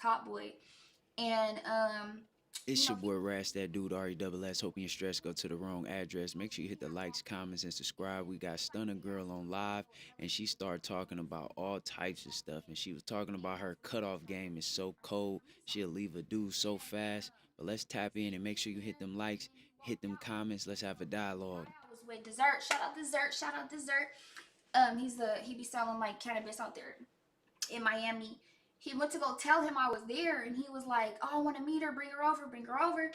Top Boy. And It's you know, your boy Rass That Dude, RESS. Hoping your stress go to the wrong address. Make sure you hit the likes, comments, and subscribe. We got Stunna Girl on live, and she started talking about all types of stuff. And she was talking about her cutoff game is so cold. She'll leave a dude so fast. But let's tap in and make sure you hit them likes, hit them comments. Let's have a dialogue. I was with Dessert. Shout out Dessert. Shout out Dessert. He be selling like cannabis out there in Miami. He went to go tell him I was there, and he was like, "Oh, I want to meet her. Bring her over. Bring her over."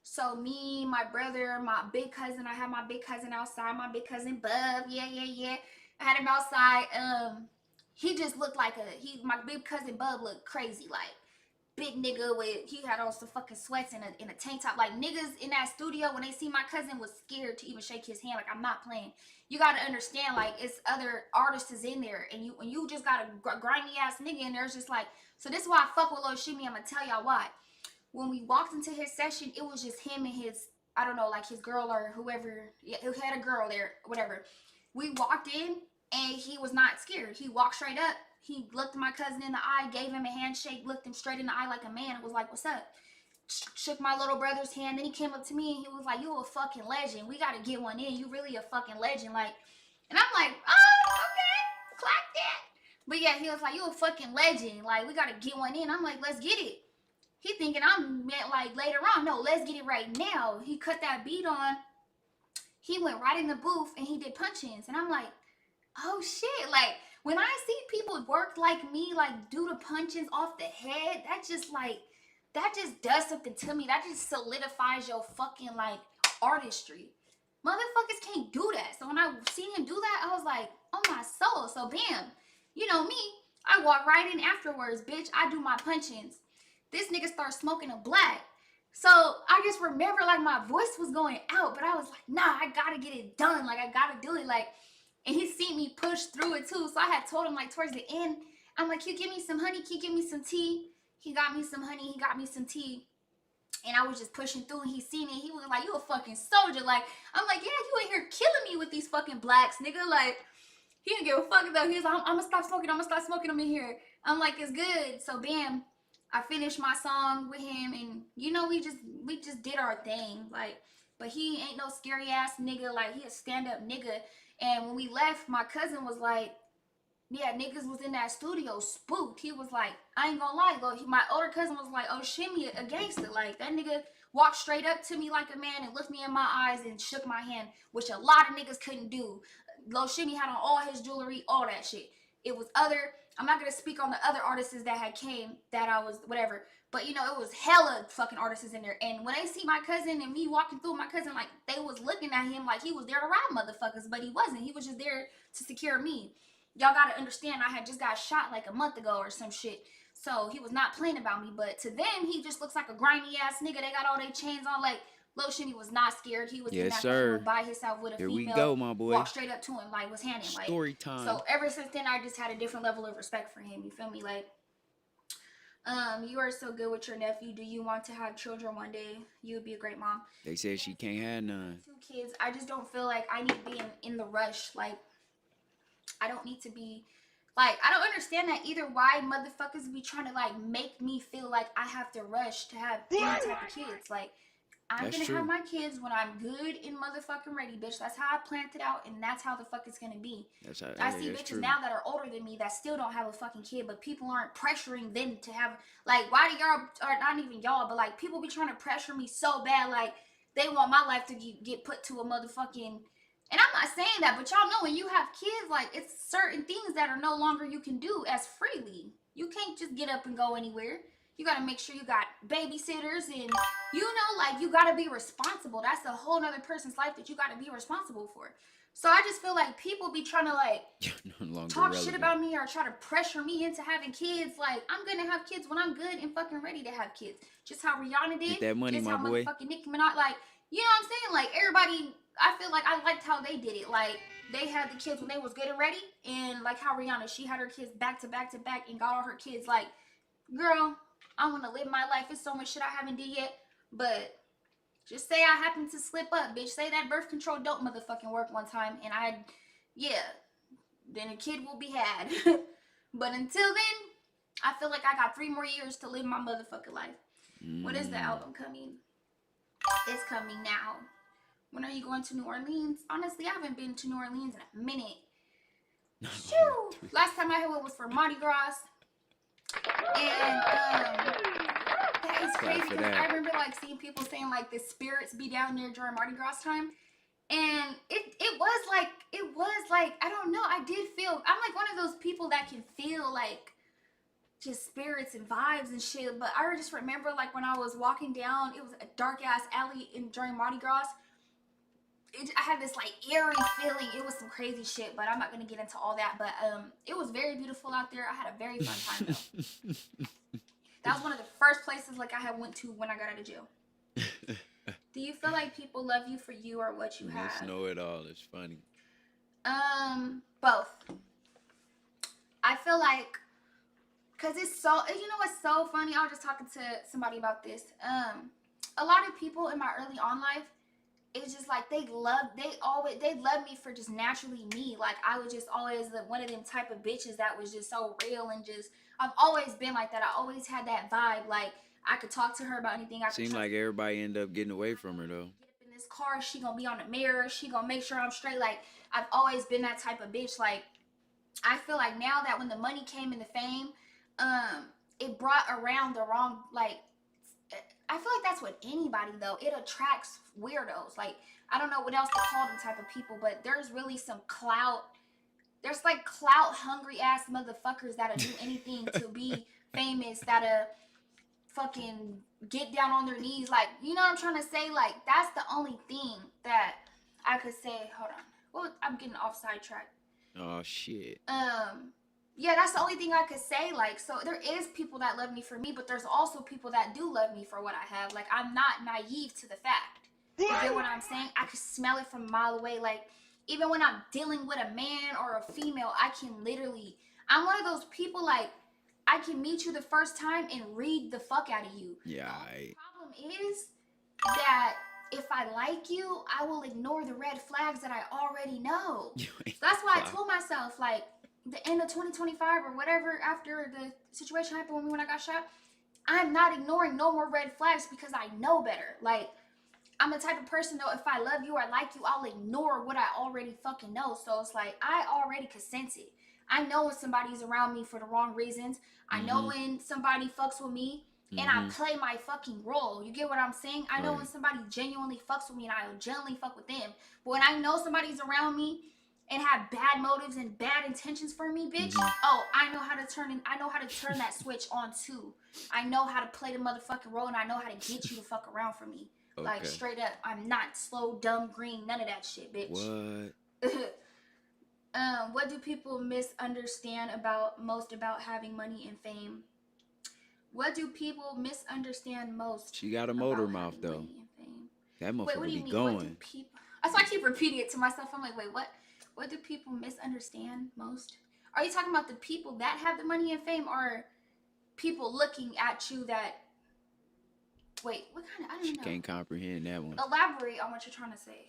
So me, my brother, my big cousin. I had my big cousin outside. My big cousin Bub. Yeah, yeah, yeah. I had him outside. He just looked like My big cousin Bub looked crazy. Like big nigga with he had on some fucking sweats and in a tank top. Like niggas in that studio when they see my cousin was scared to even shake his hand. Like I'm not playing. You gotta understand, like it's other artists is in there, and you just got a grimy ass nigga in there. It's just like so. This is why I fuck with Lil Shimmy. I'm gonna tell y'all why. When we walked into his session, it was just him and his I don't know like his girl or whoever. Yeah, who had a girl there, whatever. We walked in and he was not scared. He walked straight up. He looked my cousin in the eye, gave him a handshake, looked him straight in the eye like a man, and was like, "What's up?" Shook my little brother's hand. Then he came up to me and he was like, "You a fucking legend. We gotta get one in. You really a fucking legend." Like, and I'm like, "Oh, okay, clap that." But yeah, he was like, "You a fucking legend. Like, we gotta get one in." I'm like, "Let's get it." He thinking I'm meant like later on. No, let's get it right now. He cut that beat on. He went right in the booth and he did punch-ins, and I'm like, oh shit. Like when I see people work like me, like do the punches off the head, that just does something to me. That just solidifies your fucking like artistry. Motherfuckers can't do that. So when I seen him do that, I was like, oh my soul. So bam, you know me, I walk right in afterwards, bitch. I do my punch-ins. This nigga starts smoking a black. So I just remember like my voice was going out, but I was like, nah, I gotta get it done. Like I gotta do it. Like and he seen me push through it too. So I had told him like towards the end, I'm like, "Can you give me some honey? Can you give me some tea?" He got me some honey. He got me some tea. And I was just pushing through and he seen it. He was like, "You a fucking soldier." Like, I'm like, "Yeah, you ain't here killing me with these fucking blacks, nigga." Like, he didn't give a fuck though. He was like, I'm gonna stop smoking. I'm gonna stop smoking. I'm in here. I'm like, it's good. So bam, I finished my song with him and you know, we just did our thing. Like, but he ain't no scary ass nigga. Like, he a stand up nigga. And when we left, my cousin was like, yeah, niggas was in that studio spooked. He was like, I ain't gonna lie, though. My older cousin was like, oh, Shimmy a gangster. Like, that nigga walked straight up to me like a man and looked me in my eyes and shook my hand, which a lot of niggas couldn't do. Lil Shimmy had on all his jewelry, all that shit. It was I'm not gonna speak on the other artists that had came that I was, whatever. But, you know, it was hella fucking artists in there. And when they see my cousin and me walking through my cousin, like, they was looking at him like he was there to rob motherfuckers. But he wasn't. He was just there to secure me. Y'all gotta understand, I had just got shot like a month ago or some shit. So he was not playing about me. But to them, he just looks like a grimy ass nigga. They got all their chains on. Like, Lil Shimmy was not scared. He was in Yes, that fucking room sir. by himself with a Here we female. go, my boy. Walked straight up to him, like, was handing. Like, Story time. so ever since then, I just had a different level of respect for him. You feel me? Like, you are so good with your nephew. Do you want to have children one day? You would be a great mom. They said she can't have none. 2 kids. I just don't feel like I need to be in the rush. Like, I don't need to be like, I don't understand that either. Why motherfuckers be trying to like make me feel like I have to rush to have any type of kids. Like, I'm That's gonna have true. my kids when I'm good and motherfucking ready, bitch. That's how I planned it out, and that's how the fuck it's gonna be. That's how. I Yeah, see that's bitches true. now that are older than me that still don't have a fucking kid, but people aren't pressuring them to have. Like, why do y'all, or not even y'all, but like people be trying to pressure me so bad, like they want my life to get put to a motherfucking. And I'm not saying that, but y'all know when you have kids, like it's certain things that are no longer you can do as freely. You can't just get up and go anywhere. You gotta make sure you got babysitters and you know, like you gotta be responsible. That's a whole other person's life that you gotta be responsible for. So I just feel like people be trying to like No longer talk shit relevant. about me or try to pressure me into having kids. Like, I'm gonna have kids when I'm good and fucking ready to have kids. Just how Rihanna Get did, that money, just my how boy. motherfucking Nicki Minaj, like, you know what I'm saying? Like, everybody, I feel like I liked how they did it. Like, they had the kids when they was good and ready, and like how Rihanna, she had her kids back to back to back and got all her kids. Like, girl, I wanna live my life. It's so much shit I haven't did yet, but just say I happened to slip up, bitch. Say that birth control don't motherfucking work one time, and yeah, then a kid will be had. But until then, I feel like I got 3 more years to live my motherfucking life. When is the Mm. album coming? It's coming now. When are you going to New Orleans? Honestly, I haven't been to New Orleans in a minute. Not only Shoo! three. Last time I went was for Mardi Gras. And that is Clap crazy for because I that. remember like seeing people saying like the spirits be down there during Mardi Gras time. And it was like I don't know, I did feel I'm like one of those people that can feel like just spirits and vibes and shit. But I just remember like when I was walking down, it was a dark ass alley during Mardi Gras. I had this like eerie feeling. It was some crazy shit, but I'm not gonna get into all that. But it was very beautiful out there. I had a very fun time though. That was one of the first places like I had went to when I got out of jail. Do you feel like people love you for you or what you Miss have? Know It All. It's funny. Both. I feel like, cause it's so, you know what's so funny? I was just talking to somebody about this. A lot of people in my early on life, it's just like they love me for just naturally me. Like I was just always one of them type of bitches that was just so real and just I've always been like that. I always had that vibe. Like I could talk to her about anything. I could Seemed trust like everybody end up getting away from her though. get up in this car. She gonna be on the mirror. She gonna make sure I'm straight. Like I've always been that type of bitch. Like I feel like now that when the money came and the fame, it brought around the wrong like. I feel like that's what anybody though. It attracts weirdos. Like I don't know what else to call them type of people, but there's really some clout. There's like clout hungry ass motherfuckers that'll do anything to be famous. That'll fucking get down on their knees. Like you know what I'm trying to say. Like that's the only thing that I could say. Hold on. Well, I'm getting off sidetrack. Oh shit. Yeah, that's the only thing I could say. Like, so there is people that love me for me, but there's also people that do love me for what I have. Like, I'm not naive to the fact. You get what I'm saying? I can smell it from a mile away. Like, even when I'm dealing with a man or a female, I can literally. I'm one of those people. Like, I can meet you the first time and read the fuck out of you. Yeah. The only problem is that if I like you, I will ignore the red flags that I already know. So that's why I told myself, like, the end of 2025 or whatever after the situation happened when I got shot, I'm not ignoring no more red flags because I know better. Like, I'm the type of person though, if I love you or like you, I'll ignore what I already fucking know. So it's like, I already consented. I know when somebody's around me for the wrong reasons. I know when somebody fucks with me and I play my fucking role. You get what I'm saying? I know when somebody genuinely fucks with me and I genuinely fuck with them. But when I know somebody's around me and have bad motives and bad intentions for me, bitch, oh, I know how to turn that switch on too. I know how to play the motherfucking role and I know how to get you to fuck around for me. Okay. Like straight up, I'm not slow, dumb, green, none of that shit, bitch. What? What do people misunderstand most about having money and fame? What do people misunderstand most? She got a motor mouth though. That motherfucker Wait, what do you be mean? going. What do people? That's why I keep repeating it to myself. I'm like, wait, what? What do people misunderstand most? Are you talking about the people that have the money and fame, or people looking at you that? Wait, what kind of? I don't She know. can't comprehend that one. Elaborate on what you're trying to say.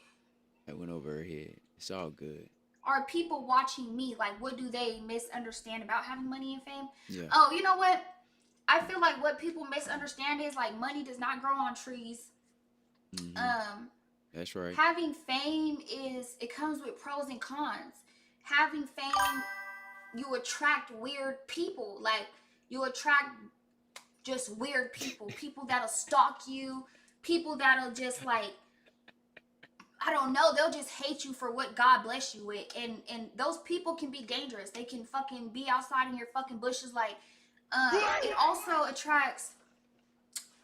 That went over her head. It's all good. Are people watching me? Like, what do they misunderstand about having money and fame? Yeah. Oh, you know what? I feel like what people misunderstand is like money does not grow on trees. That's right. Having fame it comes with pros and cons. Having fame, you attract weird people. Like you attract just weird people. People that'll stalk you. People that'll just like, I don't know, they'll just hate you for what God bless you with. And those people can be dangerous. They can fucking be outside in your fucking bushes. Like, it also attracts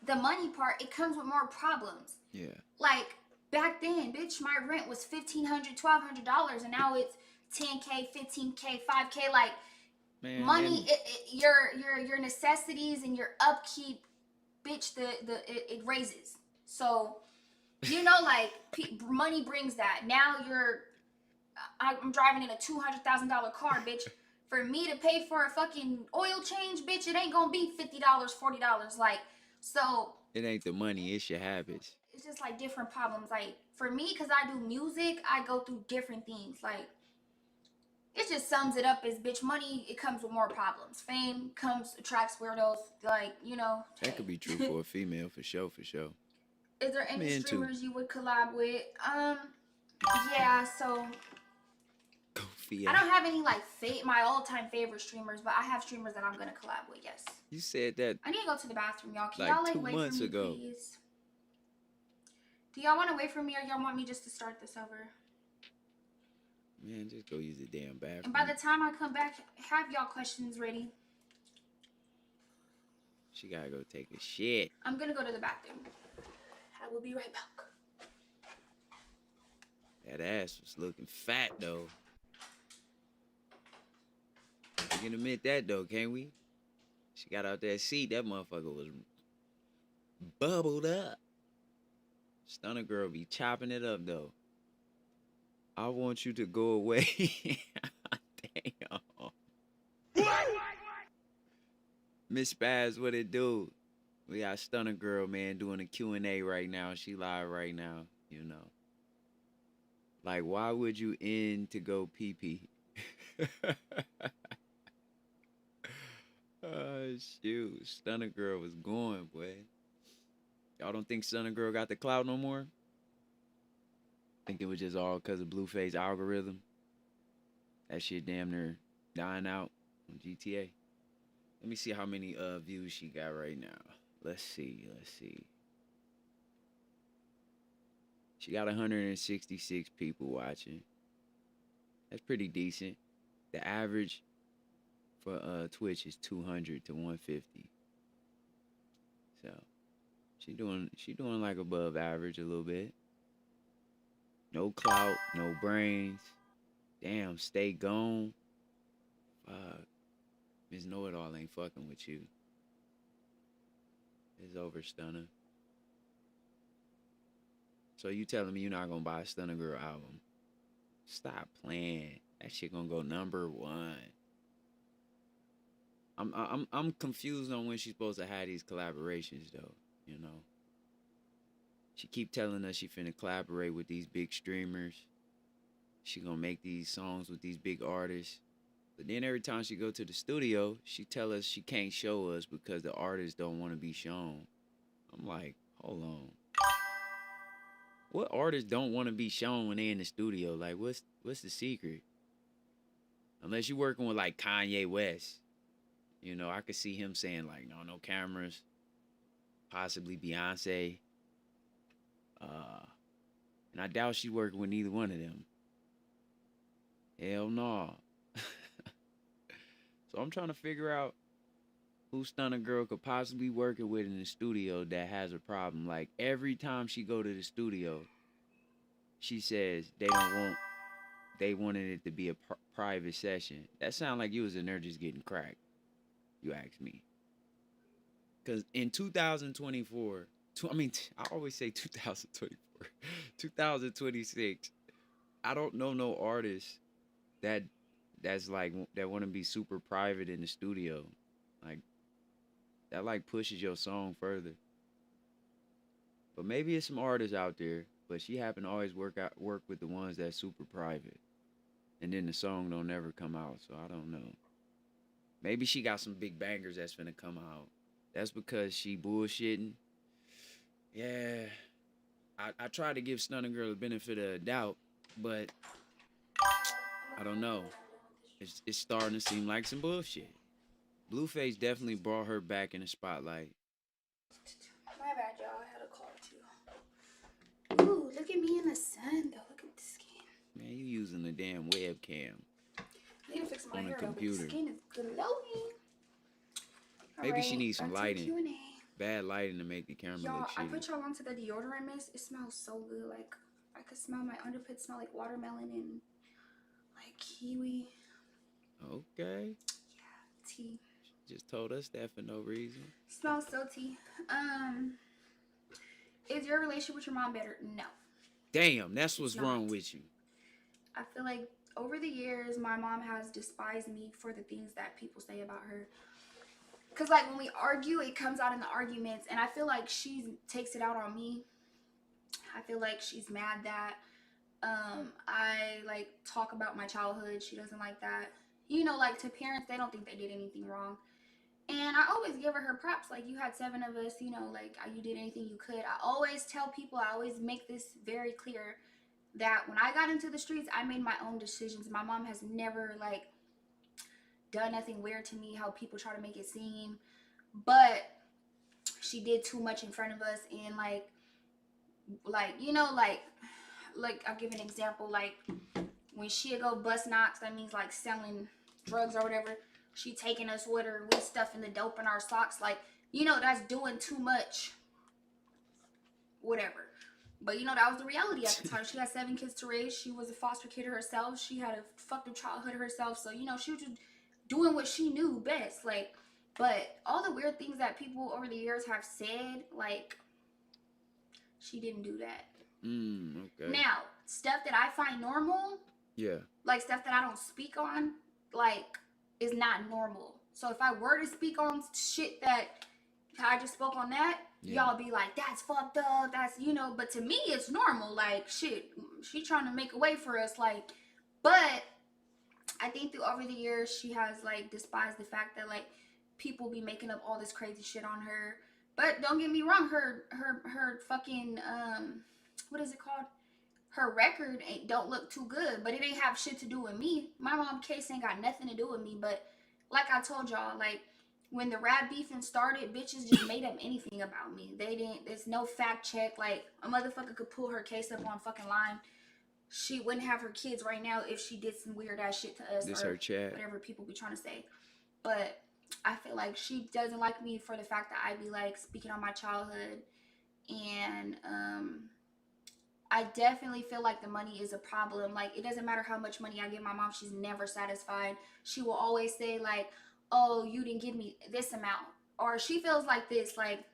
the money part. It comes with more problems. Yeah. Like back then, bitch, my rent was $1,500, $1,200, and now it's $10K, $15K, $5K. Like, man, money, your necessities and your upkeep, bitch, it raises. So, you know, like money brings that. Now I'm driving in a $200,000 car, bitch. For me to pay for a fucking oil change, bitch, it ain't gonna be $50, $40. Like, so it ain't the money, it's your habits. It's just like different problems. Like for me, because I do music, I go through different things. Like it just sums it up as bitch money. It comes with more problems. Fame comes attracts weirdos. Like, you know. That could be true Hey. for a female, for sure, for sure. Is there any Men too. streamers you would collab with? Yeah. So Goofy I ass. don't have any like my all-time favorite streamers, but I have streamers that I'm gonna collab with. Yes. You said that I need to go to the bathroom, y'all. Can like y'all like 2 wait for months me, ago. please? Do y'all want to wait for me, or y'all want me just to start this over? Man, just go use the damn bathroom. And by the time I come back, have y'all questions ready. She gotta go take a shit. I'm gonna go to the bathroom. I will be right back. That ass was looking fat though. We can admit that though, can't we? She got out that seat, that motherfucker was bubbled up. Stunna Girl be chopping it up though. I want you to go away. Damn. Miss Spaz, what it do? We got Stunna Girl, man, doing a Q&A right now. She live right now, you know. Like, why would you end to go pee-pee? Oh, shoot. Stunna Girl was going, boy. Y'all don't think Stunna Girl got the clout no more? Think it was just all because of Blueface algorithm? That shit damn near dying out on GTA. Let me see how many views she got right now. Let's see. She got 166 people watching. That's pretty decent. The average for Twitch is 200 to 150. So she doing like above average a little bit. No clout, no brains. Damn, stay gone. Fuck. Miss Know It All ain't fucking with you. It's over, Stunna. So you telling me you're not gonna buy a Stunna Girl album? Stop playing. That shit gonna go #1. I'm confused on when she's supposed to have these collaborations though. You know. She keep telling us she finna collaborate with these big streamers. She gonna make these songs with these big artists. But then every time she go to the studio, she tell us she can't show us because the artists don't want to be shown. I'm like, hold on. What artists don't want to be shown when they in the studio? Like, what's the secret? Unless you're working with like Kanye West. You know, I could see him saying like, no cameras. Possibly Beyonce. And I doubt she's working with neither one of them. Hell no. So I'm trying to figure out who Stunna Girl could possibly working with in the studio that has a problem. Like every time she go to the studio, she says they wanted it to be a private session. That sound like you was in there just getting cracked. You ask me. Cause in 2024, I always say 2024, 2026. I don't know no artist that's like that want to be super private in the studio, like that like pushes your song further. But maybe it's some artists out there, but she happen to always work with the ones that's super private, and then the song don't ever come out. So I don't know. Maybe she got some big bangers that's finna come out. That's because she bullshitting. Yeah, I try to give Stunna Girl the benefit of the doubt, but I don't know. It's starting to seem like some bullshit. Blueface definitely brought her back in the spotlight. My bad, y'all. I had a call too. Ooh, look at me in the sun, though. Look at the skin. Man, you using the damn webcam I need to fix my on the hair, though, but the computer. skin is glowing. Maybe she needs some back to the lighting. Q&A. Bad lighting to make the camera Y'all, look I shitty. put y'all onto the deodorant mist. It smells so good. Like, I could smell my underpits smell like watermelon and like kiwi. Okay. Yeah, tea. She just told us that for no reason. Smells so tea. Is your relationship with your mom better? No. Damn, that's what's wrong with you. I feel like over the years, my mom has despised me for the things that people say about her. Because, like, when we argue, it comes out in the arguments. And I feel like she takes it out on me. I feel like she's mad that I like talk about my childhood. She doesn't like that. You know, like to parents, they don't think they did anything wrong. And I always give her props. Like, you had 7 of us, you know, like you did anything you could. I always tell people, I always make this very clear that when I got into the streets, I made my own decisions. My mom has never like done nothing weird to me, how people try to make it seem. But she did too much in front of us, and you know, like I'll give an example. Like when she'd go bust knocks, that means like selling drugs or whatever. She taking us with her, we stuffing the dope in our socks. Like, you know, that's doing too much. Whatever. But you know, that was the reality at the time. She had 7 kids to raise. She was a foster kid herself. She had a fucked up childhood herself. So, you know, she was just doing what she knew best. Like, but all the weird things that people over the years have said, like, she didn't do that. Okay. Now, stuff that I find normal, yeah, like stuff that I don't speak on, like, is not normal. So if I were to speak on shit that I just spoke on that, y'all be like, that's fucked up, that's, you know, but to me it's normal. Like, shit, she trying to make a way for us. Like, but I think through over the years she has like despised the fact that like people be making up all this crazy shit on her. But don't get me wrong, her fucking what is it called, her record don't look too good, but it ain't have shit to do with me. My mom case ain't got nothing to do with me. But like I told y'all, like when the rap beefing started, bitches just made up anything about me. They didn't. There's no fact check. Like a motherfucker could pull her case up on fucking line. She wouldn't have her kids right now if she did some weird ass shit to us. This or her chat. whatever people be trying to say. But I feel like she doesn't like me for the fact that I be like speaking on my childhood. And I definitely feel like the money is a problem. Like, it doesn't matter how much money I give my mom, she's never satisfied. She will always say like, oh, you didn't give me this amount. Or she feels like this, like,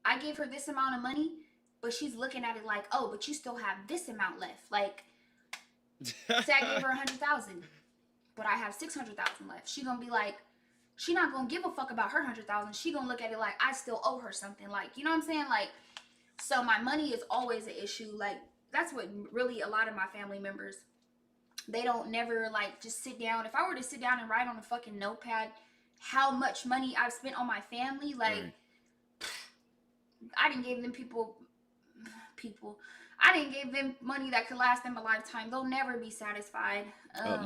I gave her this amount of money, but she's looking at it like, oh, but you still have this amount left. Like, say I gave her 100,000, but I have 600,000 left. She gonna be like, she not gonna give a fuck about her 100,000. She gonna look at it like I still owe her something. Like, you know what I'm saying? Like, so my money is always an issue. Like, that's what really a lot of my family members, they don't never like just sit down. If I were to sit down and write on a fucking notepad how much money I've spent on my family, like, I didn't give them people. I didn't give them money that could last them a lifetime. They'll never be satisfied.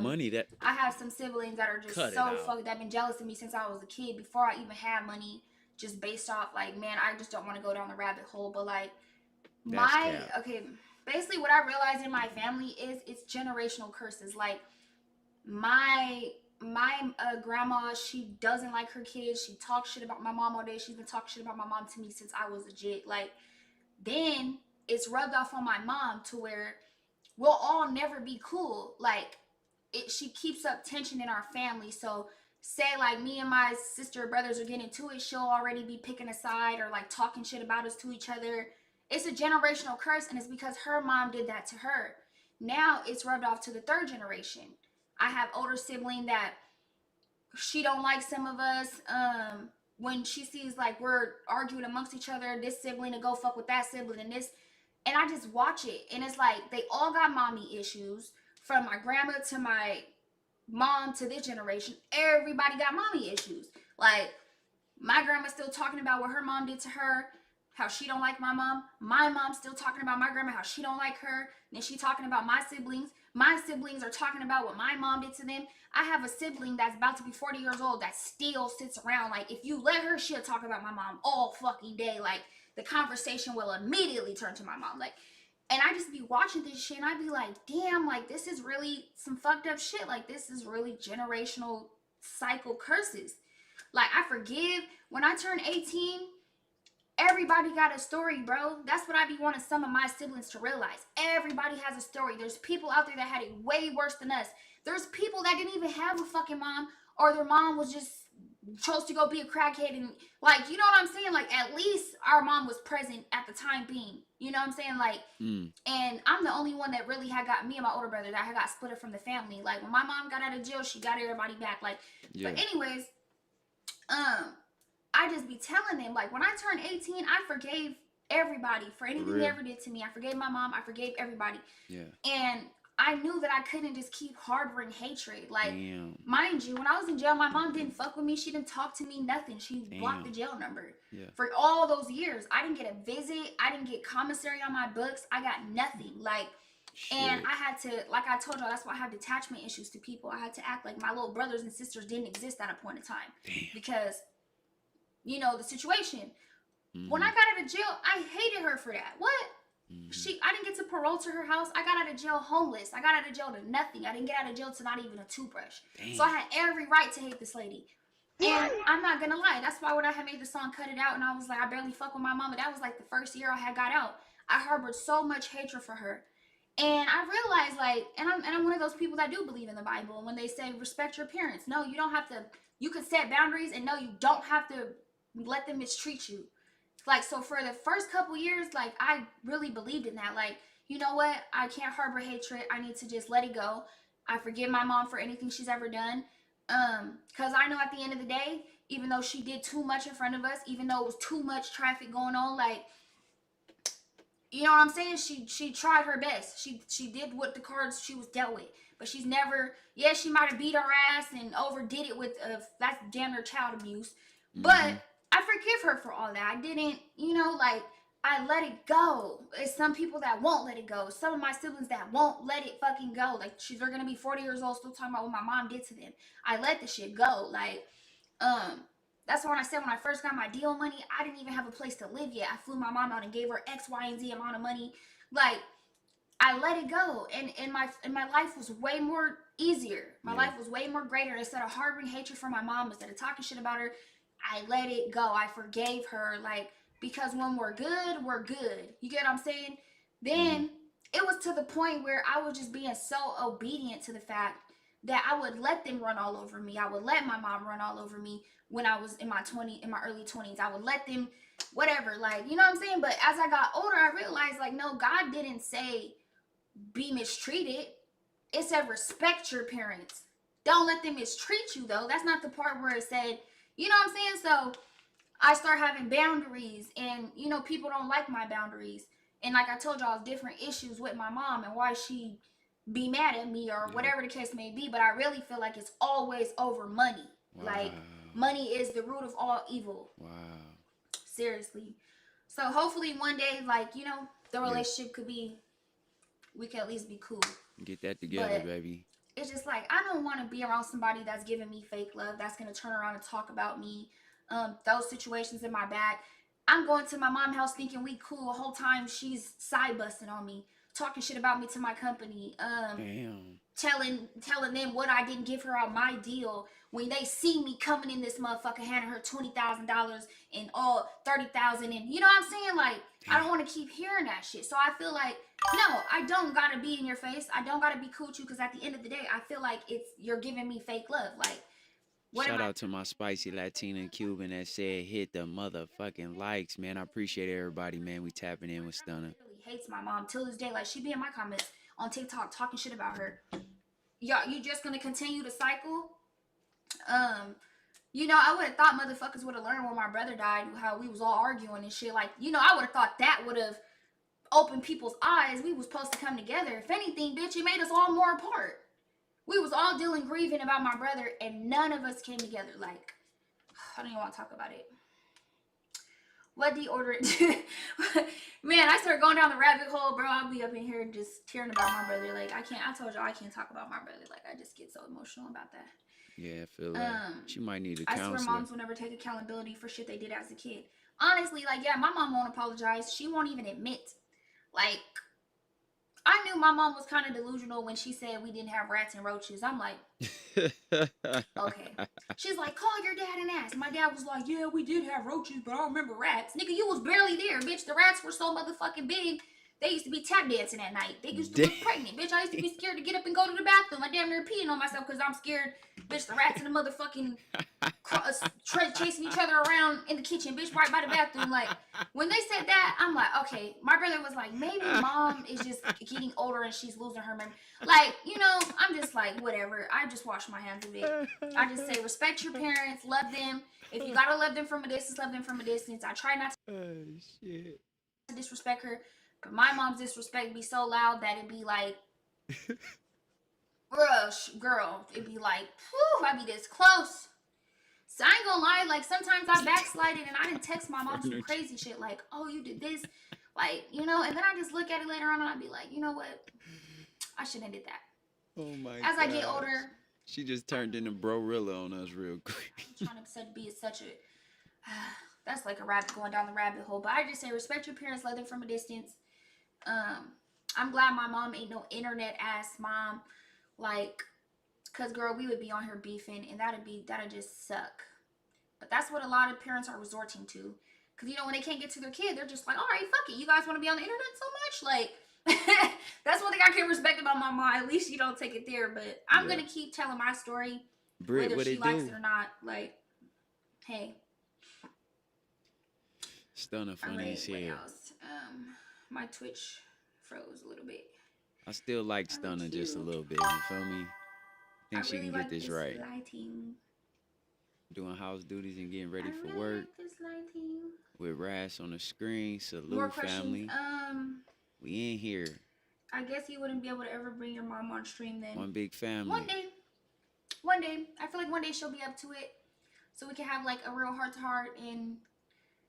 Money that I have some siblings that are just so fucked. That have been jealous of me since I was a kid. Before I even had money, just based off like, man, I just don't want to go down the rabbit hole. But like, basically what I realized in my family is it's generational curses. Like my grandma, she doesn't like her kids. She talks shit about my mom all day. She's been talking shit about my mom to me since I was a jit. Like, then it's rubbed off on my mom to where we'll all never be cool. Like, she keeps up tension in our family. So say like me and my sister or brothers are getting into it, she'll already be picking a side or like talking shit about us to each other. It's a generational curse, and it's because her mom did that to her. Now it's rubbed off to the 3rd generation. I have older sibling that she don't like some of us. When she sees like we're arguing amongst each other, this sibling to go fuck with that sibling and this, and I just watch it, and it's like they all got mommy issues. From my grandma to my mom to this generation, everybody got mommy issues. Like, my grandma's still talking about what her mom did to her, how she don't like my mom. My mom's still talking about my grandma, how she don't like her. Then she talking about my siblings. My siblings are talking about what my mom did to them. I have a sibling that's about to be 40 years old that still sits around. Like, if you let her, she'll talk about my mom all fucking day. Like, the conversation will immediately turn to my mom. Like, and I just be watching this shit, and I be like, damn, like, this is really some fucked up shit. Like, this is really generational cycle curses. Like, I forgive. When I turn 18, everybody got a story, bro. That's what I be wanting some of my siblings to realize. Everybody has a story. There's people out there that had it way worse than us. There's people that didn't even have a fucking mom, or their mom was just chose to go be a crackhead, and like, you know what I'm saying? Like, at least our mom was present at the time being. You know what I'm saying? Like, and I'm the only one that really had got, me and my older brother, that had got split up from the family. Like, when my mom got out of jail, she got everybody back. Like, but anyways, I just be telling them, like, when I turned 18, I forgave everybody for For anything they real. ever did to me. I forgave my mom. I forgave everybody. Yeah. And I knew that I couldn't just keep harboring hatred. Like, Damn. mind you, when I was in jail, my mom didn't fuck with me. She didn't talk to me, nothing. She blocked the Damn. jail number. Yeah. For all those years, I didn't get a visit. I didn't get commissary on my books. I got nothing. Like, and Shit. I had to, like I told y'all, that's why I have detachment issues to people. I had to act like my little brothers and sisters didn't exist at a point in time. Damn. Because, you know, the situation. When I Mm-hmm. got out of jail, I hated her for that. What? Mm-hmm. I didn't get to parole to her house. I got out of jail homeless. I got out of jail to nothing. I didn't get out of jail to not even a toothbrush. Damn. So I had every right to hate this lady. And I'm not gonna lie, that's why when I had made the song Cut It Out and I was like, I barely fuck with my mama, that was like the first year I had got out. I harbored so much hatred for her. And I realized, like, and I'm one of those people that do believe in the Bible. When they say respect your parents, no, you don't have to. You can set boundaries, and no, you don't have to let them mistreat you. Like, so for the first couple years, like, I really believed in that. Like, you know what? I can't harbor hatred. I need to just let it go. I forgive my mom for anything she's ever done. Because I know at the end of the day, even though she did too much in front of us, even though it was too much traffic going on, like, you know what I'm saying? She tried her best. She did what the cards she was dealt with. But she's never, yeah, she might have beat her ass and overdid it with, that's damn near child abuse. But Mm-hmm. I forgive her for all that. I didn't, you know, like, I let it go. It's some people that won't let it go. Some of my siblings that won't let it fucking go. Like, they're gonna be 40 years old still talking about what my mom did to them. I let the shit go. Like, um, that's when I said when I first got my deal money, I didn't even have a place to live yet. I flew my mom out and gave her X, Y, and Z amount of money. Like, I let it go, and my life was way more easier. My Yeah. life was way more greater. Instead of harboring hatred for my mom, instead of talking shit about her, I let it go. I forgave her, like, because when we're good, we're good. You get what I'm saying? Mm-hmm. Then it was to the point where I was just being so obedient to the fact that I would let them run all over me. I would let my mom run all over me when I was in my early 20s. I would let them, whatever, like, you know what I'm saying? But as I got older, I realized, like, no, God didn't say be mistreated. It said respect your parents. Don't let them mistreat you, though. That's not the part where it said, you know what I'm saying? So I start having boundaries, and, you know, people don't like my boundaries. And like I told y'all, different issues with my mom and why she be mad at me or Yeah. whatever the case may be. But I really feel like it's always over money. Wow. Like, money is the root of all evil. Wow. Seriously. So hopefully one day, like, you know, the Yeah. relationship could be, we could at least be cool. Get that together, But baby. it's just like, I don't want to be around somebody that's giving me fake love, that's going to turn around and talk about me, those situations in my back. I'm going to my mom's house thinking we cool the whole time she's side busting on me, talking shit about me to my company, Damn. telling them what I didn't give her out my deal. When they see me coming in this motherfucker handing her $20,000 and all 30,000, and you know what I'm saying? Like, I don't want to keep hearing that shit. So I feel like, no, I don't gotta be in your face. I don't gotta be cool with you, because at the end of the day, I feel like you're giving me fake love. Like, what Shout am I? out to my spicy Latina Cuban that said hit the motherfucking likes, man. I appreciate everybody, man. We tapping in with My grandma Stunna. literally hates my mom till this day. Like, she be in my comments on TikTok talking shit about her. Y'all, you just gonna continue the cycle? Um, you know, I would have thought motherfuckers would have learned when my brother died how we was all arguing and shit. Like, you know, I would have thought that would have opened people's eyes. We was supposed to come together. If anything, bitch, it made us all more apart. We was all dealing grieving about my brother, and none of us came together. Like, I don't even want to talk about it. What do you order it? Man, I started going down the rabbit hole, bro. I'll be up in here just tearing about my brother. Like, I can't. I told y'all I can't talk about my brother. Like, I just get so emotional about that. Yeah, I feel like she might need a I swear counselor. moms will never take accountability for shit they did as a kid. Honestly, like, yeah, my mom won't apologize. She won't even admit. Like, I knew my mom was kind of delusional when she said we didn't have rats and roaches. I'm like, okay. She's like, call your dad and ask. My dad was like, yeah, we did have roaches, but I don't remember rats. Nigga, you was barely there, bitch. The rats were so motherfucking big. They used to be tap dancing at night. They used to look pregnant, bitch. I used to be scared to get up and go to the bathroom. I damn near peeing on myself because I'm scared, bitch. The rats and the motherfucking chasing each other around in the kitchen, bitch, right by the bathroom. Like, when they said that, I'm like, okay. My brother was like, maybe mom is just getting older and she's losing her memory. Like, you know, I'm just like, whatever. I just wash my hands of it. I just say, respect your parents, love them. If you gotta love them from a distance, love them from a distance. I try not to. Oh shit. to disrespect her, but my mom's disrespect be so loud that it'd be like, girl, it'd be like, whew, I'd be this close. So I ain't gonna lie, like sometimes I backslided and I didn't text my mom some crazy shit like, oh, you did this, like, you know, and then I just look at it later on and I'd be like, you know what, I shouldn't have did that. Oh my As gosh. I get older, She just turned into Brorilla on us real quick. I'm trying to be such a that's like a rabbit going down the rabbit hole. But I just say respect your parents, let them from a distance. I'm glad my mom ain't no internet ass mom, like, cause girl, we would be on here beefing, and that'd just suck. But that's what a lot of parents are resorting to, cause you know when they can't get to their kid, they're just like, all right, fuck it, you guys want to be on the internet so much, like. That's one thing I can respect about my mom. At least you don't take it there. But I'm gonna keep telling my story, Britt, whether she likes it or not. Like, hey, Stunna funny as hell. My Twitch froze a little bit. I still like Stunna just a little bit. You feel me? I think she can get this right. Lighting. Doing house duties and getting ready for work. Like this lighting. With Rass on the screen. Salute, more questions. Family. We in here. I guess you wouldn't be able to ever bring your mom on stream then. One big family. One day. I feel like one day she'll be up to it. So we can have like a real heart to heart, and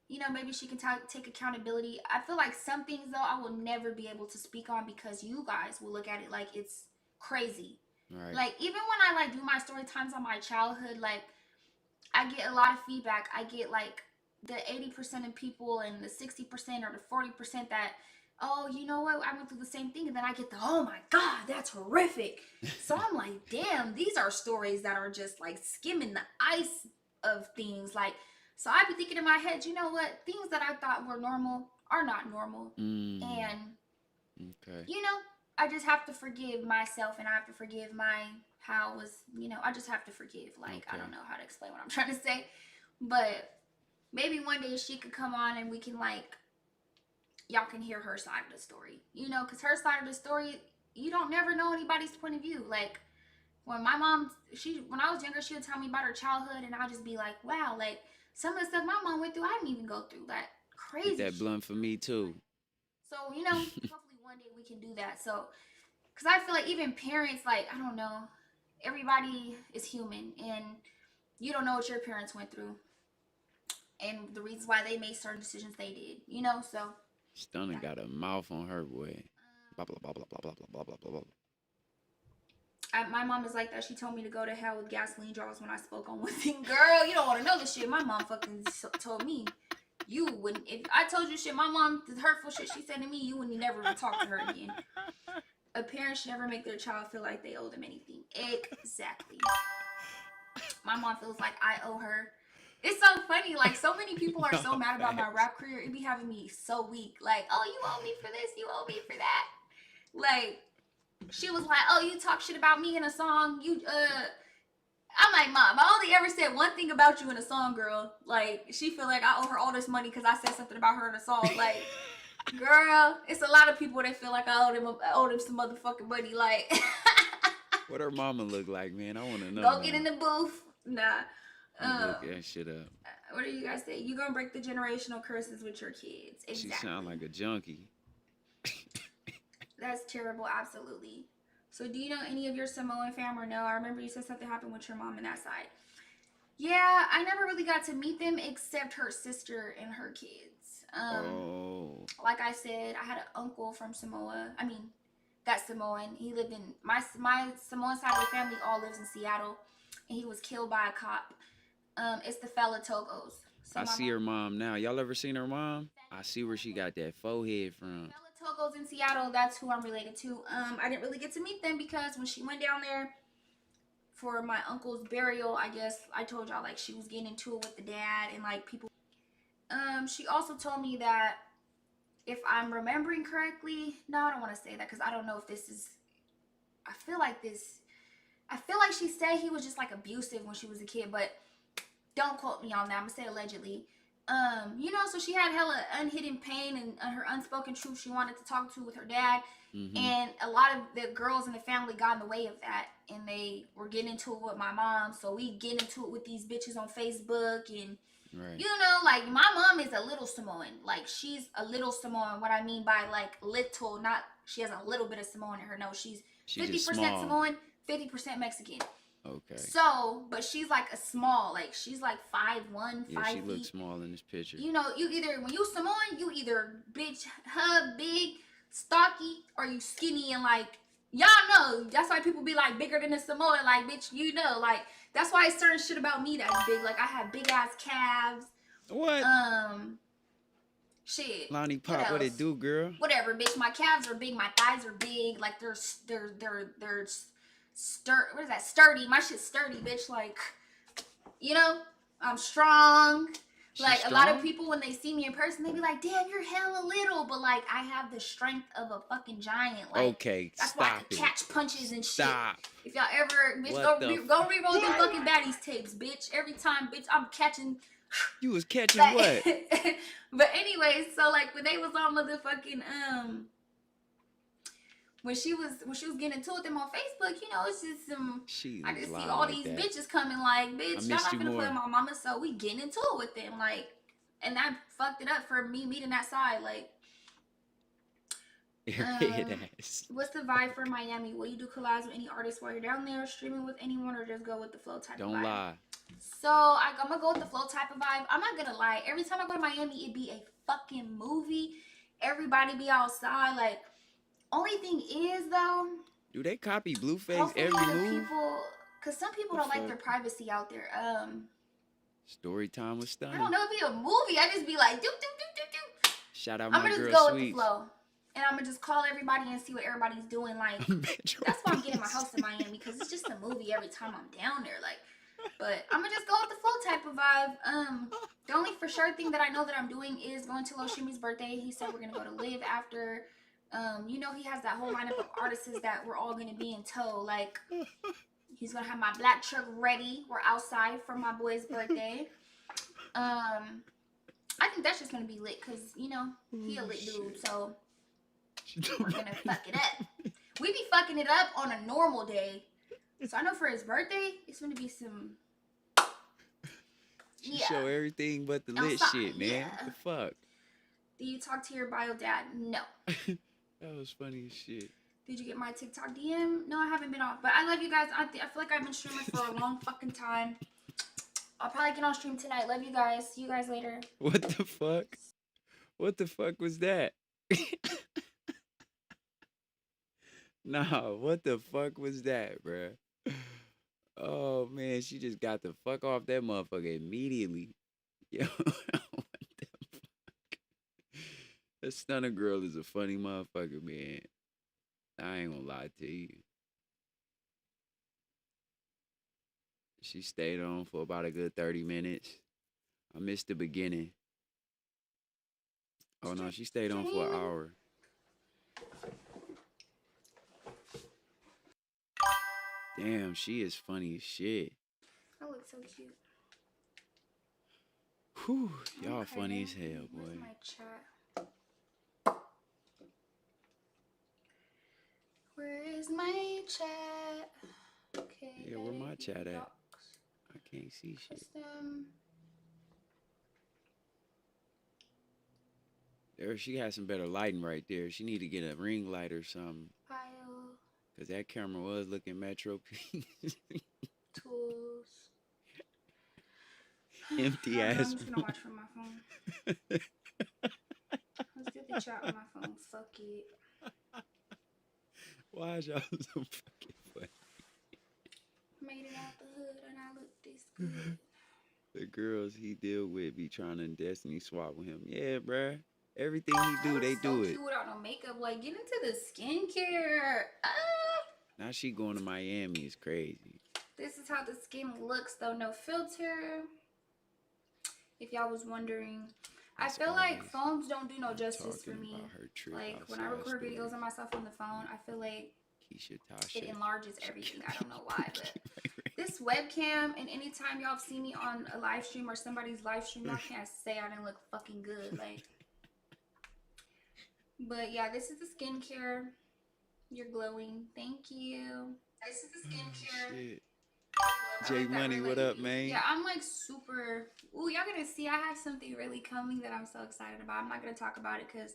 you know, maybe she can take accountability. I feel like some things though I will never be able to speak on because you guys will look at it like it's crazy. Right. Like even when I like do my story times on my childhood, like I get a lot of feedback. I get like the 80% of people and the 60% or the 40% that, oh, you know what, I went through the same thing, and then I get the, oh my god, that's horrific. So I'm like, damn, these are stories that are just like skimming the ice of things. Like, so I'd be thinking in my head, you know what, things that I thought were normal are not normal. And you know, I just have to forgive myself, and I have to forgive how was, you know, I just have to forgive. Like, I don't know how to explain what I'm trying to say, but maybe one day she could come on and we can like, y'all can hear her side of the story, you know, because her side of the story, you don't never know anybody's point of view. Like when my mom, when I was younger, she would tell me about her childhood, and I'll just be like, wow, like some of the stuff my mom went through, I didn't even go through that. Crazy. Get that blunt for me too. So, you know, hopefully one day we can do that. So, because I feel like even parents, like, I don't know, everybody is human, and you don't know what your parents went through and the reasons why they made certain decisions they did, you know, so. Stunna got a mouth on her, boy. Blah, blah, blah, blah, blah, blah, blah, blah, blah, blah. My mom is like that. She told me to go to hell with gasoline jars when I spoke on one thing. Girl, you don't want to know this shit. My mom fucking told me you wouldn't. If I told you shit, my mom, the hurtful shit she said to me, you wouldn't never talk to her again. A parent should never make their child feel like they owe them anything. Exactly. My mom feels like I owe her. It's so funny. Like, so many people are so mad about my rap career. It be having me so weak. Like, oh, you owe me for this. You owe me for that. Like, she was like, oh, you talk shit about me in a song. I'm like, Mom, I only ever said one thing about you in a song, girl. Like, she feel like I owe her all this money because I said something about her in a song. Like, girl, it's a lot of people that feel like I owe them some motherfucking money. Like, what her mama look like, man? I want to know. Go get in the booth. Nah. Look that shit up. What do you guys say? You gonna break the generational curses with your kids? Exactly. She sound like a junkie. That's terrible. Absolutely. So, do you know any of your Samoan fam or no? I remember you said something happened with your mom and that side. Yeah, I never really got to meet them except her sister and her kids. Like I said, I had an uncle from Samoa. I mean, that's Samoan. He lived in my Samoan side of the family. All lives in Seattle, and he was killed by a cop. It's the fella Togos. So I see her mom now. Y'all ever seen her mom? I see where she got that forehead from. Fella Togos in Seattle. That's who I'm related to. I didn't really get to meet them because when she went down there for my uncle's burial, I guess I told y'all like she was getting into it with the dad and like people. She also told me that if I'm remembering correctly, no, I don't want to say that because I don't know if this is. I feel like she said he was just like abusive when she was a kid, but. Don't quote me on that. I'm gonna say allegedly. You know, so she had hella unhidden pain and her unspoken truth she wanted to talk to with her dad. And a lot of the girls in the family got in the way of that. And they were getting into it with my mom. So we get into it with these bitches on Facebook. And Right. You know, like my mom is a little Samoan. Like she's a little Samoan. What I mean by like little, not she has a little bit of Samoan in her. No, she's She just 50% small. Samoan, 50% Mexican. Okay. So, but she's like a small, like she's like 5'1", Yeah, five she looks feet. small in this picture. You know, you either when you Samoan, you either bitch hub big, stocky, or you skinny and like y'all know. That's why people be like bigger than a Samoan. Like bitch, you know, like that's why it's certain shit about me that's big. Like I have big ass calves. What? Shit. Lonnie What Pop, what it else? do, girl? Whatever, bitch. My calves are big. My thighs are big. Like they're what is that? Sturdy. My shit's sturdy, bitch. Like, you know, I'm strong. She Like a lot of strong? people when they see me in person, they be like, "Damn, you're hella little," but like I have the strength of a fucking giant. Like Okay, that's why I stop can it. catch punches and shit. Stop. If y'all ever, bitch, What go re-roll them fucking baddies tapes, bitch. Every time, bitch, I'm catching. You was catching But, what? but anyways, so like when they was on motherfucking when she was getting into it with them on Facebook, you know, it's just some She I was just see lying all like these that. bitches coming like, bitch, y'all missed not you gonna play more. with my mama, so we getting into it with them, like, and that fucked it up for me meeting that side, like. Airhead ass. What's the vibe for Miami? Will you do collabs with any artists while you're down there, streaming with anyone, or just go with the flow type of Don't vibe? lie. So I'm gonna go with the flow type of vibe. I'm not gonna lie. Every time I go to Miami, it be a fucking movie. Everybody be outside. Like, only thing is though, Do they copy Blueface hopefully every the move? people, cause some people The don't like fuck? their privacy out there. Story time with I Stunna. don't know. It'd be a movie. I just be like, do do do do do. Shout out I'm my gonna just girl go with the Sweets. flow, and I'm gonna just call everybody and see what everybody's doing. Like, that's why I'm getting my house in Miami, because it's just a movie every time I'm down there. Like, but I'm gonna just go with the flow type of vibe. The only for sure thing that I know that I'm doing is going to Loshimi's birthday. He said we're gonna go to Live after. You know, he has that whole lineup of artists that we're all gonna be in tow. Like, he's gonna have my black truck ready. We're outside for my boy's birthday. I think that's just gonna be lit, cause you know he a lit dude, so we're gonna fuck it up. We be fucking it up on a normal day, so I know for his birthday it's gonna be some. She show everything but the lit outside, shit, man. yeah. What the fuck? Did you talk to your bio dad? No. That was funny as shit. Did you get my TikTok DM? No, I haven't been on, but I love you guys. I feel like I've been streaming for a long fucking time. I'll probably get on stream tonight. Love you guys. See you guys later. What the fuck? What the fuck was that? Nah, what the fuck was that, bruh? Oh man, she just got the fuck off that motherfucker immediately. Yo, what the fuck? That Stunna Girl is a funny motherfucker, man. I ain't gonna lie to you. She stayed on for about a good 30 minutes. I missed the beginning. Oh no, she stayed on for an hour. Damn, she is funny as shit. I look so cute. Whew, y'all Okay. funny as hell, boy. Where's my chat? Where is my chat? Okay. Yeah, where my chat at? I can't see shit. There, she has some better lighting right there. She need to get a ring light or something. File. Cause that camera was looking Metro P. Tools. Empty I'm ass. just gonna watch from my phone. Let's get the chat on my phone. Fuck it. Why is y'all so fucking funny? Made it out the hood and I look this good. The girls he deal with be trying to destiny swap with him. Yeah, bruh. Everything he do, they do it. Cute without no makeup. Like, get into the skincare. Now she going to Miami. It's crazy. This is how the skin looks, though. No filter. If y'all was wondering. I feel like phones don't do no justice for me. Like, when I record videos of myself on the phone, I feel like it enlarges everything. I don't know why, but this webcam, and anytime y'all see me on a live stream or somebody's live stream, I can't say I didn't look fucking good. Like, but yeah, this is the skincare. You're glowing. Thank you. This is the skincare. Shit. You're glowing. I J like that Money, really. what up, man? Yeah, I'm like super. Ooh, y'all gonna see. I have something really coming that I'm so excited about. I'm not gonna talk about it because,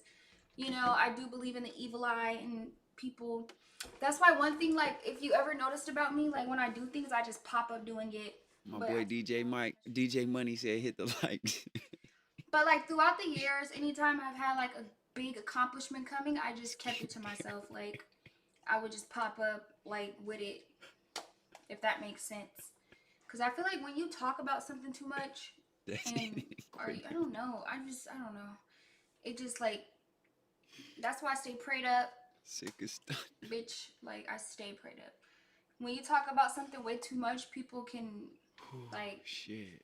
I do believe in the evil eye and people. That's why one thing, like, if you ever noticed about me, like when I do things, I just pop up doing it. My But boy DJ Money said hit the likes. but like throughout the years, anytime I've had like a big accomplishment coming, I just kept it to myself. Like I would just pop up like with it, if that makes sense. Because I feel like when you talk about something too much, and I don't know, I don't know. It just like that's why I stay prayed up, Sick of stuff. bitch. Like I stay prayed up. When you talk about something way too much, people can like Shit.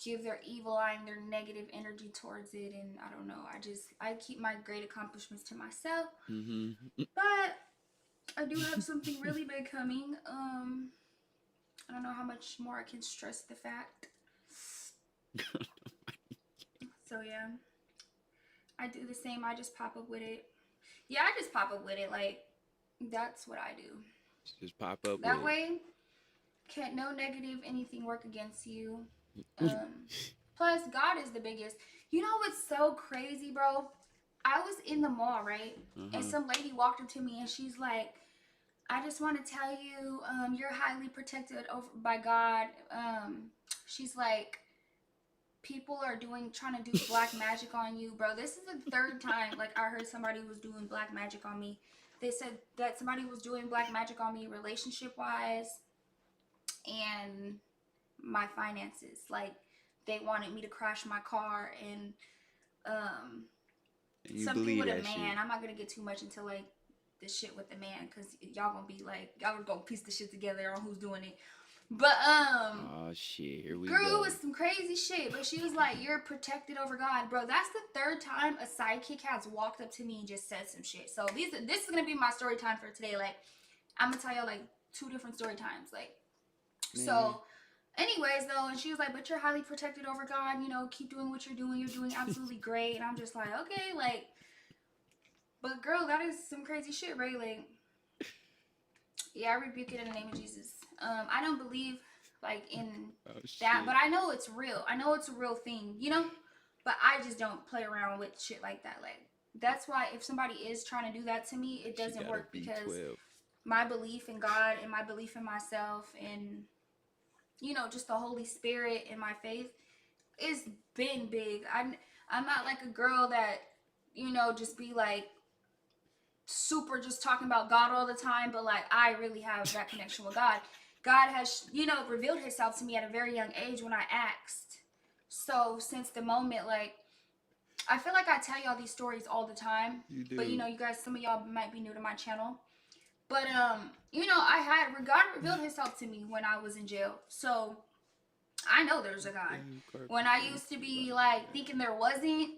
give their evil eye and their negative energy towards it, and I don't know. I keep my great accomplishments to myself. But I do have something really big coming. I don't know how much more I can stress the fact. So yeah, I do the same. I just pop up with it. Yeah, I just pop up with it. Like that's what I do. Just pop up That with way, can't no negative anything work against you. Plus, God is the biggest. You know what's so crazy, bro? I was in the mall, right? And some lady walked up to me and she's like, I just want to tell you, you're highly protected over by God. She's like, people are trying to do black magic on you, bro. This is the third time, like, I heard somebody was doing black magic on me. They said that somebody was doing black magic on me relationship-wise and my finances. Like, they wanted me to crash my car and something with a man. Shit. I'm not gonna get too much into like the shit with the man because y'all gonna be like, y'all gonna piece the shit together on who's doing it. But oh shit, here we girl, go. it was some crazy shit. But she was like, "You're protected over God, bro." That's the third time a sidekick has walked up to me and just said some shit. So this is gonna be my story time for today. Like, I'm gonna tell y'all like 2 different story times. Like, man. So. Anyways, though, and she was like, but you're highly protected over God, keep doing what you're doing. You're doing absolutely great. And I'm just like, okay, like, but girl, that is some crazy shit, right? Like, yeah, I rebuke it in the name of Jesus. I don't believe, like, in that, but I know it's real. I know it's a real thing, But I just don't play around with shit like that. Like, that's why if somebody is trying to do that to me, it doesn't work because my belief in God and my belief in myself and just the Holy Spirit and my faith is been big. I'm not like a girl that, just be like super just talking about God all the time, but like I really have that connection with God. God has, revealed himself to me at a very young age when I asked. So since the moment, like, I feel like I tell y'all these stories all the time. You do. But you guys, some of y'all might be new to my channel. But God revealed himself to me when I was in jail. So I know there's a God. When I used to be like thinking there wasn't,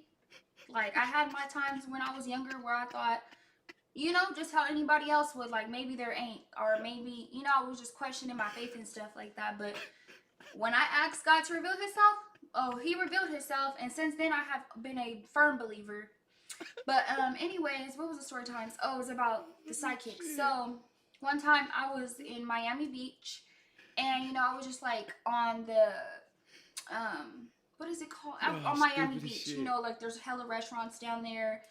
like I had my times when I was younger where I thought, just how anybody else would, like maybe there ain't, or maybe, I was just questioning my faith and stuff like that. But when I asked God to reveal himself, he revealed himself. And since then I have been a firm believer. But anyways, what was the story times? Oh, it was about the sidekick. So one time I was in Miami Beach. And, I was just, like, on the, what is it called? On Miami Beach. Shit. Like, there's hella restaurants down there.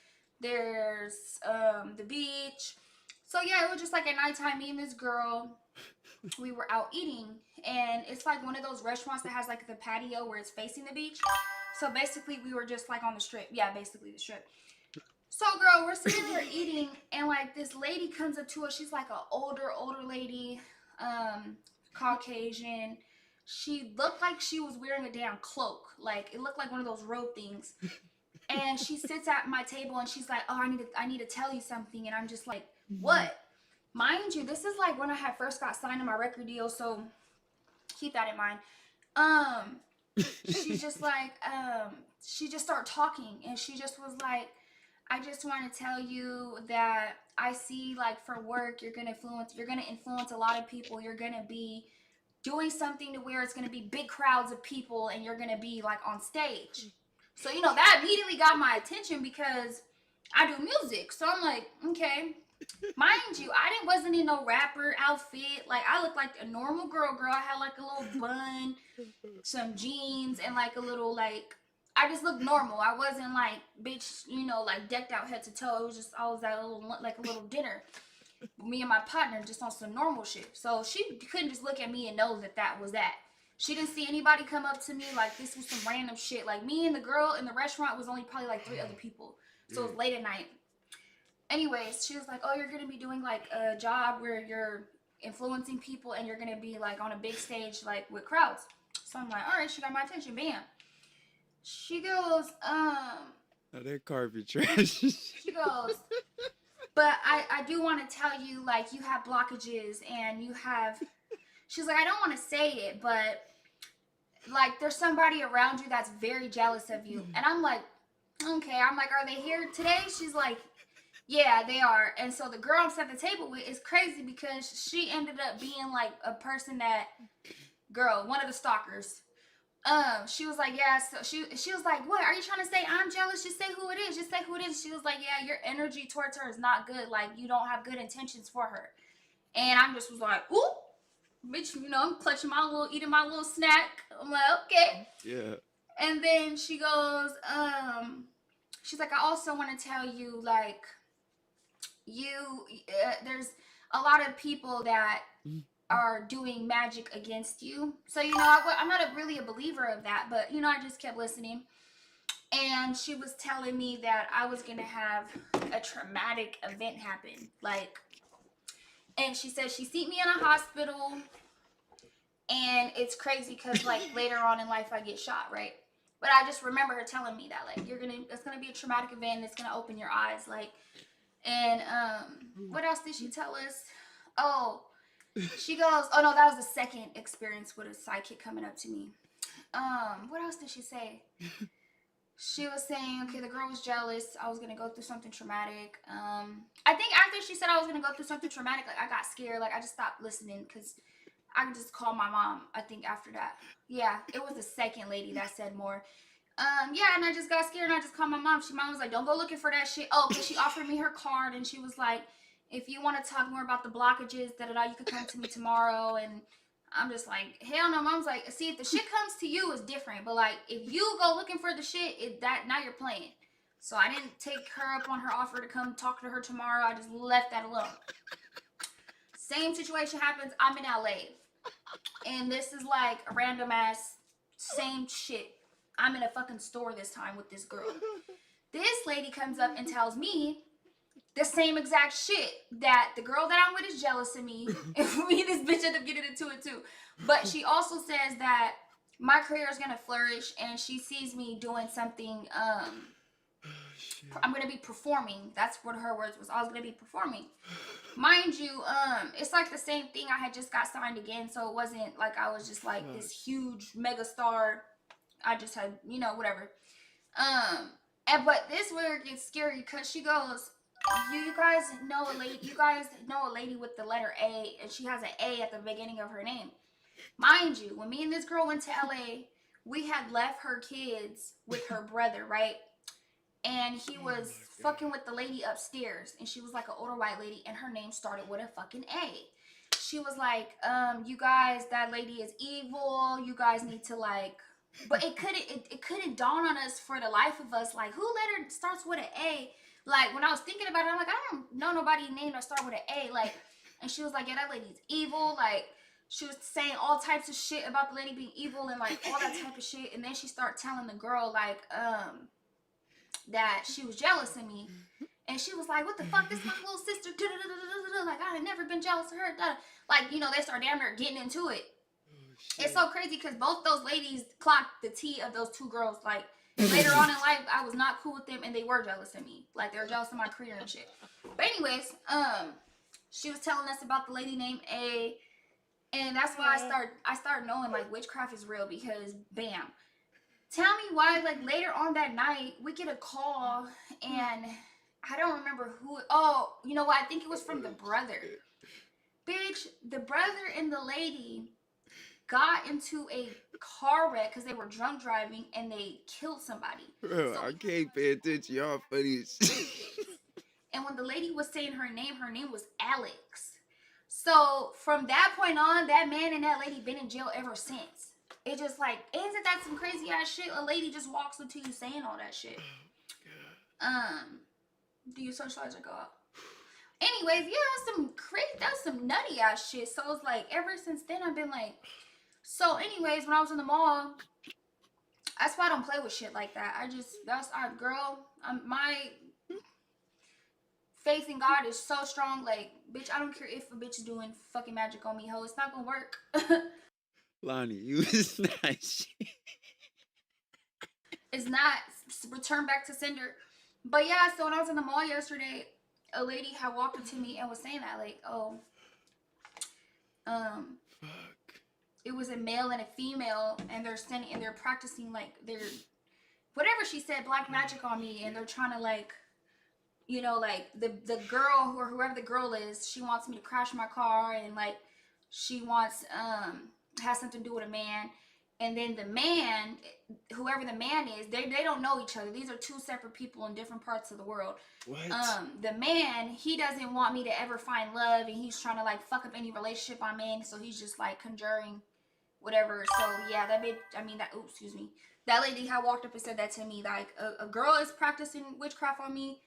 There's, the beach. So, yeah, it was just, like, a nighttime. Me and this girl, we were out eating. And it's, like, one of those restaurants that has, like, the patio where it's facing the beach. So, basically, we were just, like, on the strip. Yeah, basically the strip. So, girl, we're sitting there eating. And, like, this lady comes up to us. She's, like, an older lady. Caucasian. She looked like she was wearing a damn cloak. Like, it looked like one of those robe things. And she sits at my table and she's like, oh, I need to tell you something. And I'm just like, what? Mind you, this is like when I had first got signed to my record deal, so keep that in mind. She's just like, she just started talking and she just was like, I just want to tell you that I see, like, for work, you're gonna influence a lot of people. You're gonna be doing something to where it's gonna be big crowds of people and you're gonna be like on stage. So, that immediately got my attention because I do music. So I'm like, okay. Mind you, wasn't in no rapper outfit. Like I looked like a normal girl. I had like a little bun, some jeans, and like a little like. I just looked normal. I wasn't like bitch, like decked out head to toe. It was just I was at a little like a little dinner. Me and my partner just on some normal shit. So she couldn't just look at me and know that that was that. She didn't see anybody come up to me like this was some random shit. Like me and the girl in the restaurant was only probably like 3 other people. So it was late at night. Anyways, she was like, "Oh, you're gonna be doing like a job where you're influencing people and you're gonna be like on a big stage like with crowds." So I'm like, "All right." She got my attention. Bam. She goes, Oh, that carpet trash. she goes, but I do want to tell you like you have blockages and you have. She's like, I don't want to say it, but like there's somebody around you that's very jealous of you. And I'm like, okay. I'm like, are they here today? She's like, yeah, they are. And so the girl I'm sat at the table with is crazy because she ended up being like a person that girl, one of the stalkers. She was like, yeah. So she was like, what? Are you trying to say I'm jealous? Just say who it is. Just say who it is. She was like, yeah, your energy towards her is not good. Like you don't have good intentions for her. And I'm just was like, ooh, bitch, I'm clutching my little, eating my little snack. I'm like, okay. Yeah. And then she goes, she's like, I also want to tell you, like, there's a lot of people that are doing magic against you. So, I'm not really a believer of that, but, I just kept listening. And she was telling me that I was going to have a traumatic event happen. Like, and she said she seen me in a hospital. And it's crazy because, like, later on in life, I get shot, right? But I just remember her telling me that, like, it's gonna be a traumatic event. It's gonna open your eyes, like, and what else did she tell us? Oh, she goes, oh no, that was the second experience with a sidekick coming up to me. What else did she say? She was saying, okay, the girl was jealous. I was gonna go through something traumatic. I think after she said I was gonna go through something traumatic, like I got scared. Like I just stopped listening because I could just call my mom. I think after that, yeah, it was the second lady that said more. Yeah, and I just got scared and I just called my mom. Mom was like, "Don't go looking for that shit." Oh, because she offered me her card and she was like, "If you want to talk more about the blockages, you could come to me tomorrow." And I'm just like, hell no. Mom's like, see, if the shit comes to you, it's different. But like, if you go looking for the shit, that now you're playing. So I didn't take her up on her offer to come talk to her tomorrow. I just left that alone. Same situation happens. I'm in LA. And this is like a random ass same shit. I'm in a fucking store this time with this girl. This lady comes up and tells me the same exact shit, that the girl that I'm with is jealous of me. And me and this bitch end up getting into it too. But she also says that my career is gonna flourish and she sees me doing something I'm gonna be performing. That's what her words was. I was gonna be performing. Mind you, it's like the same thing. I had just got signed again, so it wasn't like I was just like this huge mega star. I just had, whatever. But this where it gets scary because she goes, you guys know a lady. You guys know a lady with the letter A, and she has an A at the beginning of her name. Mind you, when me and this girl went to LA, we had left her kids with her brother, right? And he was fucking with the lady upstairs, and she was like an older white lady, and her name started with a fucking A. She was like, you guys, that lady is evil. You guys need to like, but it couldn't dawn on us for the life of us, like, who letter starts with an A? Like, when I was thinking about it, I'm like, I don't know nobody named that start with an A. Like, and she was like, yeah, that lady's evil. Like, she was saying all types of shit about the lady being evil and like all that type of shit. And then she started telling the girl like, that she was jealous of me. And she was like, what the fuck, this is my little sister. Like, I had never been jealous of her. Like, they start damn near getting into it. It's so crazy because both those ladies clocked the tea of those two girls. Like, later on in life, I was not cool with them and they were jealous of me. Like, they were jealous of my career and shit. But anyways, she was telling us about the lady named A. And that's why I started knowing, like, witchcraft is real because, bam. Tell me why, like, later on that night, we get a call, and I don't remember who. Oh, you know what? I think it was from the brother. Bitch, the brother and the lady got into a car wreck because they were drunk driving, and they killed somebody. Bro, I can't pay attention. Y'all funny as shit. And when the lady was saying her name was Alex. So from that point on, that man and that lady been in jail ever since. It just like, isn't that some crazy ass shit? A lady just walks up to you saying all that shit. Do you socialize or go out? Anyways, yeah, that's some crazy, that's some nutty ass shit. So it's like ever since then I've been like, so anyways, when I was in the mall, that's why I don't play with shit like that. Girl, my faith in God is so strong. Like, bitch, I don't care if a bitch is doing fucking magic on me, ho. It's not gonna work. Lonnie, you is not shit. It's not. Return back to sender. But yeah, so when I was in the mall yesterday, a lady had walked up to me and was saying that, like, oh, Fuck. it was a male and a female, and they're practicing like they're whatever she said, black magic on me, and they're trying to like, you know, like the girl or whoever the girl is, she wants me to crash my car, and like she wants has something to do with a man. And then the man, whoever the man is, they don't know each other. These are two separate people in different parts of the world. What? The man, he doesn't want me to ever find love, and he's trying to like fuck up any relationship I'm in. So he's just like conjuring whatever. So yeah, that bitch. I mean that. Oops, excuse me. That lady had walked up and said that to me. Like a girl is practicing witchcraft on me,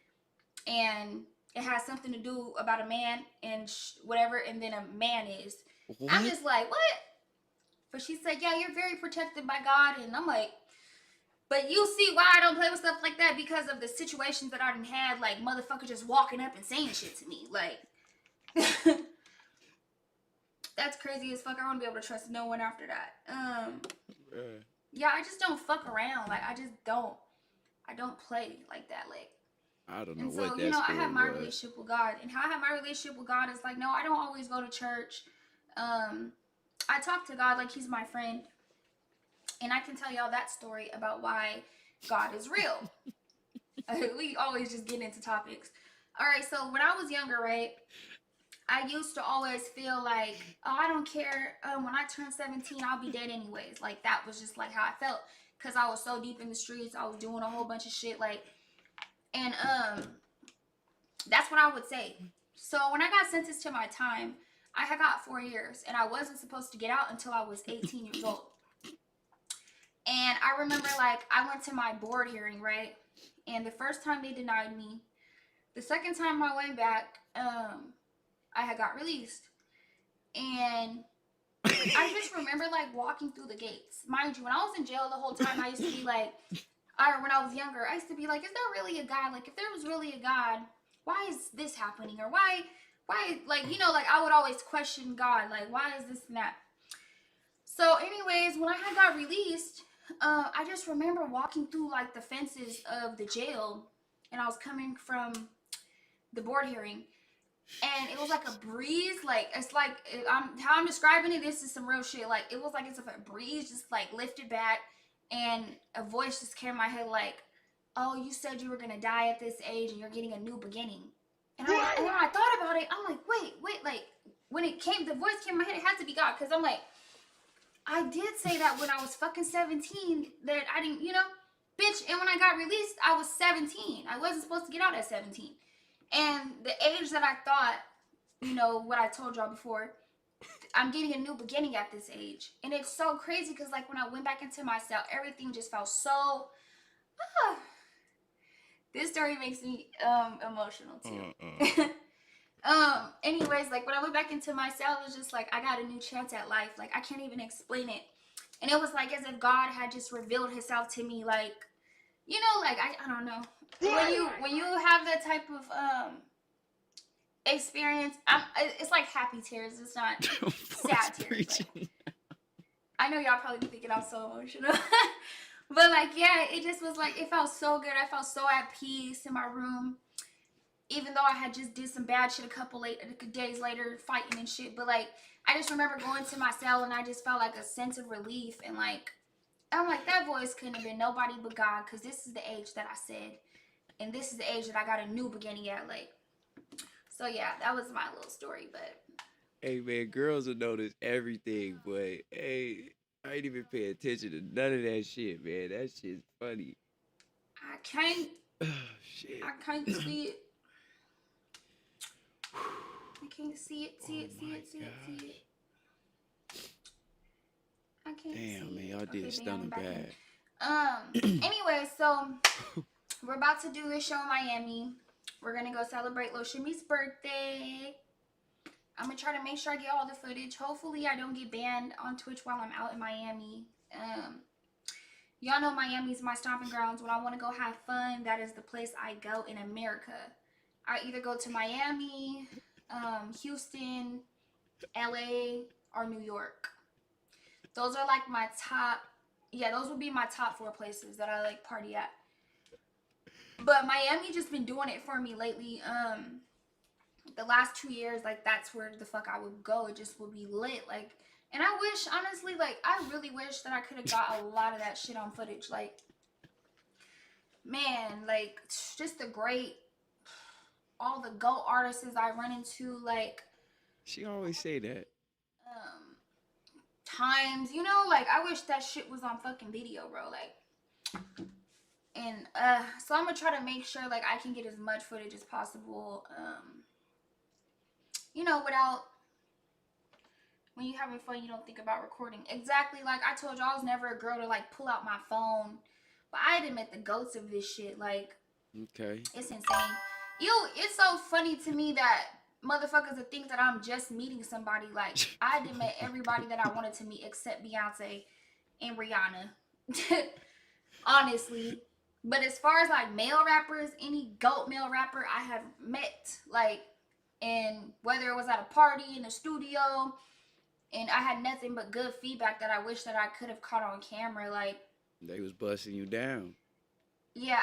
and it has something to do about a man and whatever. And then a man is. What? I'm just like, what? But she said, yeah, you're very protected by God. And I'm like, but you see why I don't play with stuff like that, because of the situations that I done had, like motherfucker just walking up and saying shit to me. Like, that's crazy as fuck. I won't be able to trust no one after that. Yeah, I just don't fuck around. Like, I just don't. I don't play like that. Like, I don't know and so, what that you know, I have my was. relationship with God. And how I have my relationship with God is like, no, I don't always go to church. I talk to God like he's my friend. And I can tell y'all that story about why God is real. We always just get into topics. All right, so when I was younger, right, I used to always feel like, oh, I don't care. When I turn 17, I'll be dead anyways. Like, that was just like how I felt. Because I was so deep in the streets. I was doing a whole bunch of shit. Like, and that's what I would say. So when I got sentenced to my time, I had got 4 years. And I wasn't supposed to get out until I was 18 years old. And I remember, like, I went to my board hearing, right? And the first time they denied me. The second time I went back, I had got released. And I just remember, like, walking through the gates. Mind you, when I was in jail the whole time, I used to be like, when I was younger, I used to be like, is there really a God? Like, if there was really a God, why is this happening? Or why, like, you know, like, I would always question God. Like, why is this and that? So, anyways, when I had got released, I just remember walking through like the fences of the jail, and I was coming from the board hearing, and it was like a breeze. Like, it's like how I'm describing it. This is some real shit. Like, it was like it's a breeze just like lifted back, and a voice just came in my head like, "Oh, you said you were gonna die at this age, and you're getting a new beginning." And when I thought about it, I'm like, wait, like when it came, the voice came in my head. It had to be God, because I'm like, I did say that when I was fucking 17, that I didn't, you know, bitch. And when I got released, I was 17. I wasn't supposed to get out at 17. And the age that I thought, you know, what I told y'all before, I'm getting a new beginning at this age. And it's so crazy because, like, when I went back into my cell, everything just felt so. This story makes me emotional too. Anyways, like when I went back into my cell, it was just like I got a new chance at life. Like, I can't even explain it. And it was like as if God had just revealed himself to me, like, you know, like I don't know. When you have that type of experience, it's like happy tears. It's not sad tears. Like, I know y'all probably be thinking I'm so emotional. But like, yeah, it just was like, it felt so good. I felt so at peace in my room. Even though I had just did some bad shit a couple days later, fighting and shit. But like, I just remember going to my cell and I just felt like a sense of relief. And like, I'm like, that voice couldn't have been nobody but God, because this is the age that I said. And this is the age that I got a new beginning at. Like, so yeah, that was my little story. But hey man, girls will notice everything, but hey, I ain't even pay attention to none of that shit, man. That shit's funny. I can't Oh, shit. I can't see it. can't see it, see Oh it, see my it, see it, see it. gosh. I can't Damn, see man, it. y'all Okay, did bam, I'm Stunner back in. bad. Anyway, so we're about to do this show in Miami. We're gonna go celebrate Lil Shimmy's birthday. I'm gonna try to make sure I get all the footage. Hopefully I don't get banned on Twitch while I'm out in Miami. Y'all know Miami's my stomping grounds. When I want to go have fun, that is the place I go in America. I either go to Miami, Houston, LA, or New York. Those are like my top, yeah, those would be my top 4 places that I like party at. But Miami just been doing it for me lately. The last 2 years, like, that's where the fuck I would go. It just would be lit. Like, and I wish, honestly, like, I really wish that I could have got a lot of that shit on footage. Like, man, like, just the great, all the GOAT artists I run into, like, She always say that. times, you know, like, I wish that shit was on fucking video, bro. Like, and, so I'm gonna try to make sure, like, I can get as much footage as possible, you know, without, when you're having fun, you don't think about recording. Exactly, like I told you, I was never a girl to, like, pull out my phone. But I had met the goats of this shit. Like, Okay. it's insane. It's so funny to me that motherfuckers would think that I'm just meeting somebody. Like, I had met everybody that I wanted to meet except Beyonce and Rihanna. Honestly. But as far as, like, male rappers, any GOAT male rapper I have met, like, and whether it was at a party, in the studio, and I had nothing but good feedback that I wish that I could have caught on camera. Like, They was busting you down. yeah,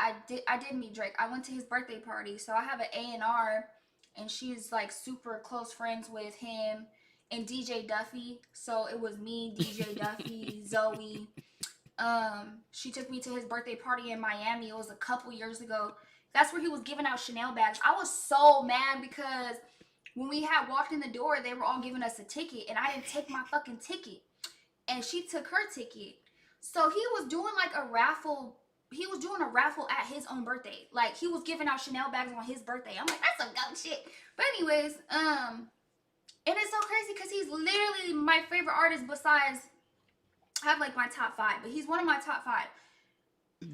I did meet Drake. I went to his birthday party. So I have an A&R, and she's, like, super close friends with him and DJ Duffy. So it was me, DJ Duffy, Zoe. She took me to his birthday party in Miami. It was a couple years ago. That's where he was giving out Chanel bags. I was so mad because when we had walked in the door, they were all giving us a ticket, and I didn't take my fucking ticket. And she took her ticket. So he was doing, like, a raffle. He was doing a raffle at his own birthday. Like, he was giving out Chanel bags on his birthday. I'm like, that's some goat shit. But anyways, and it's so crazy because he's literally my favorite artist besides, I have, like, my top 5, but he's one of my top 5.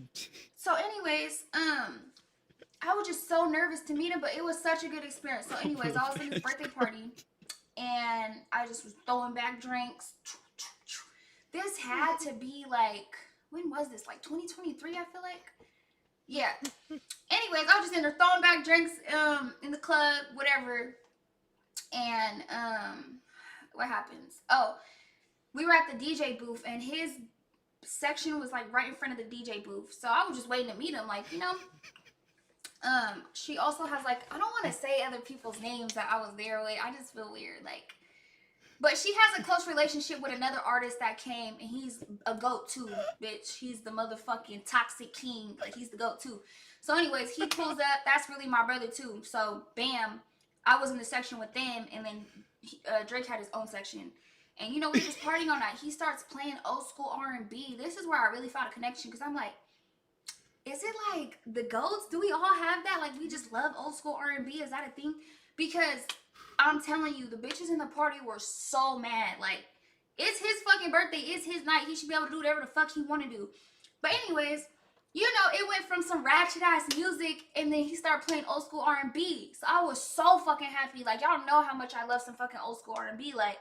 So anyways, I was just so nervous to meet him, but it was such a good experience. So anyways, I was in his birthday party, and I just was throwing back drinks. This had to be, like, when was this? Like 2023, I feel like. Yeah. Anyways, I was just in there throwing back drinks in the club, whatever. And what happens? Oh, we were at the DJ booth, and his section was, like, right in front of the DJ booth. So I was just waiting to meet him, like, you know. She also has, like, I don't want to say other people's names that I was there with. I just feel weird, like. But she has a close relationship with another artist that came, and he's a GOAT too, bitch. He's the motherfucking toxic king. Like, he's the GOAT too. So anyways, he pulls up. That's really my brother too. So, bam. I was in the section with them, and then Drake had his own section. And, you know, we was partying all night. He starts playing old school R&B. This is where I really found a connection, because I'm like, is it like the GOATs? Do we all have that? Like, we just love old school R&B? Is that a thing? Because I'm telling you, the bitches in the party were so mad. Like, it's his fucking birthday. It's his night. He should be able to do whatever the fuck he want to do. But anyways, you know, it went from some ratchet ass music, and then he started playing old school R&B. So I was so fucking happy. Like, y'all know how much I love some fucking old school R&B. Like,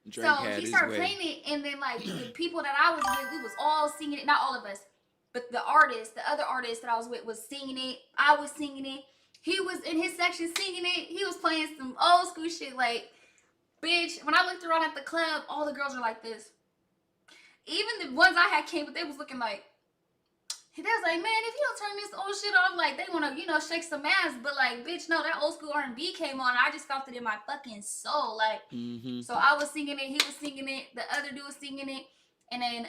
Drake so had he his started way. playing it, and then, like, the people that I was with, we was all singing it. Not all of us, but the artist, the other artist that I was with was singing it. I was singing it. He was in his section singing it. He was playing some old school shit. Like, bitch, when I looked around at the club, all the girls were like this. Even the ones I had came with, they was looking like, they was like, man, if you don't turn this old shit off, like, they want to, you know, shake some ass. But, like, bitch, no, that old school R&B came on. I just felt it in my fucking soul. Like, so I was singing it. He was singing it. The other dude was singing it. And then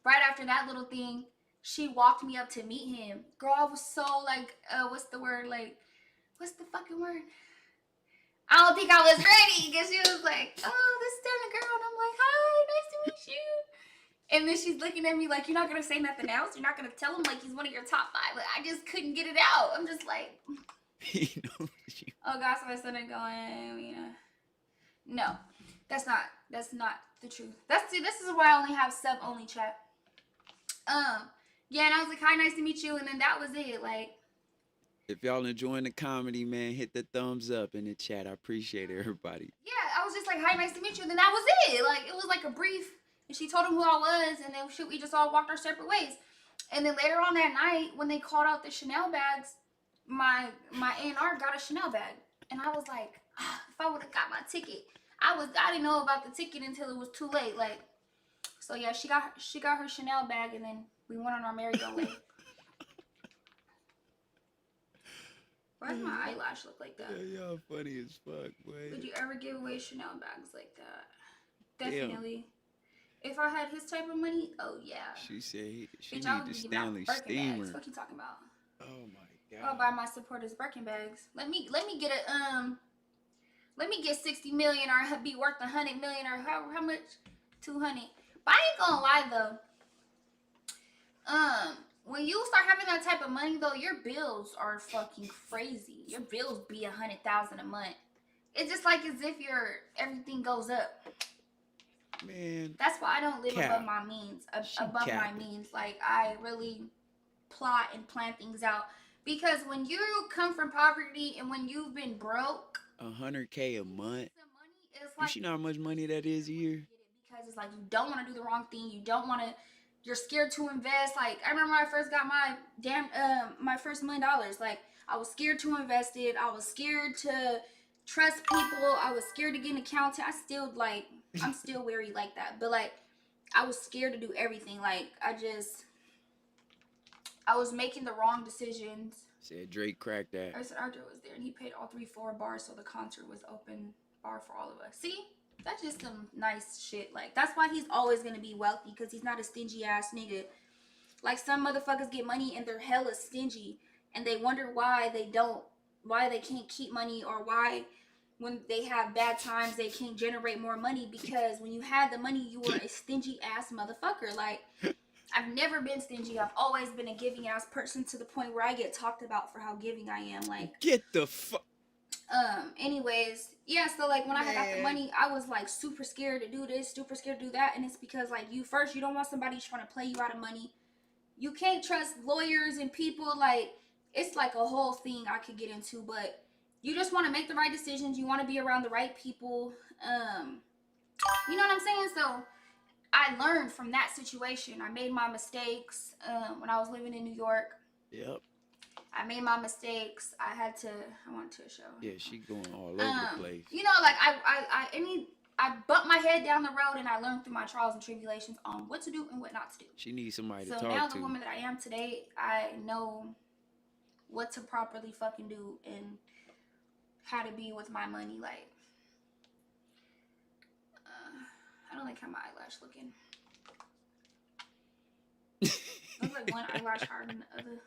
right after that little thing, she walked me up to meet him. Girl, I was so, like, what's the word? Like, what's the fucking word? I don't think I was ready, because she was like, oh, this is Stunna Girl. And I'm like, hi, nice to meet you. And then she's looking at me like, you're not going to say nothing else? You're not going to tell him, like, he's one of your top 5? Like, I just couldn't get it out. I'm just like, He knows you. Oh gosh, my son is going. No, that's not the truth. This is why I only have sub only chat. Yeah, and I was like, hi, nice to meet you, and then that was it. Like, If y'all enjoying the comedy, man, hit the thumbs up in the chat. I appreciate it, everybody. yeah, I was just like, hi, nice to meet you, and then that was it. Like, it was like a brief, and she told him who I was, and then shit, we just all walked our separate ways. And then later on that night, when they called out the Chanel bags, my A&R got a Chanel bag, and I was like, if I would have got my ticket, I didn't know about the ticket until it was too late. Like, so yeah, she got her Chanel bag, and then we went on our merry-go-way. Why does my eyelash look like that? Yeah, y'all funny as fuck, boy. Would you ever give away Chanel bags like that? Damn. Definitely. If I had his type of money, oh yeah. She said she Bitch, I need would the be giving out Stanley Birkin steamer. bags. What you talking about? Oh my I'll god. buy my supporters Birkin bags. Let me get let me get 60 million or be worth 100 million or how much? 200. But I ain't gonna lie though. When you start having that type of money though, your bills are fucking crazy. Your bills be 100,000 a month. It's just like as if everything goes up. Man. That's why I don't live above my means. Above my means. Like I really plot and plan things out. Because when you come from poverty and when you've been broke, $100K a month. It's like, you know how much money that is a year? Because it's like you don't want to do the wrong thing. You don't want to. You're scared to invest. Like I remember when I first got my first $1 million. Like I was scared to invest it. I was scared to trust people. I was scared to get an accountant. I'm still wary like that. But like I was scared to do everything. Like I was making the wrong decisions. Said Drake cracked that. I said Arthur was there and he paid all 4 bars so the concert was open bar for all of us. See? That's just some nice shit. Like, that's why he's always gonna be wealthy, because he's not a stingy ass nigga. Like, some motherfuckers get money and they're hella stingy, and they wonder why they can't keep money, or why when they have bad times they can't generate more money, because when you had the money you were a stingy ass motherfucker. Like, I've never been stingy. I've always been a giving ass person, to the point where I get talked about for how giving I am. Like, get the fuck. Anyways, yeah, so like when I got the money, I was like super scared to do this, super scared to do that, and it's because like you don't want somebody trying to play you out of money. You can't trust lawyers and people. Like, it's like a whole thing I could get into, but you just want to make the right decisions. You want to be around the right people. You know what I'm saying? So I learned from that situation. I made my mistakes when I was living in New York. Yep. I made my mistakes. I went to a show. Yeah, she going all over the place. You know, like I bumped my head down the road, and I learned through my trials and tribulations on what to do and what not to do. She needs somebody to talk So to. now the woman that I am today, I know what to properly fucking do and how to be with my money. Like, I don't like how my eyelash looking. Looks like one eyelash higher than the other.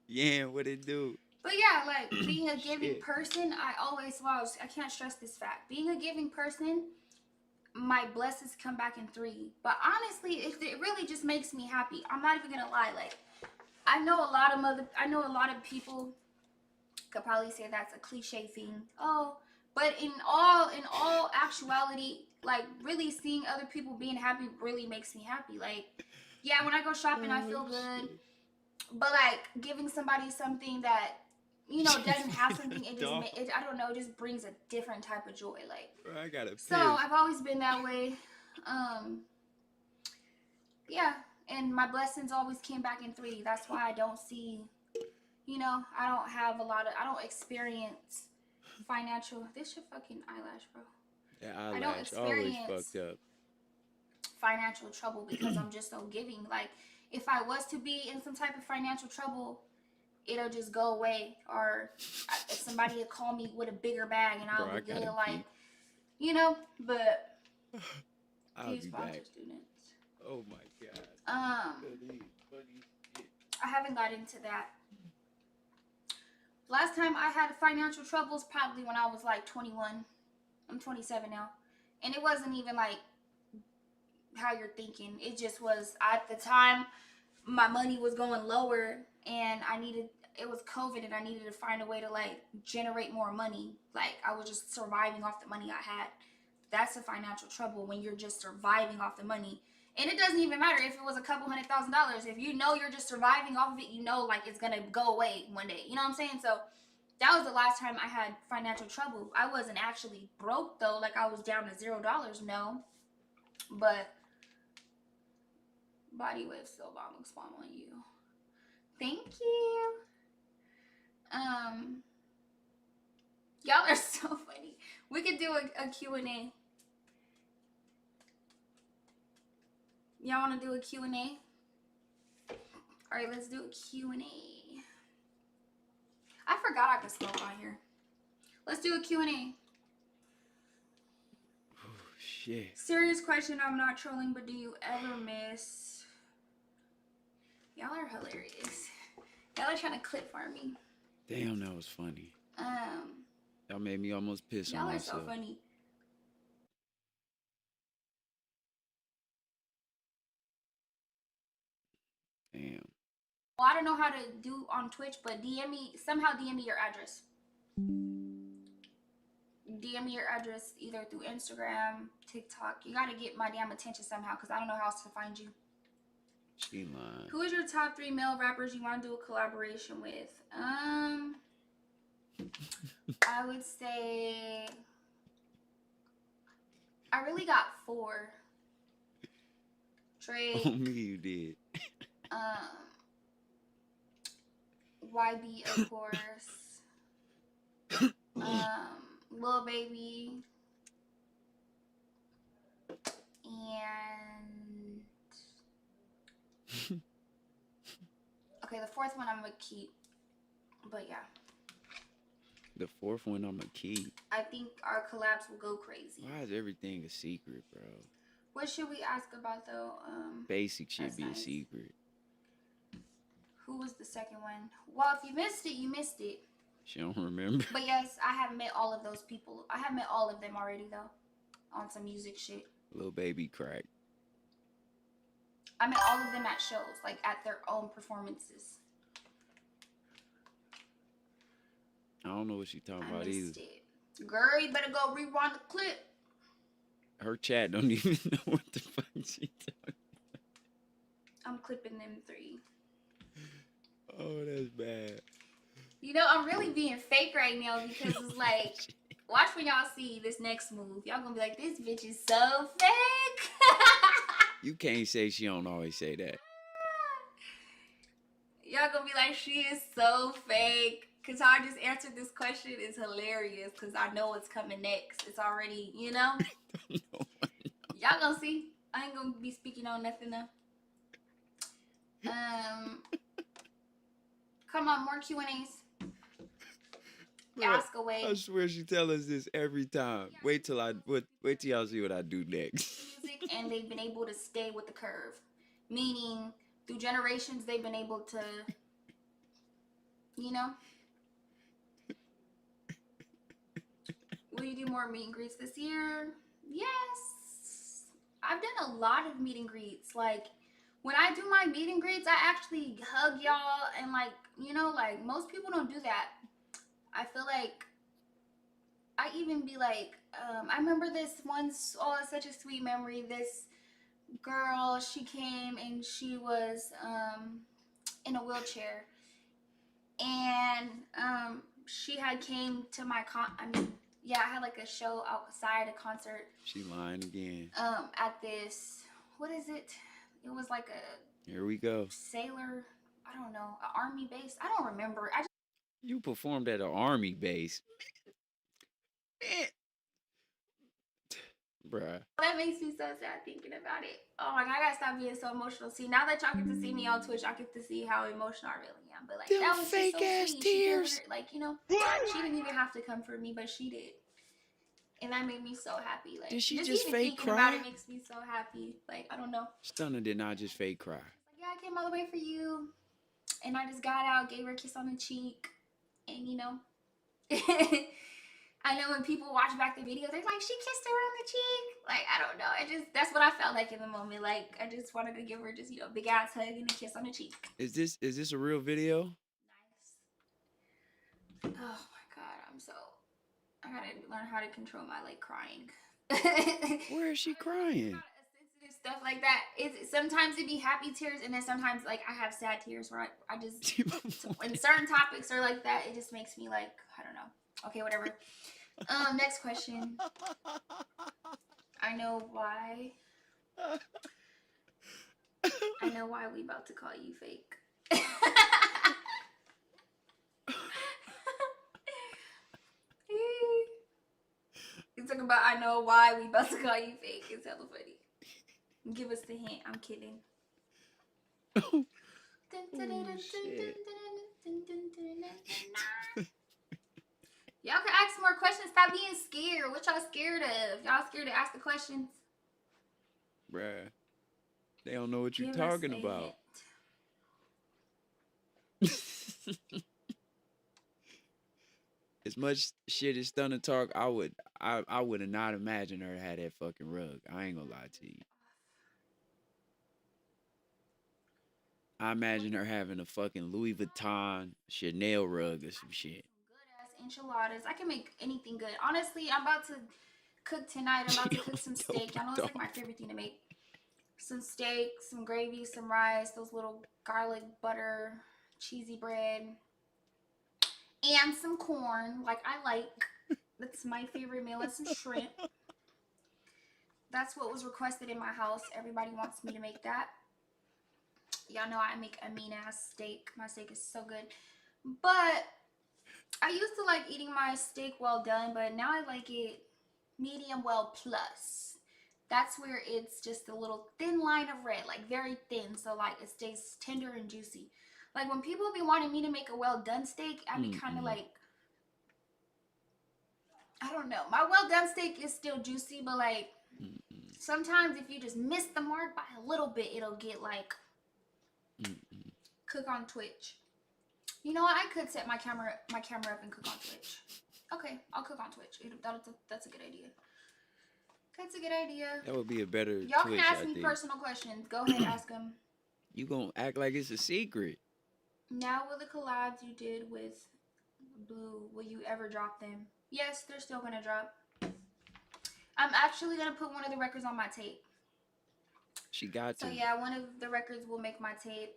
Yeah, what it do? But yeah, like being a giving person, I can't stress this fact. Being a giving person, my blessings come back in 3. But honestly, it really just makes me happy. I'm not even gonna lie. Like, I know a lot of people could probably say that's a cliche thing. Oh, but in all actuality, like really seeing other people being happy really makes me happy. Like, yeah, when I go shopping, I feel good. But like giving somebody something that, you know, doesn't have something, I don't know, it just brings a different type of joy. Like, bro, I gotta piss. So I've always been that way. Yeah, and my blessings always came back in 3. That's why I don't see, you know, I don't experience financial. This your fucking eyelash, bro. That eyelash always fucked up. Financial trouble because I'm just so giving. Like, if I was to be in some type of financial trouble, it'll just go away. Or if somebody would call me with a bigger bag and I would get like, you know, but I'll be back. Students. Oh my god. I haven't got into that. Last time I had financial troubles probably when I was like 21. I'm 27 now. And it wasn't even like how you're thinking. It just was, at the time my money was going lower and it was COVID, and I needed to find a way to like generate more money. Like I was just surviving off the money I had. That's a financial trouble when you're just surviving off the money. And it doesn't even matter if it was a couple $100,000. If you know you're just surviving off of it, you know like it's gonna go away one day. You know what I'm saying? So that was the last time I had financial trouble. I wasn't actually broke though, like I was down to $0. No, but body wave still bomb looks bomb on you. Thank you. Y'all are so funny. We could do a Q&A. Y'all want to do a Q&A? All right, let's do a Q&A. I forgot I could smoke on here. Let's do a Q&A. Oh, shit. Serious question, I'm not trolling, but do you ever miss... Y'all are hilarious. Y'all are trying to clip for me. Damn, that was funny. Y'all made me almost piss on myself. Y'all are so funny. Damn. Well, I don't know how to do on Twitch, but DM me your address. DM me your address either through Instagram, TikTok. You gotta get my damn attention somehow, because I don't know how else to find you. She lying. Who is your top 3 male rappers you want to do a collaboration with? I would say I really got 4. Drake. On me, you did. YB, of course. Lil Baby. And okay, the 4th one I'm gonna keep. But yeah. The 4th one I'm gonna keep. I think our collabs will go crazy. Why is everything a secret, bro? What should we ask about though? Basic should be nice. a secret. Who was the second one? Well, if you missed it, you missed it. She don't remember. But yes, I have met all of those people. I have met all of them already though. On some music shit. Little baby crack. I met all of them at shows, like at their own performances. I don't know what she talking about either. It. Girl, you better go rewind the clip. Her chat don't even know what the fuck she talking about. I'm clipping them 3. Oh, that's bad. You know, I'm really being fake right now because it's like, watch when y'all see this next move. Y'all gonna be like, this bitch is so fake. You can't say she don't always say that. Y'all gonna be like, she is so fake. Because how I just answered this question is hilarious because I know what's coming next. It's already, you know? Y'all gonna see. I ain't gonna be speaking on nothing though. Come on, more Q&As. Ask away. I swear she tell us this every time. Wait till y'all see what I do next. Music, and they've been able to stay with the curve. Meaning, through generations, they've been able to, you know? Will you do more meet and greets this year? Yes. I've done a lot of meet and greets. Like, when I do my meet and greets, I actually hug y'all and like, you know, like most people don't do that. I feel like I even be like, I remember this once, oh, it's such a sweet memory. This girl, she came and she was in a wheelchair. And she had came to my I had like a show outside, a concert. She lying again. At this, what is it? It was like a... Here we go. Sailor, I don't know, an army base. I don't remember. You performed at an army base. Bruh. That makes me so sad thinking about it. Oh my God, I gotta stop being so emotional. See, now that y'all get to see me on Twitch, y'all get to see how emotional I really am. But like, them that was fake just so ass sweet. tears. Like, you know, she didn't even have to come for me, but she did. And that made me so happy. Like, did she just even fake thinking cry? about it makes me so happy. Like, I don't know. Stunna did not just fake cry. Like, yeah, I came all the way for you. And I just got out, gave her a kiss on the cheek. And, you know, I know when people watch back the video, they're like, she kissed her on the cheek. Like, I don't know. That's what I felt like in the moment. Like, I just wanted to give her just, big ass hug and a kiss on the cheek. Is this a real video? Nice. Oh my God. I gotta learn how to control my, like, crying. Where is she I don't know. It's crying? kind of sensitive stuff like that. Sometimes it be happy tears, and then sometimes, like, I have sad tears where I just, when certain topics are like that, it just makes me, like, I don't know. Okay, whatever. Next question. I know why we about to call you fake. It's talking about I know why we about to call you fake. It's hella funny. Give us the hint. I'm kidding. Oh, shit. Y'all can ask more questions. Stop being scared. What y'all scared of? Y'all scared to ask the questions? Bruh. They don't know what you're Give us talking a about. As much shit as Stunna talk, I would have not imagined her to have that fucking rug. I ain't gonna lie to you. I imagine her having a fucking Louis Vuitton Chanel rug or some shit. Good ass enchiladas. I can make anything good. Honestly, I'm about to cook tonight. I'm about to cook some steak. Y'all know it's like my favorite thing to make. Some steak, some gravy, some rice, those little garlic butter, cheesy bread, and some corn, like I like. That's my favorite meal, and some shrimp. That's what was requested in my house. Everybody wants me to make that. Y'all know I make a mean ass steak. My steak is so good. But I used to like eating my steak well done, but now I like it medium well plus. That's where it's just a little thin line of red, like very thin, so like it stays tender and juicy. Like when people be wanting me to make a well done steak, I be kind of like, I don't know. My well done steak is still juicy, but like sometimes if you just miss the mark by a little bit, it'll get like cook on Twitch. You know what? I could set my camera up and cook on Twitch. Okay, I'll cook on Twitch. That's a good idea. That's a good idea. That would be a better Y'all Twitch, can ask I me think. personal questions. Go ahead, ask them. You gonna act like it's a secret. Now, will the collabs you did with Blue, will you ever drop them? Yes, they're still gonna drop. I'm actually gonna put one of the records on my tape. She got to. So yeah, one of the records will make my tape.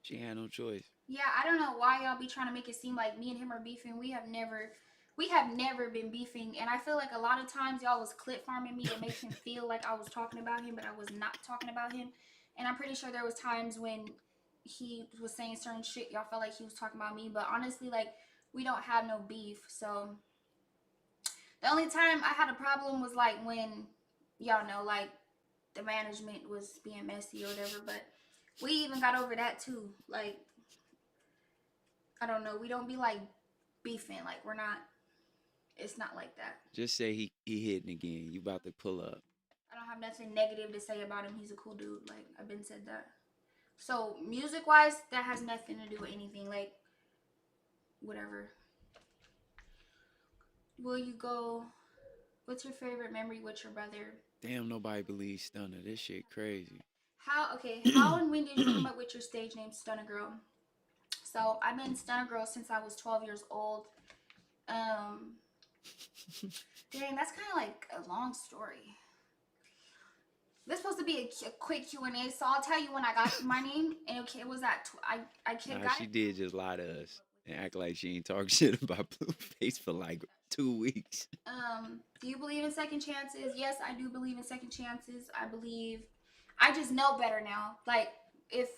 She had no choice. Yeah, I don't know why y'all be trying to make it seem like me and him are beefing. We have never been beefing, and I feel like a lot of times y'all was clip farming me to make him feel like I was talking about him, but I was not talking about him. And I'm pretty sure there was times when he was saying certain shit, y'all felt like he was talking about me, but honestly, like, we don't have no beef. So the only time I had a problem was like when, y'all know, like, the management was being messy or whatever, but we even got over that too. Like, I don't know, we don't be like beefing, like we're not, it's not like that. Just say he hitting again. You about to pull up. I don't have nothing negative to say about him. He's a cool dude. Like, I've been said that. So music wise, that has nothing to do with anything. Like, whatever. Will you go? What's your favorite memory with your brother? Damn, nobody believes Stunna. This shit crazy. How and when did you come up with your stage name Stunna Girl? So I've been Stunna Girl since I was 12 years old. Dang, that's kind of like a long story. This is supposed to be a quick Q&A, so I'll tell you when I got my name. And okay, it was at She did just lie to us and act like she ain't talk shit about Blueface for like 2 weeks. Do you believe in second chances? Yes, I do believe in second chances. I just know better now. Like, if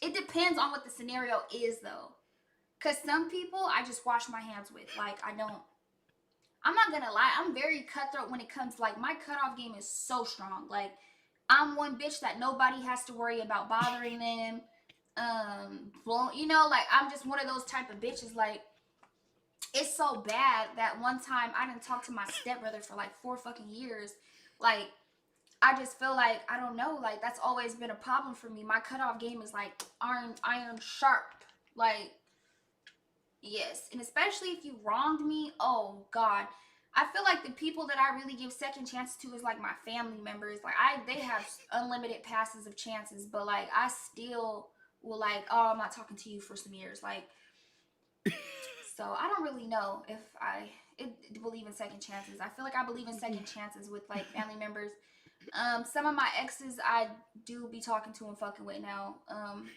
it depends on what the scenario is though. Cause some people I just wash my hands with. Like, I'm not gonna lie, I'm very cutthroat when it comes, like, my cutoff game is so strong. Like, I'm one bitch that nobody has to worry about bothering them. Like, I'm just one of those type of bitches. Like, it's so bad that one time I didn't talk to my stepbrother for like 4 fucking years. Like, I just feel like, I don't know, like, that's always been a problem for me. My cutoff game is like iron sharp. Like, yes. And especially if you wronged me, oh God. I feel like the people that I really give second chances to is like my family members. Like they have unlimited passes of chances, but like I still will like, oh, I'm not talking to you for some years. Like, so I don't really know if believe in second chances. I feel like I believe in second chances with like family members. Some of my exes I do be talking to and fucking with now.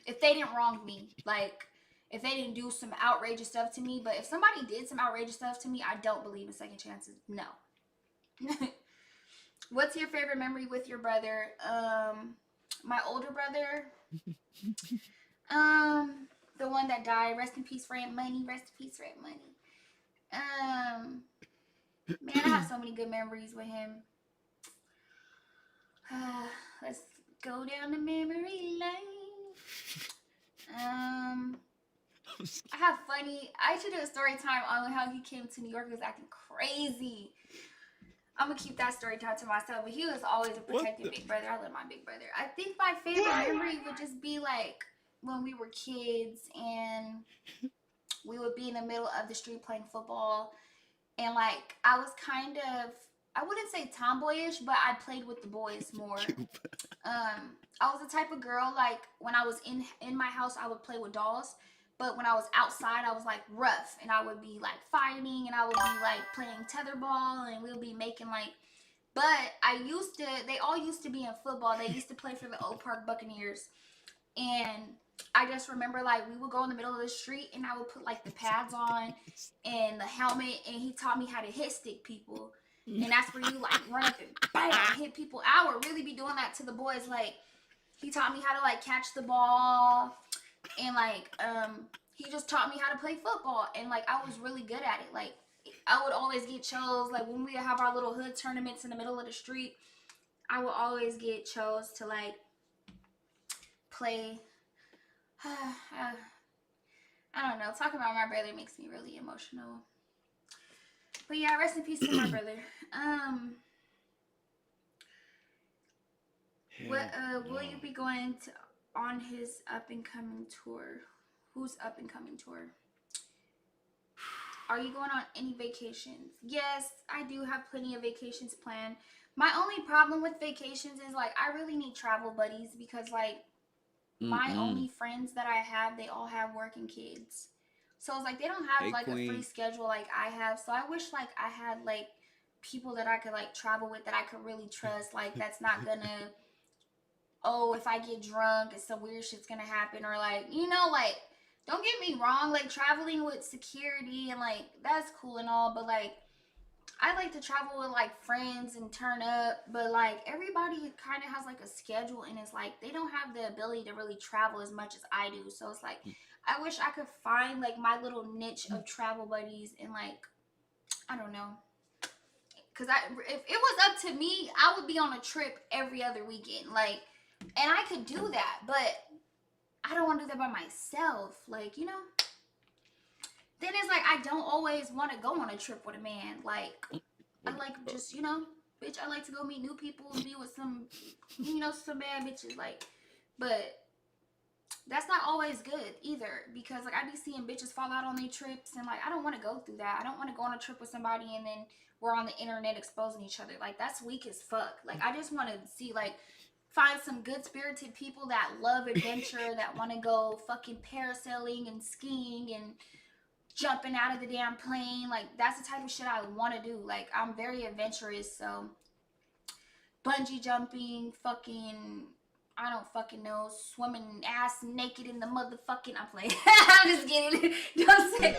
If they didn't wrong me, like if they didn't do some outrageous stuff to me, but if somebody did some outrageous stuff to me, I don't believe in second chances. No. What's your favorite memory with your brother? My older brother, um, the one that died. Rest in peace, Aunt Money. Rest in peace, Aunt Money. Man, I have so many good memories with him. Let's go down the memory lane. I have funny. I should do a story time on how he came to New York. He was acting crazy. I'm gonna keep that story time to myself. But he was always a protected big brother. I love my big brother. I think my favorite memory would just be like when we were kids and we would be in the middle of the street playing football, and like I was kind of, I wouldn't say tomboyish, but I played with the boys more. I was the type of girl, like when I was in my house I would play with dolls, but when I was outside I was like rough, and I would be like fighting, and I would be like playing tetherball, and we'll be making like, but they all used to be in football. They used to play for the Oak Park Buccaneers, and I just remember like we would go in the middle of the street, and I would put like the pads on and the helmet, and he taught me how to hit stick people. And that's where you like run up and bam, hit people. I would really be doing that to the boys. Like he taught me how to like catch the ball, and like he just taught me how to play football, and like I was really good at it. Like I would always get chose. Like when we would have our little hood tournaments in the middle of the street, I would always get chose to like play. I don't know. Talking about my brother makes me really emotional. But yeah, rest in peace to my brother. What will you be going to on his up and coming tour? Whose up and coming tour? Are you going on any vacations? Yes, I do have plenty of vacations planned. My only problem with vacations is like I really need travel buddies, because like my only friends that I have, they all have working kids. So it's like they don't have like a free schedule like I have. So I wish like I had like people that I could like travel with that I could really trust. Like that's not gonna, oh, if I get drunk and some weird shit's gonna happen, or like, you know, like don't get me wrong, like traveling with security and like that's cool and all, but like I like to travel with like friends and turn up, but like everybody kind of has like a schedule, and it's like they don't have the ability to really travel as much as I do. So it's like I wish I could find like my little niche of travel buddies, and like I don't know, because if it was up to me, I would be on a trip every other weekend, like, and I could do that, but I don't want to do that by myself, like, you know. Then it's like I don't always want to go on a trip with a man. Like I like just, you know, bitch, I like to go meet new people and be with some, you know, some bad bitches. Like, but that's not always good either, because like I be seeing bitches fall out on their trips, and like I don't want to go through that. I don't want to go on a trip with somebody and then we're on the internet exposing each other. Like that's weak as fuck. Like I just want to see like find some good spirited people that love adventure, that want to go fucking parasailing and skiing and jumping out of the damn plane. Like that's the type of shit I want to do. Like I'm very adventurous, so bungee jumping, fucking, I don't fucking know, swimming ass naked in the motherfucking. I'm playing. I'm just kidding. Don't click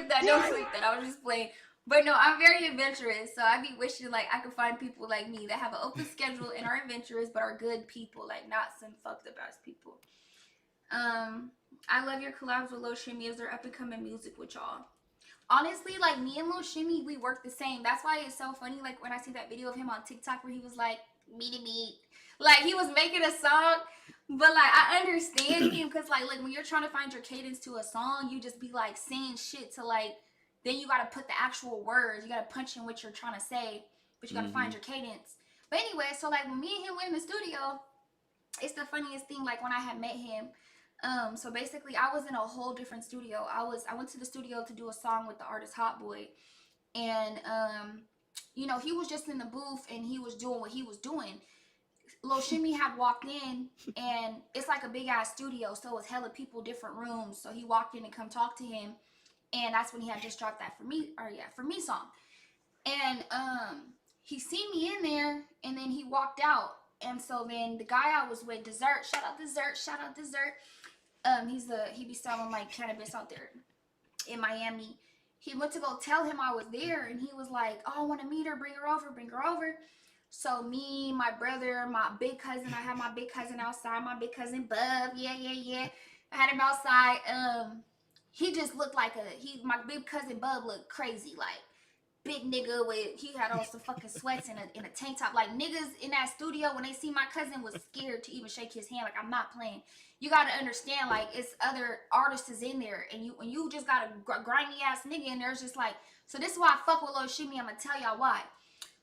that. Don't click that. I was just playing. But no, I'm very adventurous, so I be wishing like I could find people like me that have an open schedule and are adventurous but are good people, like not some fucked up ass people. I love your collabs with Lil Shimmy. Is there up and coming music with y'all? Honestly, like me and Lil Shimmy, we work the same. That's why it's so funny. Like when I see that video of him on TikTok where he was like, "Me to me," like he was making a song, but like I understand him, because like when you're trying to find your cadence to a song, you just be like saying shit to like, then you gotta put the actual words. You gotta punch in what you're trying to say, but you gotta find your cadence. But anyway, so like when me and him went in the studio, it's the funniest thing. Like when I had met him, so basically I was in a whole different studio. I went to the studio to do a song with the artist Hot Boy, and you know, he was just in the booth and he was doing what he was doing. Lil Shimmy had walked in, and it's like a big ass studio, so it's hella people, different rooms. So he walked in and come talk to him, and that's when he had just dropped that For Me, or yeah, For Me song. And he seen me in there, and then he walked out. And so then the guy I was with, Dessert, shout out Dessert, shout out Dessert. He be selling like cannabis out there in Miami. He went to go tell him I was there, and he was like, "Oh, I want to meet her, bring her over, bring her over." So me, my brother, my big cousin, I had my big cousin outside, my big cousin Bub, yeah. I had him outside. He just looked like my big cousin Bub looked crazy, like big nigga with, he had on some fucking sweats and in a tank top. Like, niggas in that studio, when they see my cousin, was scared to even shake his hand. Like, I'm not playing. You gotta understand, like, it's other artists is in there, and when you just got a grimy ass nigga in there, it's just like, so this is why I fuck with Lil Shimmy. I'm gonna tell y'all why.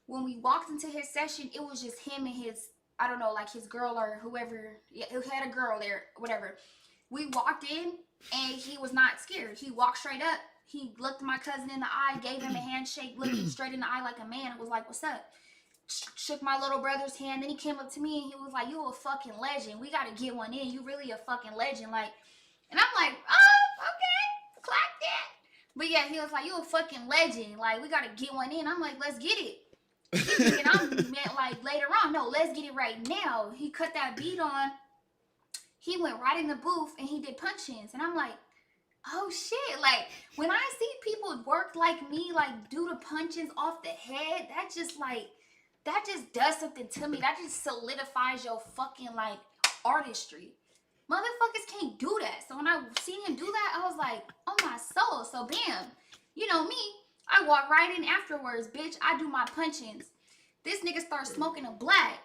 When we walked into his session, it was just him and his, I don't know, like his girl or whoever, yeah, who had a girl there, whatever. We walked in, and he was not scared. He walked straight up. He looked my cousin in the eye, gave him a handshake, looked him straight in the eye like a man, and was like, "What's up?" Shook my little brother's hand. Then he came up to me, and he was like, "You a fucking legend. We gotta get one in. You really a fucking legend." Like, and I'm like, "Oh, okay, clap that." But yeah, he was like, "You a fucking legend. Like, we gotta get one in." I'm like, "Let's get it." And I meant like later on. No, let's get it right now. He cut that beat on. He went right in the booth and he did punch-ins, and I'm like, oh shit. Like, when I see people work like me, like do the punch-ins off the head, that just does something to me. That just solidifies your fucking like artistry. Motherfuckers can't do that. So when I seen him do that, I was like, oh my soul. So bam, you know me, I walk right in afterwards, bitch. I do my punch-ins. This nigga started smoking a black.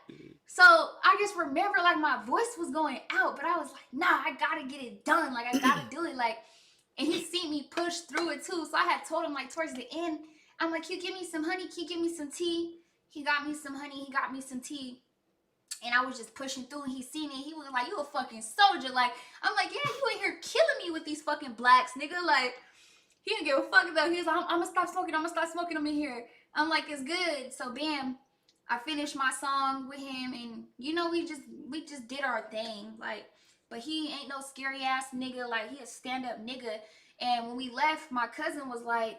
So I just remember like my voice was going out, but I was like, nah, I gotta get it done. Like, I gotta do it. Like, and he seen me push through it too. So I had told him like towards the end, I'm like, "Can you give me some honey? Can you give me some tea?" He got me some honey. He got me some tea. And I was just pushing through, and he seen it. He was like, "You a fucking soldier." Like, I'm like, "Yeah, you in here killing me with these fucking blacks, nigga." Like, he didn't give a fuck though. He was like, I'm gonna stop smoking. I'm gonna stop smoking them in here. I'm like, it's good. So bam, I finished my song with him, and you know, we just did our thing. Like, but he ain't no scary ass nigga. Like, he a stand up nigga. And when we left, my cousin was like,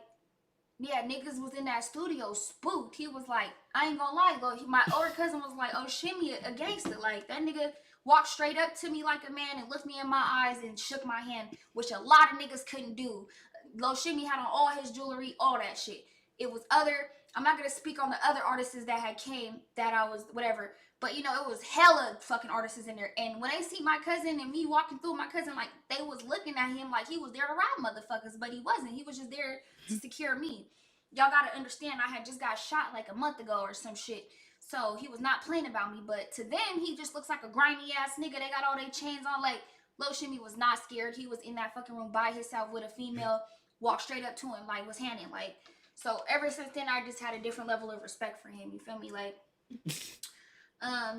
yeah, niggas was in that studio spooked. He was like, I ain't gonna lie, though. My older cousin was like, oh, Shimmy a gangster. Like, that nigga walked straight up to me like a man and looked me in my eyes and shook my hand, which a lot of niggas couldn't do. Lil Shimmy had on all his jewelry, all that shit. It was I'm not gonna speak on the other artists that had came, that I was, whatever. But, you know, it was hella fucking artists in there. And when they see my cousin and me walking through, my cousin, like, they was looking at him like he was there to rob motherfuckers. But he wasn't. He was just there to secure me. Y'all gotta understand, I had just got shot like a month ago or some shit. So he was not playing about me. But to them, he just looks like a grimy ass nigga. They got all their chains on. Like, Lil Shimmy was not scared. He was in that fucking room by himself with a female. Walked straight up to him, like, was handing. Like, so ever since then, I just had a different level of respect for him. You feel me? Like,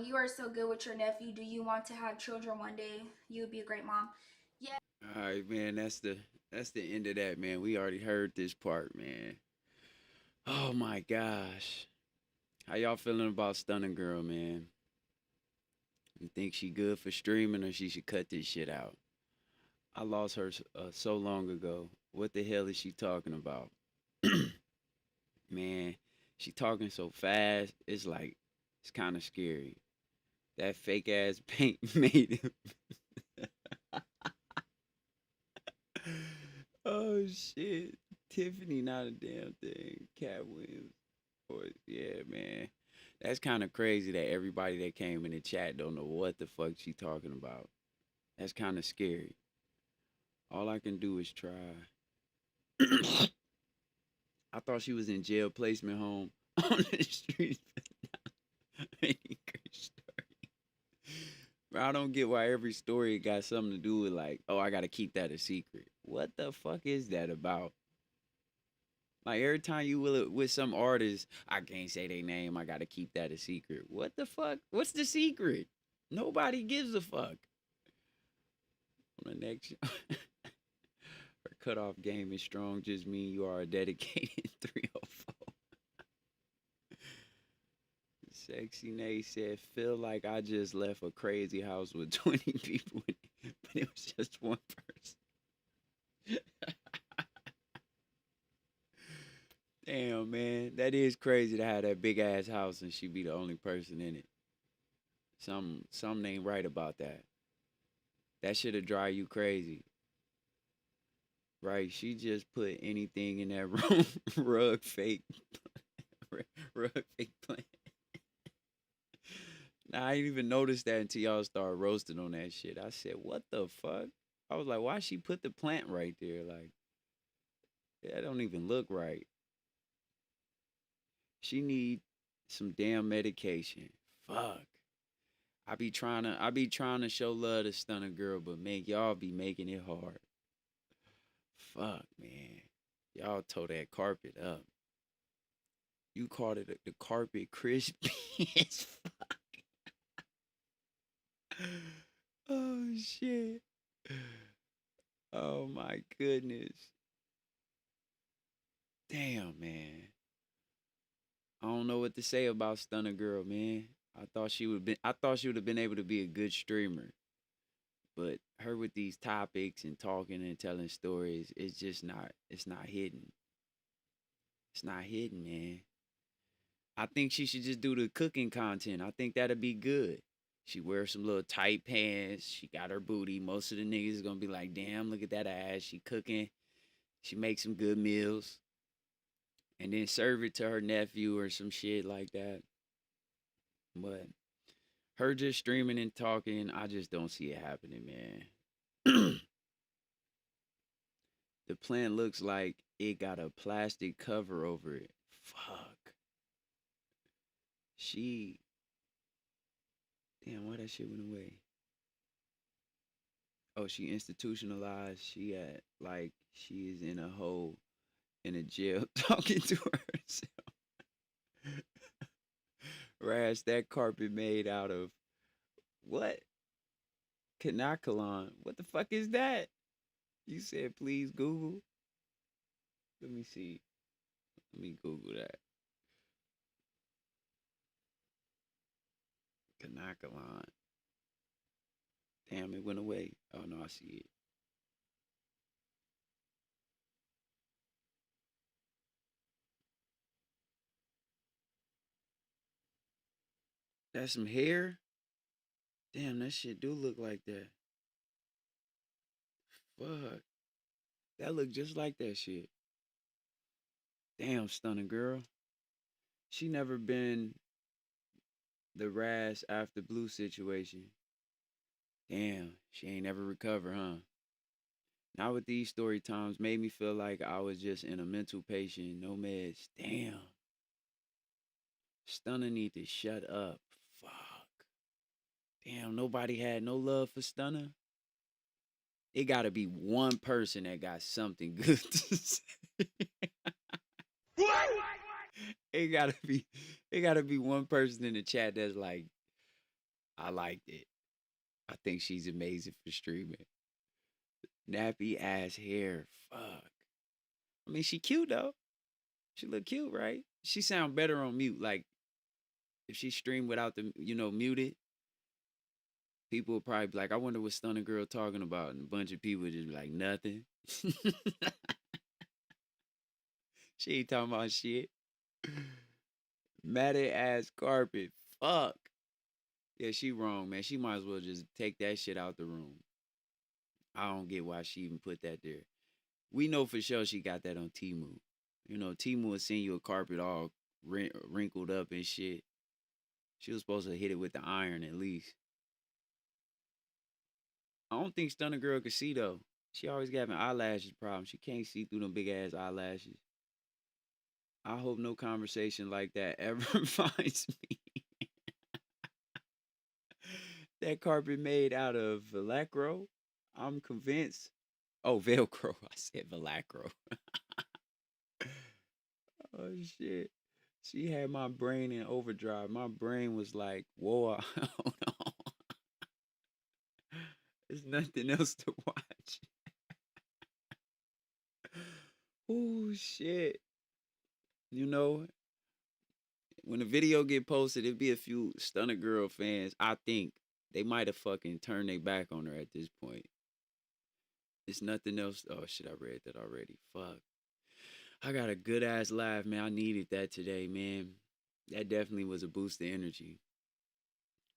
you are so good with your nephew. Do you want to have children one day? You would be a great mom. Yeah. All right, man. That's the end of that, man. We already heard this part, man. Oh my gosh. How y'all feeling about Stunna Girl, man? You think she good for streaming, or she should cut this shit out? I lost her so long ago. What the hell is she talking about? Man, she talking so fast. It's like, it's kind of scary. That fake ass paint made him. Oh shit. Tiffany, not a damn thing. Cat Williams. Boy, yeah, man. That's kind of crazy that everybody that came in the chat don't know what the fuck she talking about. That's kind of scary. All I can do is try. I thought she was in jail placement home on the streets. Making great story. Bro, I don't get why every story got something to do with like, oh, I gotta keep that a secret. What the fuck is that about? Like every time you will with some artist, I can't say their name. I gotta keep that a secret. What the fuck? What's the secret? Nobody gives a fuck. On the next show, her cutoff game is strong. Just mean you are a dedicated 305. Sexy Nate said, feel like I just left a crazy house with 20 people in it, but it was just one person. Damn, man. That is crazy to have that big ass house and she be the only person in it. Something ain't right about that. That should drive you crazy. Right? She just put anything in that room. Rug fake. Rug fake plant. Nah, I didn't even notice that until y'all started roasting on that shit. I said, what the fuck? I was like, why she put the plant right there? Like, that don't even look right. She need some damn medication. Fuck. I be trying to show love to Stunna Girl, but man, y'all be making it hard. Fuck, man. Y'all tore that carpet up. You called it the carpet crispy as fuck. Oh shit. Oh my goodness. Damn, man. I don't know what to say about Stunna Girl, man. I thought she would have been able to be a good streamer. But her with these topics and talking and telling stories, it's not hidden. It's not hidden, man. I think she should just do the cooking content. I think that'd be good. She wears some little tight pants. She got her booty. Most of the niggas is gonna be like, damn, look at that ass. She cooking. She makes some good meals. And then serve it to her nephew or some shit like that. But her just streaming and talking, I just don't see it happening, man. The plant looks like it got a plastic cover over it. Fuck. She. Damn, why that shit went away? Oh, she institutionalized. She at, like, she is in a hole in a jail talking to herself. Rash, that carpet made out of what? Canacolon. What the fuck is that? You said please Google. Let me see. Let me Google that. Canacolon. Damn, it went away. Oh no, I see it. That's some hair? Damn, that shit do look like that. Fuck. That look just like that shit. Damn, Stunning Girl. She never been the Rass after Blue situation. Damn, she ain't never recover, huh? Not with these story times. Made me feel like I was just in a mental patient, no meds. Damn. Stunner need to shut up. Fuck. Damn, nobody had no love for Stunner. It gotta be one person that got something good to say. It gotta be it gotta be one person in the chat that's like, I liked it. I think she's amazing for streaming. Nappy ass hair. Fuck. I mean, she cute though. She look cute, right? She sound better on mute. Like if she streamed without the muted, people would probably be like, I wonder what Stunner Girl talking about. And a bunch of people would just be like, nothing. She ain't talking about shit. Matted ass carpet. Fuck. Yeah, she wrong, man. She might as well just take that shit out the room. I don't get why she even put that there. We know for sure she got that on Timu. You know, Timu will send you a carpet all wrinkled up and shit. She was supposed to hit it with the iron at least. I don't think Stunner Girl could see though. She always got an eyelashes problem. She can't see through them big ass eyelashes. I hope no conversation like that ever finds me. That carpet made out of Velcro. I'm convinced. Oh, Velcro. I said Velcro. Oh shit. She had my brain in overdrive. My brain was like, whoa, hold on. There's nothing else to watch. Oh shit. You know, when the video get posted, it'd be a few Stunner Girl fans. I think they might have fucking turned their back on her at this point. It's nothing else. Oh shit, I read that already. Fuck. I got a good ass laugh, man. I needed that today, man. That definitely was a boost of energy.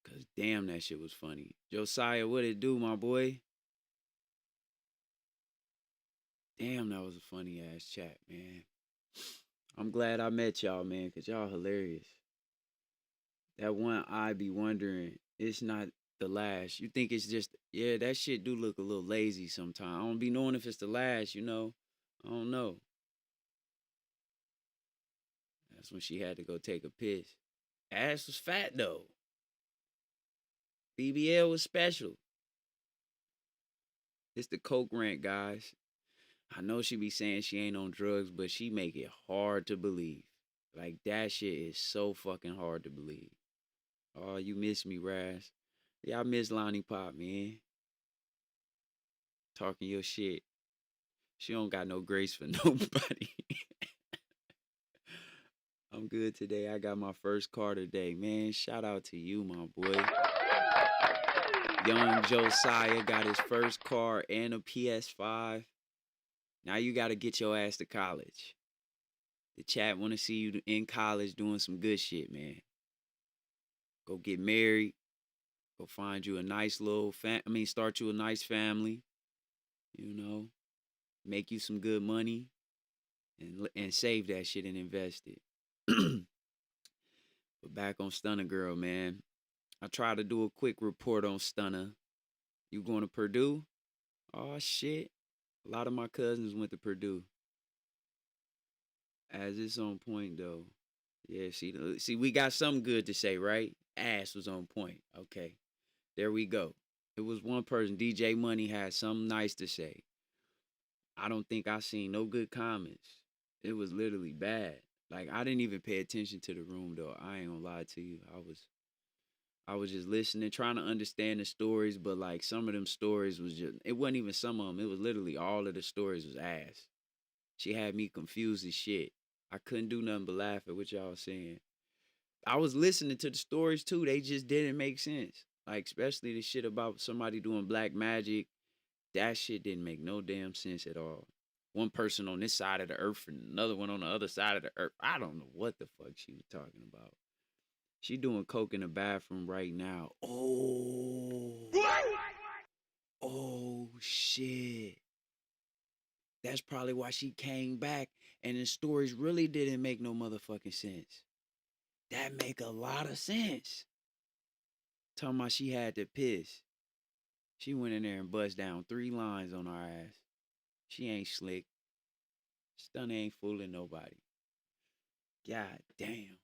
Cause damn, that shit was funny. Josiah, what it do, my boy? Damn, that was a funny ass chat, man. I'm glad I met y'all, man, cause y'all hilarious. That one I be wondering, it's not the last. You think it's just, yeah, that shit do look a little lazy sometimes. I don't be knowing if it's the last, you know. I don't know. That's when she had to go take a piss. Ass was fat though. BBL was special. It's the coke rant, guys. I know she be saying she ain't on drugs, but she make it hard to believe. Like that shit is so fucking hard to believe. Oh, you miss me, Raz. Yeah, I miss Lonnie Pop, man. Talking your shit. She don't got no grace for nobody. I'm good today. I got my first car today, man. Shout out to you, my boy. Young Josiah got his first car and a PS5. Now you got to get your ass to college. The chat want to see you in college doing some good shit, man. Go get married. Go find you a nice little start you a nice family. You know, make you some good money and save that shit and invest it. But back on Stunna Girl, man. I try to do a quick report on Stunna. You going to Purdue? Oh shit. A lot of my cousins went to Purdue. As it's on point though. Yeah, see, we got something good to say, right? Ass was on point. Okay. There we go. It was one person, DJ Money, had something nice to say. I don't think I seen no good comments. It was literally bad. Like I didn't even pay attention to the room though. I ain't gonna lie to you. I was just listening, trying to understand the stories, but like some of them stories was just, it wasn't even some of them. It was literally all of the stories was ass. She had me confused as shit. I couldn't do nothing but laugh at what y'all was saying. I was listening to the stories too. They just didn't make sense. Like, especially the shit about somebody doing black magic. That shit didn't make no damn sense at all. One person on this side of the earth and another one on the other side of the earth. I don't know what the fuck she was talking about. She doing coke in the bathroom right now. Oh. Oh, shit. That's probably why she came back and the stories really didn't make no motherfucking sense. That make a lot of sense. Talking about she had to piss. She went in there and bust down 3 lines on our ass. She ain't slick. Stunna ain't fooling nobody. God damn.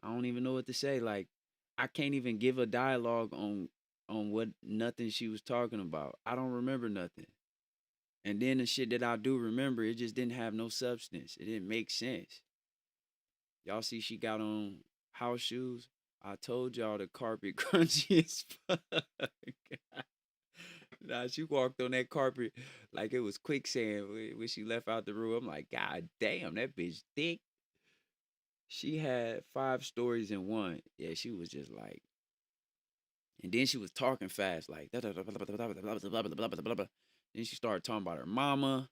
I don't even know what to say. Like, I can't even give a dialogue on what nothing she was talking about. I don't remember nothing. And then the shit that I do remember, it just didn't have no substance. It didn't make sense. Y'all see she got on house shoes? I told y'all the carpet crunchy as fuck. Nah, she walked on that carpet like it was quicksand when she left out the room. I'm like, God damn, that bitch thick. She had 5 stories in one. Yeah, she was just like, and then she was talking fast, like, then she started talking about her mama.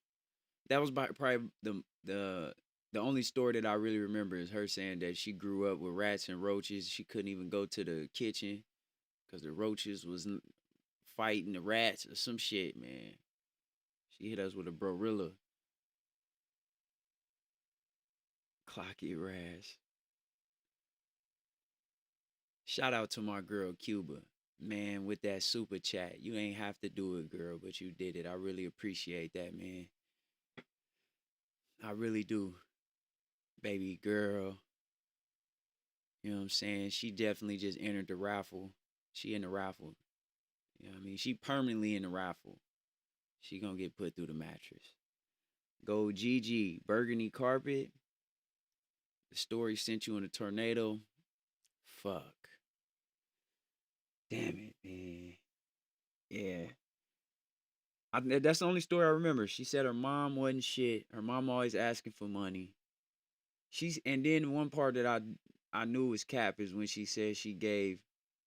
That was probably the only story that I really remember is her saying that she grew up with rats and roaches. She couldn't even go to the kitchen because the roaches was fighting the rats or some shit, man. She hit us with a Brorilla. Clock it, Raz. Shout out to my girl Cuba. Man, with that super chat. You ain't have to do it, girl, but you did it. I really appreciate that, man. I really do. Baby girl. You know what I'm saying? She definitely just entered the raffle. She in the raffle. You know what I mean? She permanently in the raffle. She gonna get put through the mattress. Go GG. Burgundy carpet. The story sent you in a tornado. Fuck. Damn it, man. Yeah. That's the only story I remember. She said her mom wasn't shit. Her mom always asking for money. And then one part that I knew was cap is when she said she gave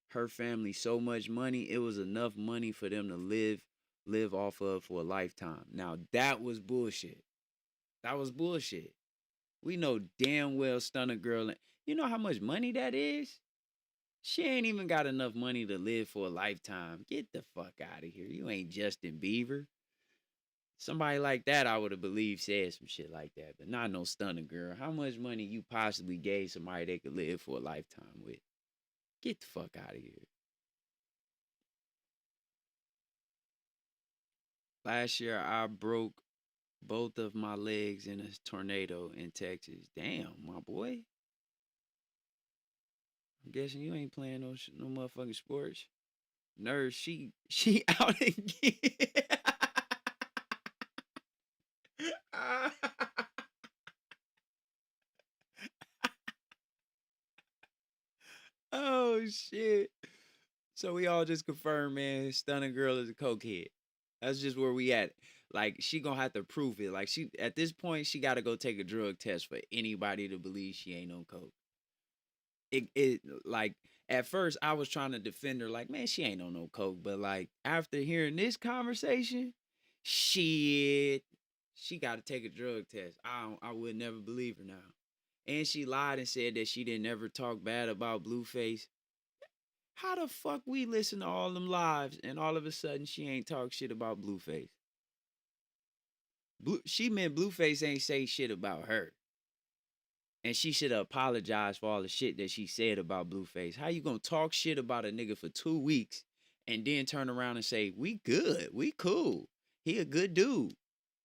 her family so much money, it was enough money for them to live off of for a lifetime. Now that was bullshit. That was bullshit. We know damn well Stunna Girl. You know how much money that is? She ain't even got enough money to live for a lifetime. Get the fuck out of here. You ain't Justin Bieber. Somebody like that, I would have believed said some shit like that, but not no Stunner Girl. How much money you possibly gave somebody they could live for a lifetime with? Get the fuck out of here. Last year, I broke both of my legs in a tornado in Texas. Damn, my boy. I'm guessing you ain't playing no motherfucking sports. Nurse, she out again. Oh shit. So we all just confirmed, man, Stunning Girl is a cokehead. That's just where we at. Like, she gonna have to prove it. Like, she at this point, she gotta go take a drug test for anybody to believe she ain't on coke. It like at first I was trying to defend her, like, man, she ain't on no coke. But like after hearing this conversation, shit, she gotta take a drug test. I would never believe her now. And she lied and said that she didn't ever talk bad about Blueface. How the fuck we listen to all them lives and all of a sudden she ain't talk shit about Blueface? She meant Blueface ain't say shit about her. And she should have apologized for all the shit that she said about Blueface. How you gonna talk shit about a nigga for 2 weeks and then turn around and say, we good, we cool. He a good dude.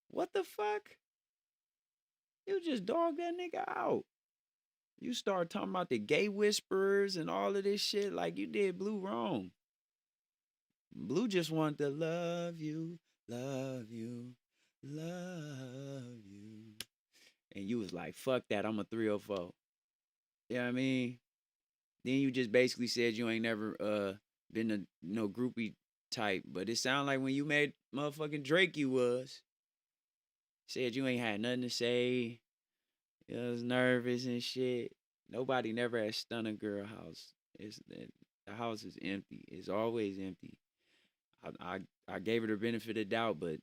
What the fuck? You just dog that nigga out. You start talking about the gay whisperers and all of this shit like you did Blue wrong. Blue just wanted to love you, love you, love you. And you was like, fuck that, I'm a 304. You know what I mean? Then you just basically said you ain't never been a no groupie type. But it sounded like when you made motherfucking Drake you was. Said you ain't had nothing to say. You was nervous and shit. Nobody never at Stunner Girl house. The house is empty. It's always empty. I gave her the benefit of doubt, but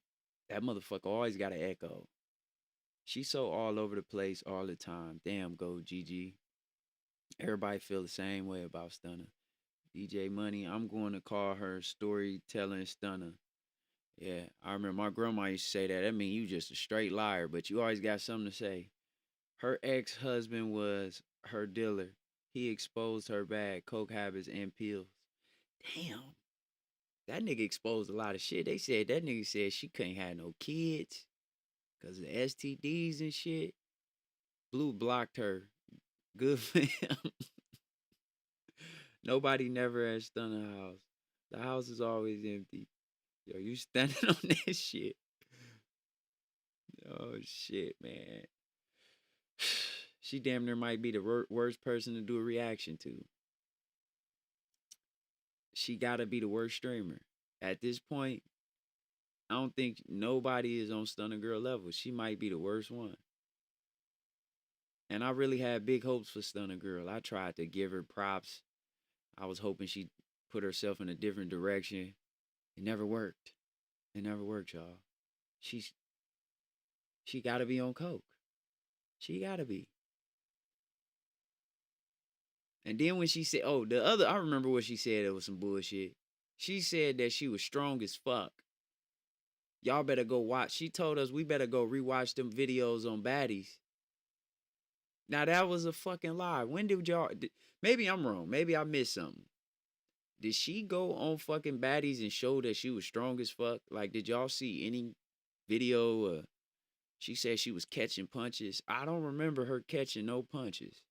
that motherfucker always got an echo. She's so all over the place all the time. Damn, go GG. Everybody feel the same way about Stunner. DJ Money, I'm going to call her storytelling Stunner. Yeah, I remember my grandma used to say that. That mean you just a straight liar, but you always got something to say. Her ex-husband was her dealer. He exposed her bad coke habits and pills. Damn. That nigga exposed a lot of shit. They said that nigga said she couldn't have no kids because of STDs and shit. Blue blocked her. Good for him. Nobody never at Stunner house. The house is always empty. Yo, you standing on that shit. Oh shit, man. She damn near might be the worst person to do a reaction to. She gotta be the worst streamer. At this point, I don't think nobody is on Stunner Girl level. She might be the worst one. And I really had big hopes for Stunner Girl. I tried to give her props. I was hoping she'd put herself in a different direction. It never worked. It never worked, y'all. She's she gotta be on coke. She gotta be. And then when she said, oh, I remember what she said. It was some bullshit. She said that she was strong as fuck. Y'all better go watch. She told us we better go rewatch them videos on baddies. Now that was a fucking lie. When did y'all? Maybe I'm wrong. Maybe I missed something. Did she go on fucking baddies and show that she was strong as fuck? Like, did y'all see any video? She said she was catching punches. I don't remember her catching no punches.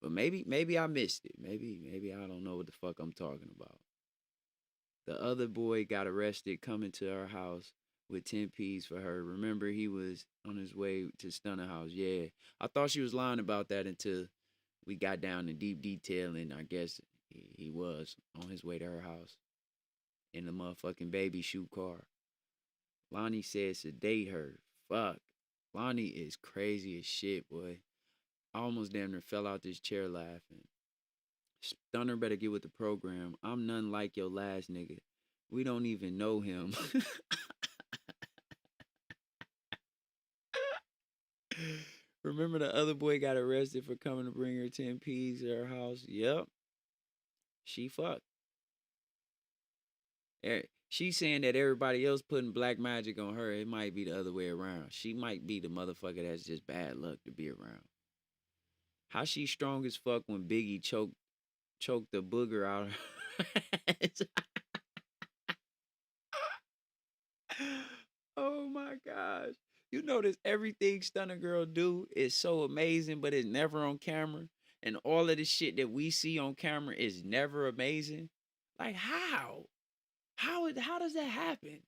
But maybe I missed it. Maybe I don't know what the fuck I'm talking about. The other boy got arrested coming to our house with 10 P's for her. Remember, he was on his way to Stunner House. Yeah. I thought she was lying about that until we got down in deep detail, and I guess he was on his way to her house in the motherfucking baby shoe car. Lonnie said sedate her. Fuck. Lonnie is crazy as shit, boy. I almost damn near fell out this chair laughing. Stunner better get with the program. I'm none like your last nigga. We don't even know him. Remember the other boy got arrested for coming to bring her 10 P's to her house? Yep. She fucked. She's saying that everybody else putting black magic on her. It might be the other way around. She might be the motherfucker that's just bad luck to be around. How she strong as fuck when Biggie choked the booger out of her. Oh my gosh. You notice everything Stunner Girl do is so amazing, but it's never on camera. And all of the shit that we see on camera is never amazing. Like how? How does that happen?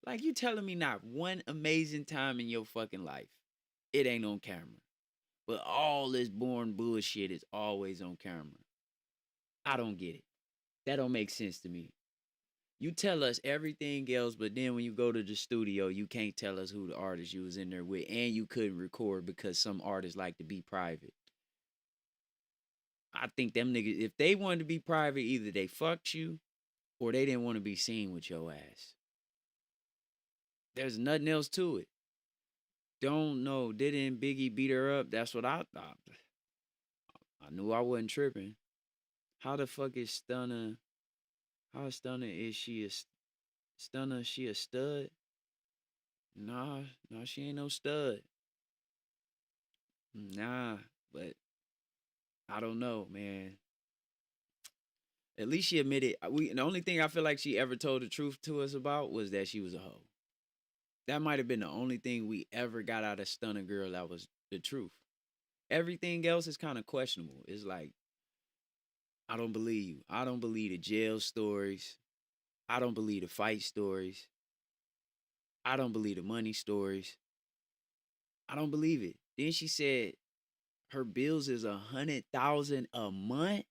Like you telling me not one amazing time in your fucking life. It ain't on camera. But all this boring bullshit is always on camera. I don't get it. That don't make sense to me. You tell us everything else, but then when you go to the studio, you can't tell us who the artist you was in there with, and you couldn't record because some artists like to be private. I think them niggas, if they wanted to be private, either they fucked you or they didn't want to be seen with your ass. There's nothing else to it. Don't know. Didn't Biggie beat her up? That's what I thought. I knew I wasn't tripping. How the fuck is Stunner? How Stunner is she a Stunner? She a stud? Nah, she ain't no stud. Nah, but I don't know, man. At least she admitted. The only thing I feel like she ever told the truth to us about was that she was a hoe. That might have been the only thing we ever got out of Stunner Girl that was the truth. Everything else is kind of questionable. It's like, I don't believe you. I don't believe the jail stories. I don't believe the fight stories. I don't believe the money stories. I don't believe it. Then she said her bills is $100,000 a month.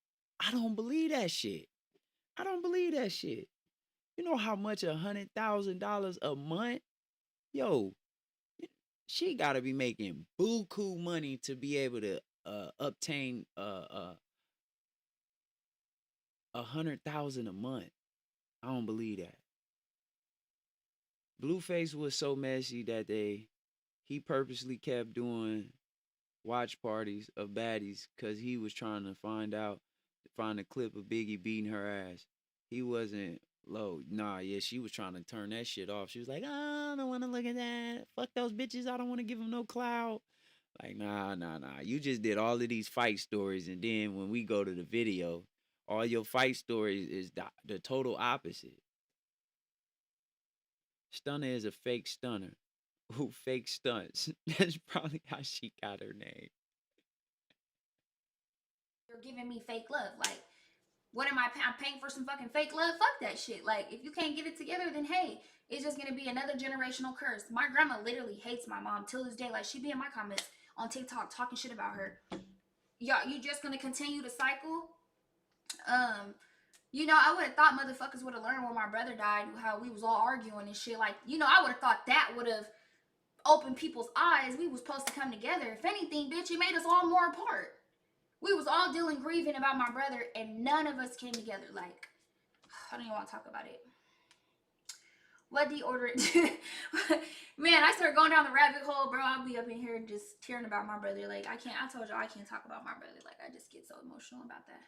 I don't believe that shit. I don't believe that shit. You know how much $100,000 a month? Yo, she gotta be making buku money to be able to obtain 100,000 a month. I don't believe that. Blueface was so messy that he purposely kept doing watch parties of baddies because he was trying to find a clip of Biggie beating her ass. He wasn't low. Nah, yeah, she was trying to turn that shit off. She was like, oh, I don't want to look at that. Fuck those bitches. I don't want to give them no clout. Like, nah. You just did all of these fight stories, and then when we go to the video, all your fight stories is the total opposite. Stunner is a fake stunner who fake stunts. That's probably how she got her name. You're giving me fake love. Like, what am I I'm paying for some fucking fake love? Fuck that shit. Like, if you can't get it together, then hey, it's just gonna be another generational curse. My grandma literally hates my mom till this day. Like, she be in my comments on TikTok talking shit about her. Y'all, you just gonna continue the cycle? I would have thought motherfuckers would have learned when my brother died how we was all arguing and shit. Like, I would have thought that would have opened people's eyes. We was supposed to come together. If anything, bitch, it made us all more apart. We was all dealing grieving about my brother, and none of us came together. Like, I don't even want to talk about it. What deodorant? Man, I started going down the rabbit hole, bro. I'll be up in here just tearing about my brother. Like, I told y'all I can't talk about my brother. Like, I just get so emotional about that.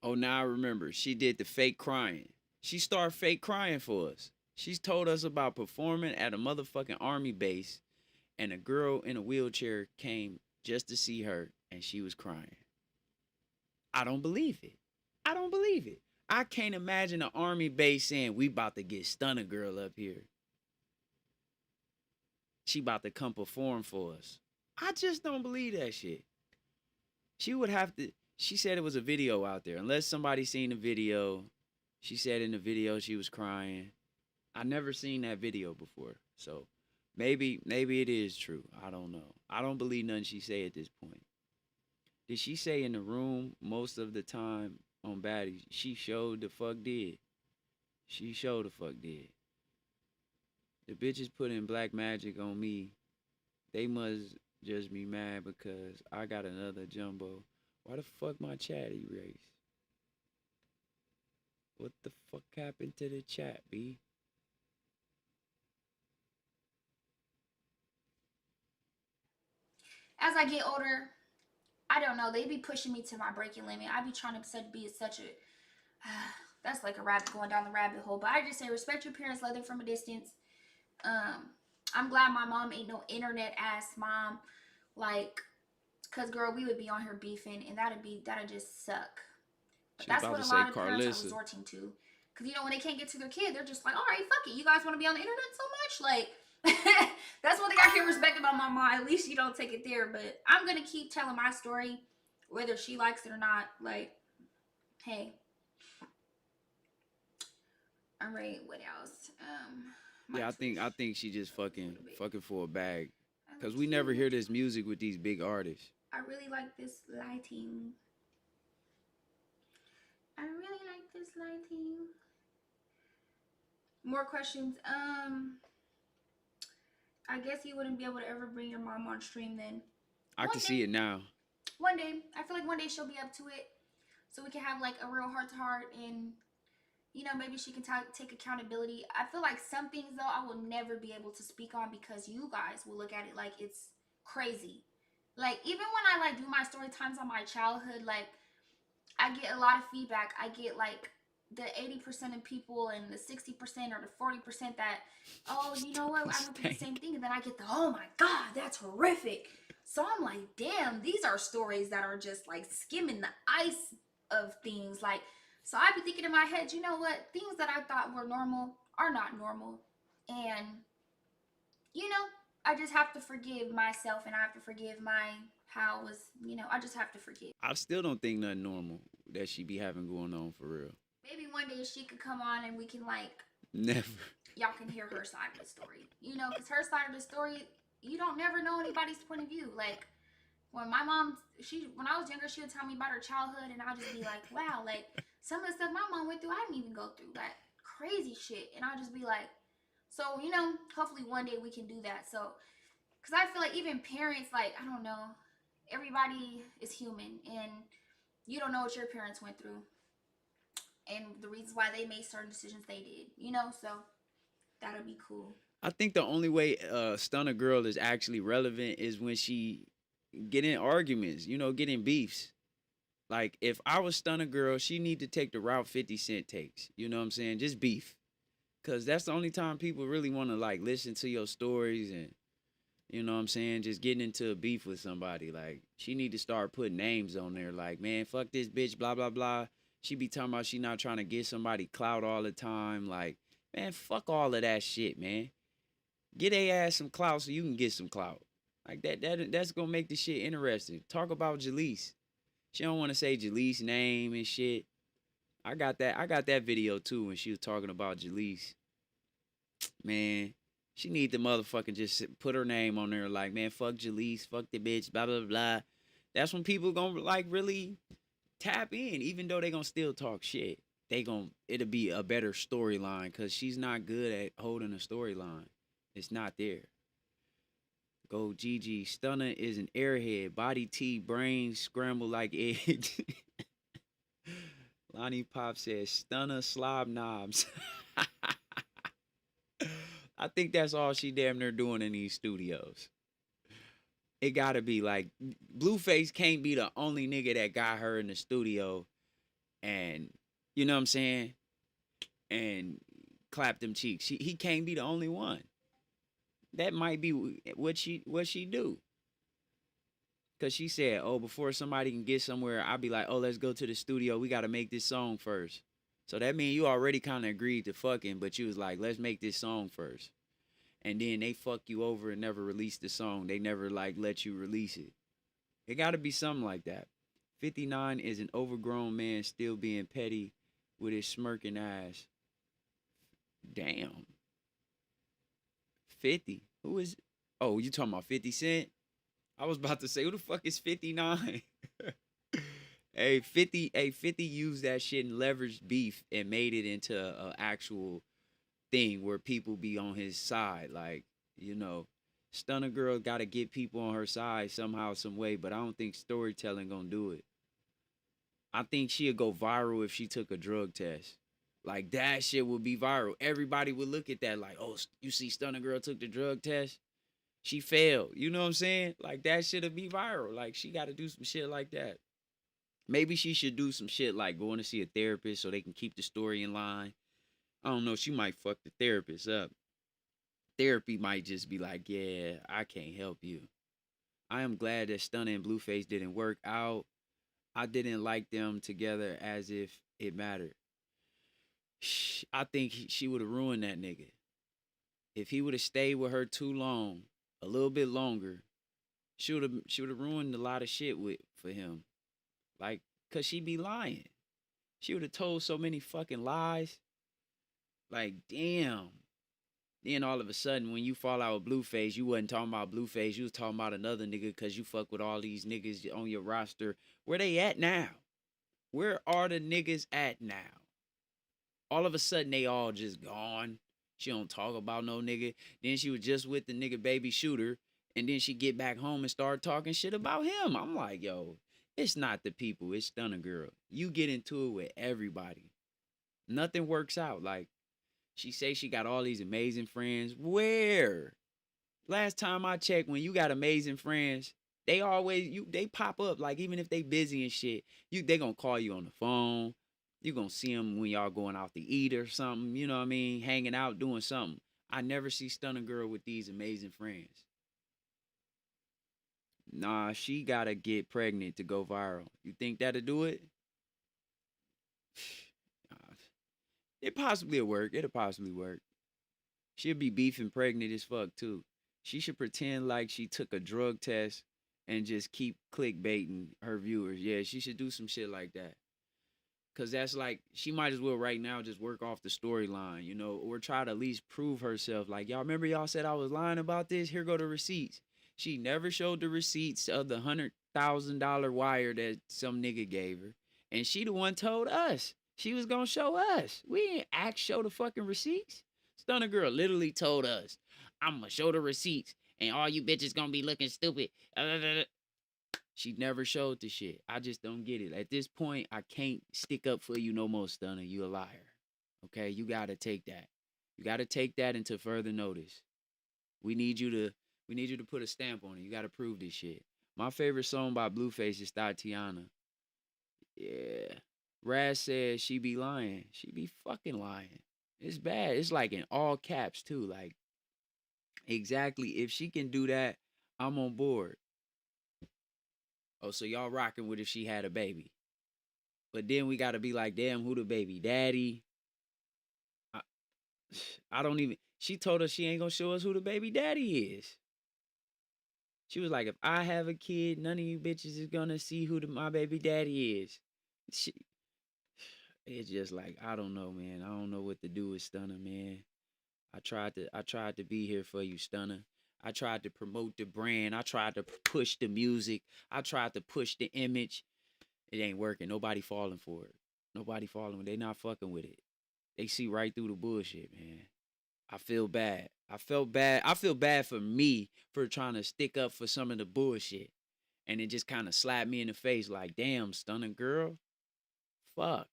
Oh, now I remember. She did the fake crying. She started fake crying for us. She's told us about performing at a motherfucking army base, and a girl in a wheelchair came just to see her, and she was crying. I don't believe it. I don't believe it. I can't imagine an army base saying, we about to get Stunner Girl up here. She about to come perform for us. I just don't believe that shit. She would have to, she said it was a video out there. Unless somebody seen the video, she said in the video she was crying. I never seen that video before. So maybe it is true. I don't know. I don't believe nothing she say at this point. Did she say in the room most of the time on Baddies? She showed the fuck did. She showed the fuck did. The bitches putting black magic on me. They must just be mad because I got another jumbo. Why the fuck my chat erased? What the fuck happened to the chat, B? As I get older, I don't know. They be pushing me to my breaking limit. I be trying to be such a that's like a rabbit going down the rabbit hole. But I just say respect your parents, love them from a distance. Um, I'm glad my mom ain't no internet ass mom. Like, cause girl, we would be on here beefing, and that'd just suck. But She was that's about what to a say lot of parents are Carlissa. resorting to. Cause you know when they can't get to their kid, they're just like, all right, fuck it. You guys want to be on the internet so much, like. That's one thing I can respect about my mom. At least she don't take it there. But I'm gonna keep telling my story, whether she likes it or not. Like, hey, all right, what else? Yeah, I think Twitch I think she just a little bit. fucking for a bag. I Cause like we never you. hear this music with these big artists. I really like this lighting. I really like this lighting. More questions. I guess you wouldn't be able to ever bring your mom on stream then. I One can day. see it now. One day. I feel like one day she'll be up to it. So we can have like a real heart to heart, and you know, maybe she can take accountability. I feel like some things though I will never be able to speak on because you guys will look at it like it's crazy. Like even when I like do my story times on my childhood, like I get a lot of feedback. I get like the 80% of people and the 60% or the 40% that, oh, you know what, I went through the same thing. And then I get the, oh my God, that's horrific. So I'm like, damn, these are stories that are just like skimming the ice of things. Like, so I'd be thinking in my head, you know what, things that I thought were normal are not normal. And, you know, I just have to forgive myself, and I have to forgive my, how it was, you know, I just have to forgive. I still don't think nothing normal that she be having going on for real. Maybe one day she could come on and we can like, Never. y'all can hear her side of the story, you know, because her side of the story, you don't never know anybody's point of view. Like when my mom, when I was younger, she would tell me about her childhood, and I'll just be like, wow, like some of the stuff my mom went through, I didn't even go through that crazy shit. And I'll just be like, so, you know, hopefully one day we can do that. So, because I feel like even parents, like, I don't know, everybody is human, and you don't know what your parents went through and the reasons why they made certain decisions they did, you know, so that'll be cool. I think the only way Stunna Girl is actually relevant is when she get in arguments, you know, get in beefs. Like if I was Stunna Girl, she need to take the route 50 Cent takes. You know what I'm saying? Just beef. Cause that's the only time people really want to like listen to your stories, and you know what I'm saying, just getting into a beef with somebody. Like she need to start putting names on there. Like, man, fuck this bitch, blah blah blah. She be talking about she not trying to get somebody clout all the time. Like, man, fuck all of that shit, man. Get a ass some clout so you can get some clout. Like that's gonna make the shit interesting. Talk about Jaleese. She don't want to say Jaleese name and shit. I got that video too when she was talking about Jaleese. Man, she need to motherfucking just put her name on there. Like, man, fuck Jaleese, fuck the bitch, blah blah blah. That's when people gonna like really tap in, even though they gonna still talk shit. It'll be a better storyline because she's not good at holding a storyline. It's not there. Go Gigi. Stunna is an airhead. Body T, brain scrambled like eggs. Lonnie Pop says Stunna slob knobs. I think that's all she damn near doing in these studios. It gotta be like Blueface can't be the only nigga that got her in the studio and you know what I'm saying? And clap them cheeks. He can't be the only one. That might be what she do. Cause she said, oh, before somebody can get somewhere, I'll be like, oh, let's go to the studio. We gotta make this song first. So that means you already kind of agreed to fucking, but you was like, let's make this song first. And then they fuck you over and never release the song. They never like let you release it. It gotta be something like that. 59 is an overgrown man still being petty with his smirking ass. Damn. 50. Who is? Oh, you talking about 50 Cent? I was about to say, who the fuck is 59? Hey, 50 used that shit and leveraged beef and made it into a actual thing where people be on his side. Like, you know, Stunner Girl got to get people on her side somehow, some way. But I don't think storytelling gonna do it. I think she'd go viral if she took a drug test. Like that shit would be viral. Everybody would look at that like, oh, you see, Stunner Girl took the drug test. She failed. You know what I'm saying? Like that shit'd be viral. Like she got to do some shit like that. Maybe she should do some shit like going to see a therapist so they can keep the story in line. I don't know. She might fuck the therapist up. Therapy might just be like, yeah, I can't help you. I am glad that Stunna and Blueface didn't work out. I didn't like them together as if it mattered. I think she would have ruined that nigga. If he would have stayed with her too long, a little bit longer, she would have ruined a lot of shit for him. Like, cause she be lying. She would have told so many fucking lies. Like, damn. Then all of a sudden, when you fall out with Blueface, you wasn't talking about Blueface. You was talking about another nigga because you fuck with all these niggas on your roster. Where they at now? Where are the niggas at now? All of a sudden, they all just gone. She don't talk about no nigga. Then she was just with the nigga baby shooter. And then she get back home and start talking shit about him. I'm like, yo, it's not the people. It's Stunna Girl. You get into it with everybody. Nothing works out. Like, she say she got all these amazing friends. Where? Last time I checked, when you got amazing friends, they pop up. Like, even if they busy and shit, they gonna call you on the phone. You gonna see them when y'all going out to eat or something. You know what I mean? Hanging out, doing something. I never see Stunna Girl with these amazing friends. Nah, she gotta get pregnant to go viral. You think that'll do it? It possibly will work. It'll possibly work. She'll be beefing pregnant as fuck too. She should pretend like she took a drug test and just keep clickbaiting her viewers. Yeah, she should do some shit like that. Cause that's like, she might as well right now just work off the storyline, you know, or try to at least prove herself. Like, y'all remember y'all said I was lying about this? Here go the receipts. She never showed the receipts of the $100,000 wire that some nigga gave her. And she the one told us she was gonna show us. We ain't show the fucking receipts. Stunna Girl literally told us, I'm gonna show the receipts and all you bitches gonna be looking stupid. She never showed the shit. I just don't get it. At this point, I can't stick up for you no more, Stunna. You a liar. Okay? You gotta take that. You gotta take that into further notice. We need you to put a stamp on it. You gotta prove this shit. My favorite song by Blueface is Tatiana. Yeah. Rass said she be lying. She be fucking lying. It's bad. It's like in all caps too. Like, exactly. If she can do that, I'm on board. Oh, so y'all rocking with if she had a baby. But then we gotta be like, damn, who the baby daddy? I, I don't even. She told us she ain't gonna show us who the baby daddy is. She was like, if I have a kid, none of you bitches is gonna see who my baby daddy is. It's just like, I don't know, man. I don't know what to do with Stunna, man. I tried to be here for you, Stunna. I tried to promote the brand. I tried to push the music. I tried to push the image. It ain't working. Nobody falling for it. Nobody falling. They not fucking with it. They see right through the bullshit, man. I feel bad. I felt bad. I feel bad for me for trying to stick up for some of the bullshit. And it just kind of slapped me in the face like, damn, Stunna Girl. Fuck.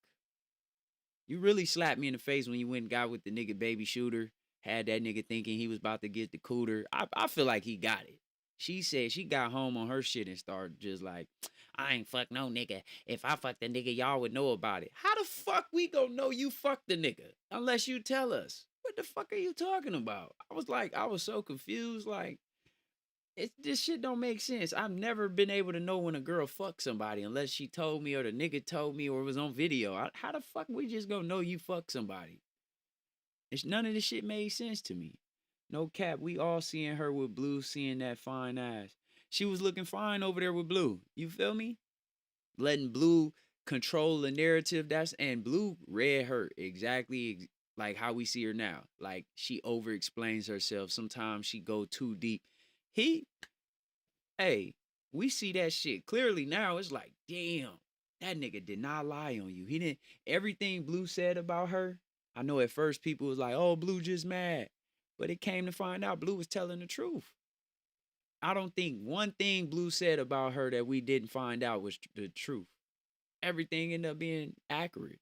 You really slapped me in the face when you went and got with the nigga baby shooter. Had that nigga thinking he was about to get the cooter. I feel like he got it. She said she got home on her shit and started just like, I ain't fuck no nigga. If I fuck the nigga, y'all would know about it. How the fuck we gonna know you fucked the nigga? Unless you tell us. What the fuck are you talking about? I was so confused. Like, this shit don't make sense. I've never been able to know when a girl fucked somebody unless she told me or the nigga told me or it was on video. How the fuck we just gonna know you fucked somebody? None of this shit made sense to me. No cap, we all seeing her with Blue, seeing that fine ass. She was looking fine over there with Blue. You feel me? Letting Blue control the narrative. And Blue read her exactly like how we see her now. Like, she over explains herself. Sometimes she go too deep. Hey, we see that shit clearly now. It's like, damn, that nigga did not lie on you. He didn't. Everything Blue said about her, I know at first people was like, "Oh, Blue just mad," but it came to find out Blue was telling the truth. I don't think one thing Blue said about her that we didn't find out was the truth. Everything ended up being accurate.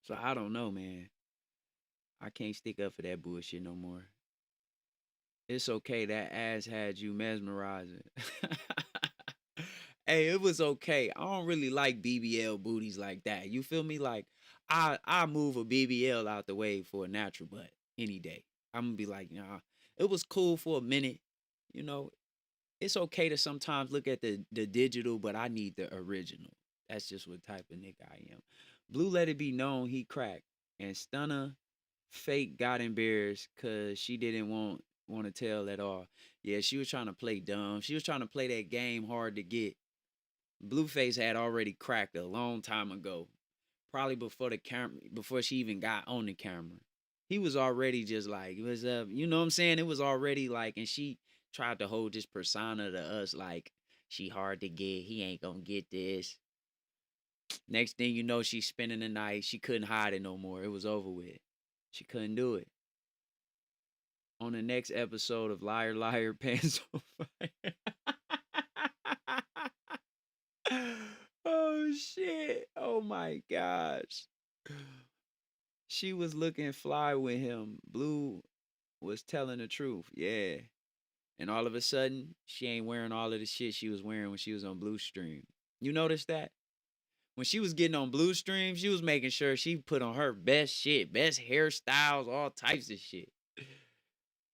So I don't know, man. I can't stick up for that bullshit no more. It's okay. That ass had you mesmerizing. Hey, it was okay. I don't really like BBL booties like that. You feel me? Like I move a BBL out the way for a natural butt any day. I'm gonna be like, nah. It was cool for a minute. You know, it's okay to sometimes look at the digital, but I need the original. That's just what type of nigga I am. Blue let it be known he cracked, and Stunner fake got embarrassed because she didn't want to tell at all. Yeah, she was trying to play dumb. She was trying to play that game hard to get. Blueface had already cracked a long time ago, probably before the camera, before she even got on the camera. He was already just like, what's up? You know what I'm saying? It was already like, and she tried to hold this persona to us like, she hard to get. He ain't gonna get this. Next thing you know, she's spending the night. She couldn't hide it no more. It was over with. She couldn't do it. On the next episode of Liar Liar Pants on Fire. Oh shit. Oh my gosh. She was looking fly with him. Blue was telling the truth. Yeah. And all of a sudden, she ain't wearing all of the shit she was wearing when she was on Blue Stream. You notice that? When she was getting on Blue Stream, she was making sure she put on her best shit, best hairstyles, all types of shit.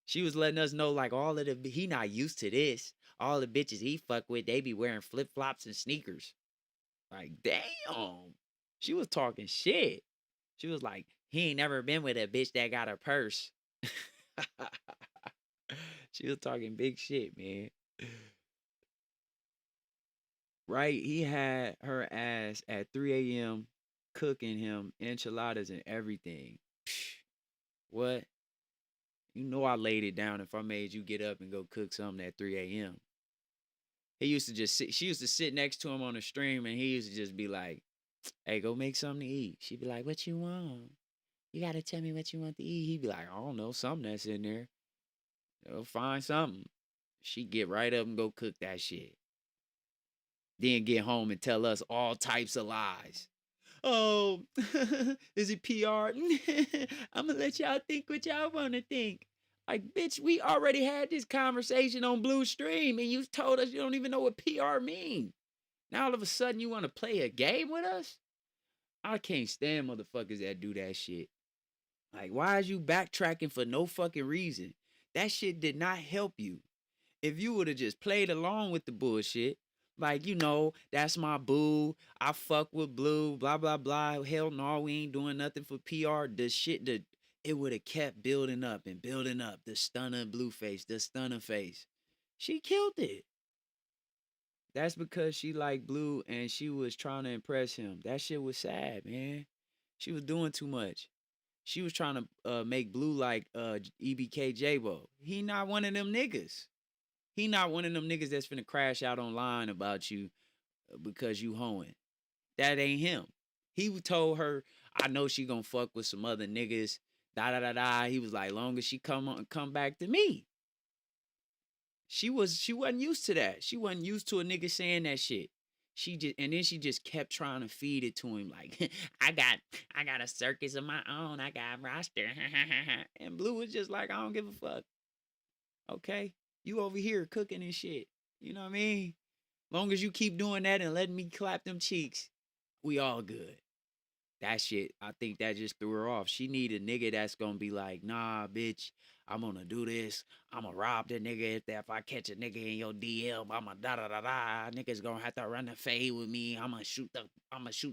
She was letting us know, like, all of the, he not used to this. All the bitches he fuck with, they be wearing flip-flops and sneakers. Like, damn. She was talking shit. She was like, he ain't never been with a bitch that got a purse. She was talking big shit, man. Right? He had her ass at 3 a.m. cooking him enchiladas and everything. What? You know I laid it down if I made you get up and go cook something at 3 a.m. He used to just sit, she used to sit next to him on the stream and he used to just be like, hey, go make something to eat. She'd be like, what you want? You gotta tell me what you want to eat. He'd be like, I don't know, something that's in there. Find something. She'd get right up and go cook that shit. Then get home and tell us all types of lies. Oh, is it PR? I'm gonna let y'all think what y'all wanna think. Like, bitch, we already had this conversation on Blue Stream and you told us you don't even know what PR mean. Now all of a sudden you wanna play a game with us? I can't stand motherfuckers that do that shit. Like, why is you backtracking for no fucking reason? That shit did not help you. If you would have just played along with the bullshit, like, you know, that's my boo, I fuck with Blue, blah, blah, blah. Hell no, we ain't doing nothing for PR. The shit, it would have kept building up and building up. The stunner blue face, the stunner face. She killed it. That's because she liked Blue and she was trying to impress him. That shit was sad, man. She was doing too much. She was trying to make Blue like EBK J-Bo. He not one of them niggas. He not one of them niggas that's finna crash out online about you because you hoeing. That ain't him. He told her, I know she gonna fuck with some other niggas. Da da da da. He was like, long as she come back to me. She wasn't used to that. She wasn't used to a nigga saying that shit. She just kept trying to feed it to him like I got a circus of my own. I got a roster. And Blue was just like, I don't give a fuck. Okay? You over here cooking and shit. You know what I mean? Long as you keep doing that and letting me clap them cheeks, we all good. That shit, I think that just threw her off. She need a nigga that's gonna be like, nah, bitch, I'm gonna do this. I'm gonna rob the nigga if I catch a nigga in your DM. I'm gonna da da da da. Niggas gonna have to run the fade with me. I'm gonna shoot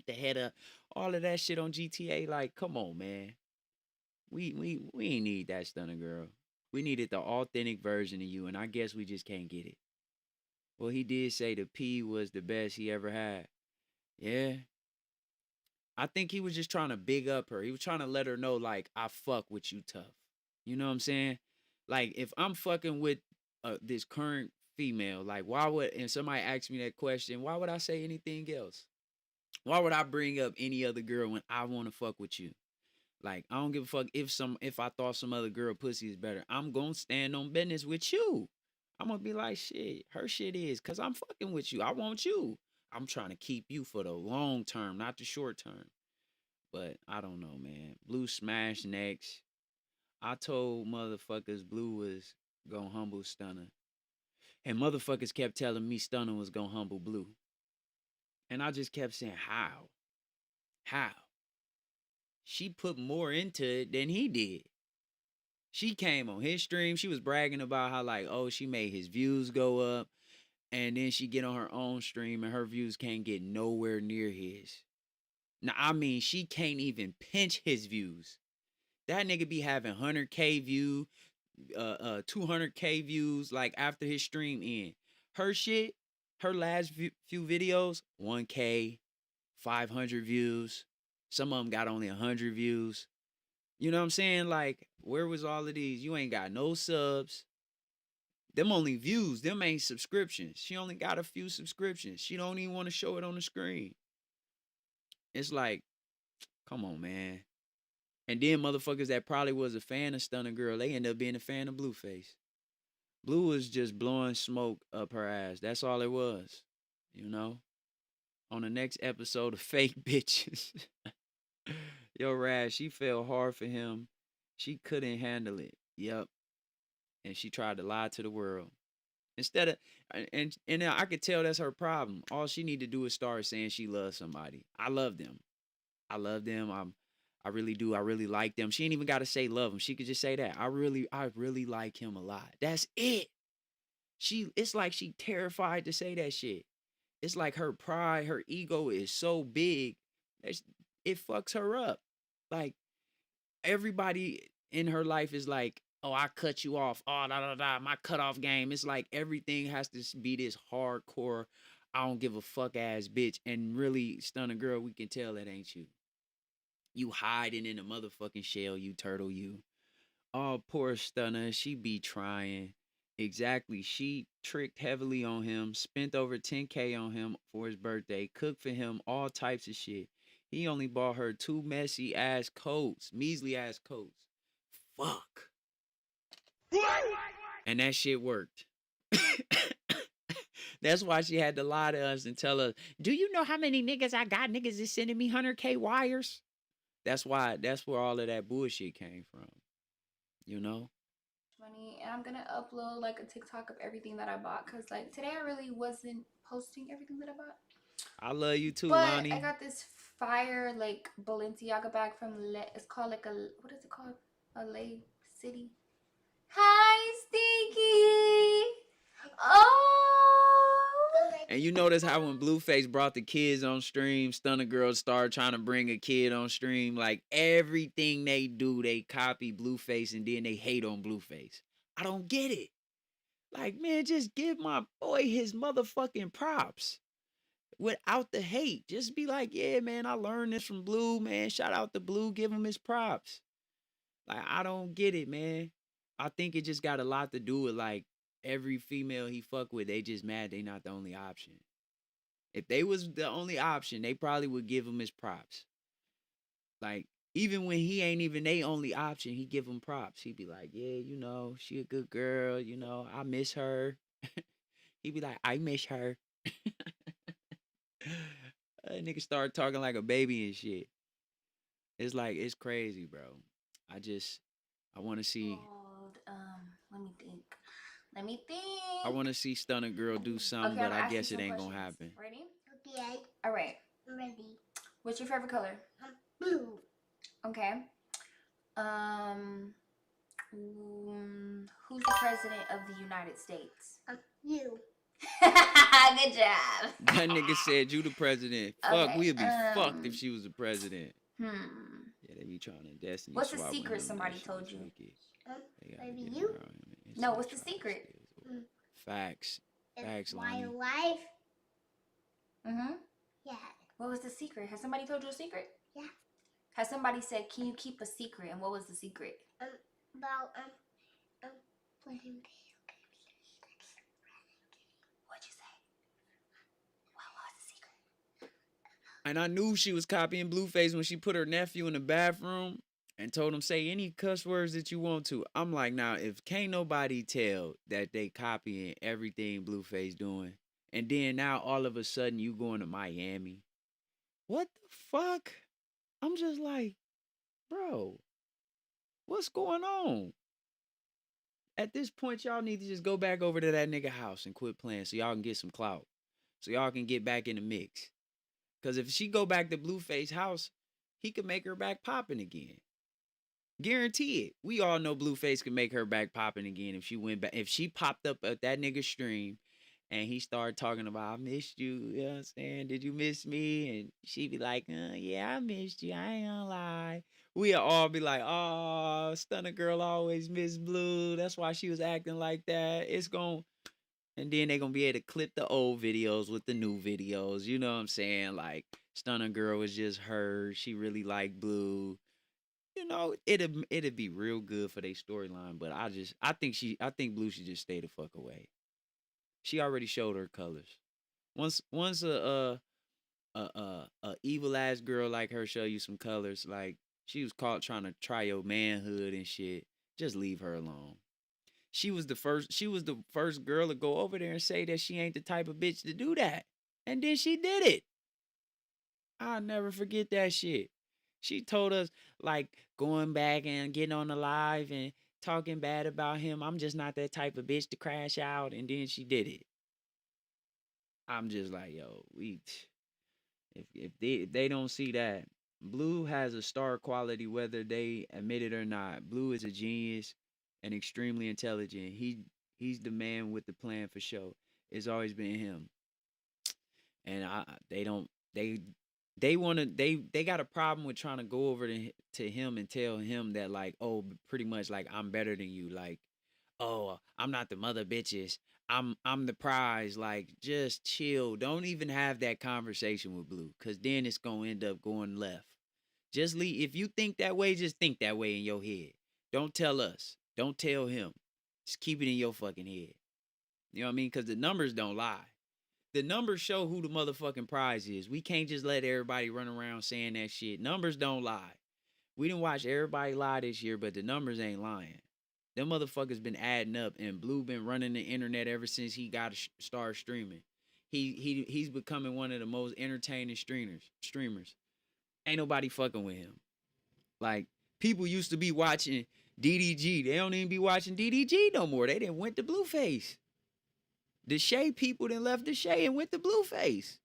the header. All of that shit on GTA. Like, come on, man. We ain't need that Stunner Girl. We needed the authentic version of you, and I guess we just can't get it. Well, he did say the P was the best he ever had. Yeah. I think he was just trying to big up her. He was trying to let her know, like, I fuck with you tough. You know what I'm saying? Like, if I'm fucking with this current female, like, why would, and somebody asked me that question, why would I say anything else? Why would I bring up any other girl when I want to fuck with you? Like, I don't give a fuck if I thought some other girl pussy is better. I'm gonna stand on business with you. I'm gonna be like, shit, her shit is, cause I'm fucking with you. I want you. I'm trying to keep you for the long term, not the short term. But I don't know, man. Blue smash next. I told motherfuckers Blue was gonna humble Stunner. And motherfuckers kept telling me Stunner was gonna humble Blue. And I just kept saying, how? How? She put more into it than he did. She came on his stream. She was bragging about how, like, oh, she made his views go up. And then she get on her own stream and her views can't get nowhere near his. Now, I mean, she can't even pinch his views. That nigga be having 100K view, 200K views, like, after his stream end. Her shit, her last few videos, 1K, 500 views. Some of them got only 100 views. You know what I'm saying? Like, where was all of these? You ain't got no subs. Them only views. Them ain't subscriptions. She only got a few subscriptions. She don't even want to show it on the screen. It's like, come on, man. And then motherfuckers that probably was a fan of Stunna Girl, they end up being a fan of Blueface. Blue was just blowing smoke up her ass. That's all it was. You know? On the next episode of Fake Bitches. Yo, Rass, she fell hard for him. She couldn't handle it. Yep. And she tried to lie to the world. Instead of, and I could tell that's her problem. All she need to do is start saying she loves somebody. I love them. I love them. I really do. I really like them. She ain't even got to say love them. She could just say that. I really like him a lot. That's it. It's like she terrified to say that shit. It's like her pride, her ego is so big that it fucks her up. Like, everybody in her life is like, oh, I cut you off. Oh, da da da. My cutoff game. It's like everything has to be this hardcore, I don't give a fuck ass bitch. And really, Stunna Girl, we can tell that ain't you. You hiding in a motherfucking shell, you turtle, you. Oh, poor Stunna. She be trying. Exactly. She tricked heavily on him, spent over 10K on him for his birthday, cooked for him all types of shit. He only bought her 2 messy ass coats, measly ass coats. Fuck. And that shit worked. That's why she had to lie to us and tell us, do you know how many niggas I got? Niggas is sending me 100K wires. That's where all of that bullshit came from. You know? Money, and I'm gonna upload like a TikTok of everything that I bought, because like today I really wasn't posting everything that I bought. I love you too, But Lonnie. I got this fire like Balenciaga bag from it's called like what is it called? A Lay City. Hi, Stinky. Oh. And you notice how when Blueface brought the kids on stream, Stunna Girl started trying to bring a kid on stream. Like, everything they do, they copy Blueface and then they hate on Blueface. I don't get it. Like, man, just give my boy his motherfucking props without the hate. Just be like, yeah, man, I learned this from Blue, man. Shout out to Blue. Give him his props. Like, I don't get it, man. I think it just got a lot to do with, like, every female he fuck with, they just mad they not the only option. If they was the only option, they probably would give him his props. Like, even when he ain't even they only option, he give him props. He be like, yeah, you know, she a good girl, you know, I miss her. He be like, I miss her. That nigga start talking like a baby and shit. It's like, it's crazy, bro. I want to see. Let me think. Let me think. I want to see Stunna Girl do something, Okay, but I'm I guess it asking ain't some gonna questions. happen. Ready? Okay. All right. Ready. What's your favorite color? Blue. Okay. Who's the president of the United States? You. Good job. That nigga said you the president. Fuck, Okay, we'd be fucked if she was the president. Hmm. Yeah, they be trying to destiny What's the swap with secret him. somebody That shit told is you? wicked. They gotta Maybe get you. around him and No, see what's the try secret? skills. Facts. Facts, It's Lonnie. wildlife. Mm-hmm. Yeah. What was the secret? Has somebody told you a secret? Yeah. Has somebody said, can you keep a secret? And what was the secret? About playing video games. What'd you say? What was the secret? And I knew she was copying Blueface when she put her nephew in the bathroom and told him, say any cuss words that you want to. I'm like, now, if can't nobody tell that they copying everything Blueface doing, and then now all of a sudden you going to Miami. What the fuck? I'm just like, bro, what's going on? At this point, y'all need to just go back over to that nigga house and quit playing so y'all can get some clout. So y'all can get back in the mix. Cause if she go back to Blueface house, he could make her back popping again. Guarantee it. We all know Blueface can make her back popping again if she went back. If she popped up at that nigga's stream and he started talking about, I missed you, you know what I'm saying? Did you miss me? And she be like, yeah, I missed you. I ain't gonna lie. We'll all be like, oh, Stunna Girl always miss Blue. That's why she was acting like that. It's going and then they're gonna be able to clip the old videos with the new videos. You know what I'm saying? Like, Stunna Girl was just her. She really liked Blue. You know, it'd be real good for their storyline. But I think Blue should just stay the fuck away. She already showed her colors. Once a evil ass girl like her show you some colors, like she was caught trying to try your manhood and shit, just leave her alone. She was the first girl to go over there and say that she ain't the type of bitch to do that. And then she did it. I'll never forget that shit. She told us, like, going back and getting on the live and talking bad about him. I'm just not that type of bitch to crash out. And then she did it. I'm just like, yo, if they don't see that, Blue has a star quality whether they admit it or not. Blue is a genius and extremely intelligent. He's the man with the plan for show. It's always been him. And they don't they want to they got a problem with trying to go over to him and tell him that, like, oh, pretty much like, I'm better than you, like, oh, I'm not the mother bitches, I'm the prize. Like, just chill, don't even have that conversation with Blue, because then it's gonna end up going left. Just leave. If you think that way, just think that way in your head. Don't tell us, don't tell him, just keep it in your fucking head. You know what I mean? Because the numbers don't lie. The numbers show who the motherfucking prize is. We can't just let everybody run around saying that shit. Numbers don't lie. We didn't watch everybody lie this year, but the numbers ain't lying. Them motherfuckers been adding up, and Blue been running the internet ever since he got to start streaming. He's becoming one of the most entertaining streamers. Ain't nobody fucking with him. Like, people used to be watching DDG. They don't even be watching DDG no more. They didn't went to Blueface. The Shay people then left the Shay and went to Blueface.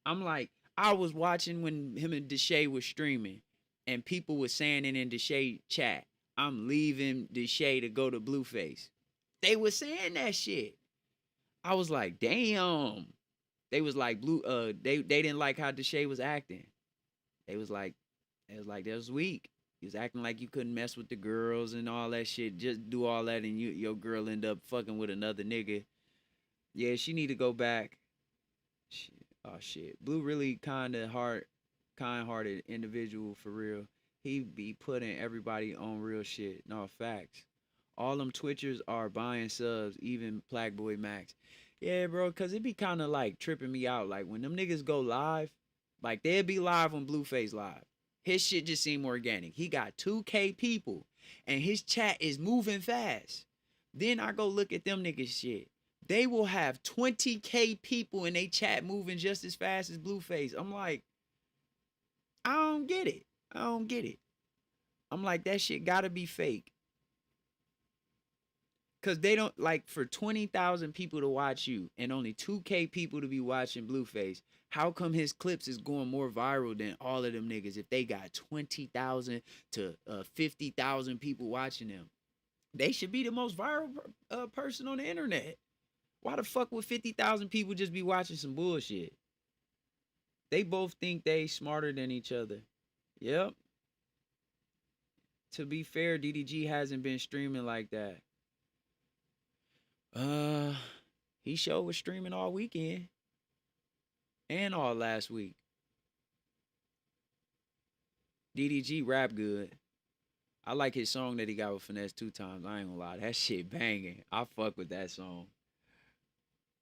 I'm like, I was watching when him and Deshae was streaming, and people were saying it in Deshae chat, I'm leaving Deshae to go to Blueface. They were saying that shit. I was like, damn. They was like, they didn't like how Deshae was acting. They was like, that was weak. He was acting like you couldn't mess with the girls and all that shit. Just do all that and your girl end up fucking with another nigga. Yeah, she need to go back. Shit. Oh shit. Blue really kind-hearted individual for real. He be putting everybody on real shit. No, facts. All them Twitchers are buying subs, even Black Boy Max. Yeah, bro, cause it be kind of like tripping me out. Like, when them niggas go live, like, they'll be live on Blueface Live. His shit just seem organic. He got 2K people, and his chat is moving fast. Then I go look at them niggas shit. They will have 20K people in they chat moving just as fast as Blueface. I'm like, I don't get it. I don't get it. I'm like, that shit gotta be fake. Cause they don't, like, for 20,000 people to watch you and only 2K people to be watching Blueface. How come his clips is going more viral than all of them niggas if they got 20,000 to 50,000 people watching them? They should be the most viral person on the internet. Why the fuck would 50,000 people just be watching some bullshit? They both think they smarter than each other. Yep. To be fair, DDG hasn't been streaming like that. He sure was streaming all weekend and all last week. DDG rap good. I like his song that he got with Finesse 2 times. I ain't gonna lie, that shit banging. I fuck with that song.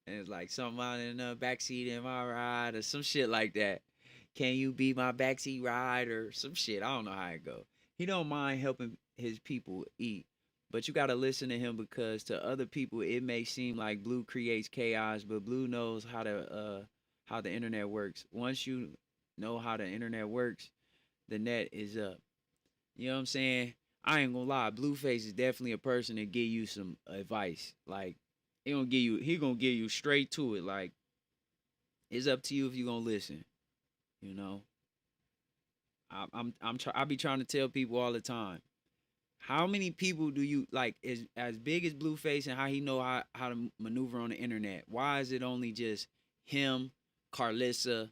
And it's like something out in the backseat in my ride or some shit like that. Can you be my backseat ride or some shit? I don't know how it go. He don't mind helping his people eat, but you gotta listen to him because to other people it may seem like Blue creates chaos, but Blue knows how the internet works. Once you know how the internet works, the net is up. You know what I'm saying? I ain't gonna lie, Blueface is definitely a person to give you some advice. Like he gonna give you straight to it. Like it's up to you if you gonna listen. You know, I be trying to tell people all the time. How many people do you like as big as Blueface and how he know how to maneuver on the internet? Why is it only just him, Carlissa,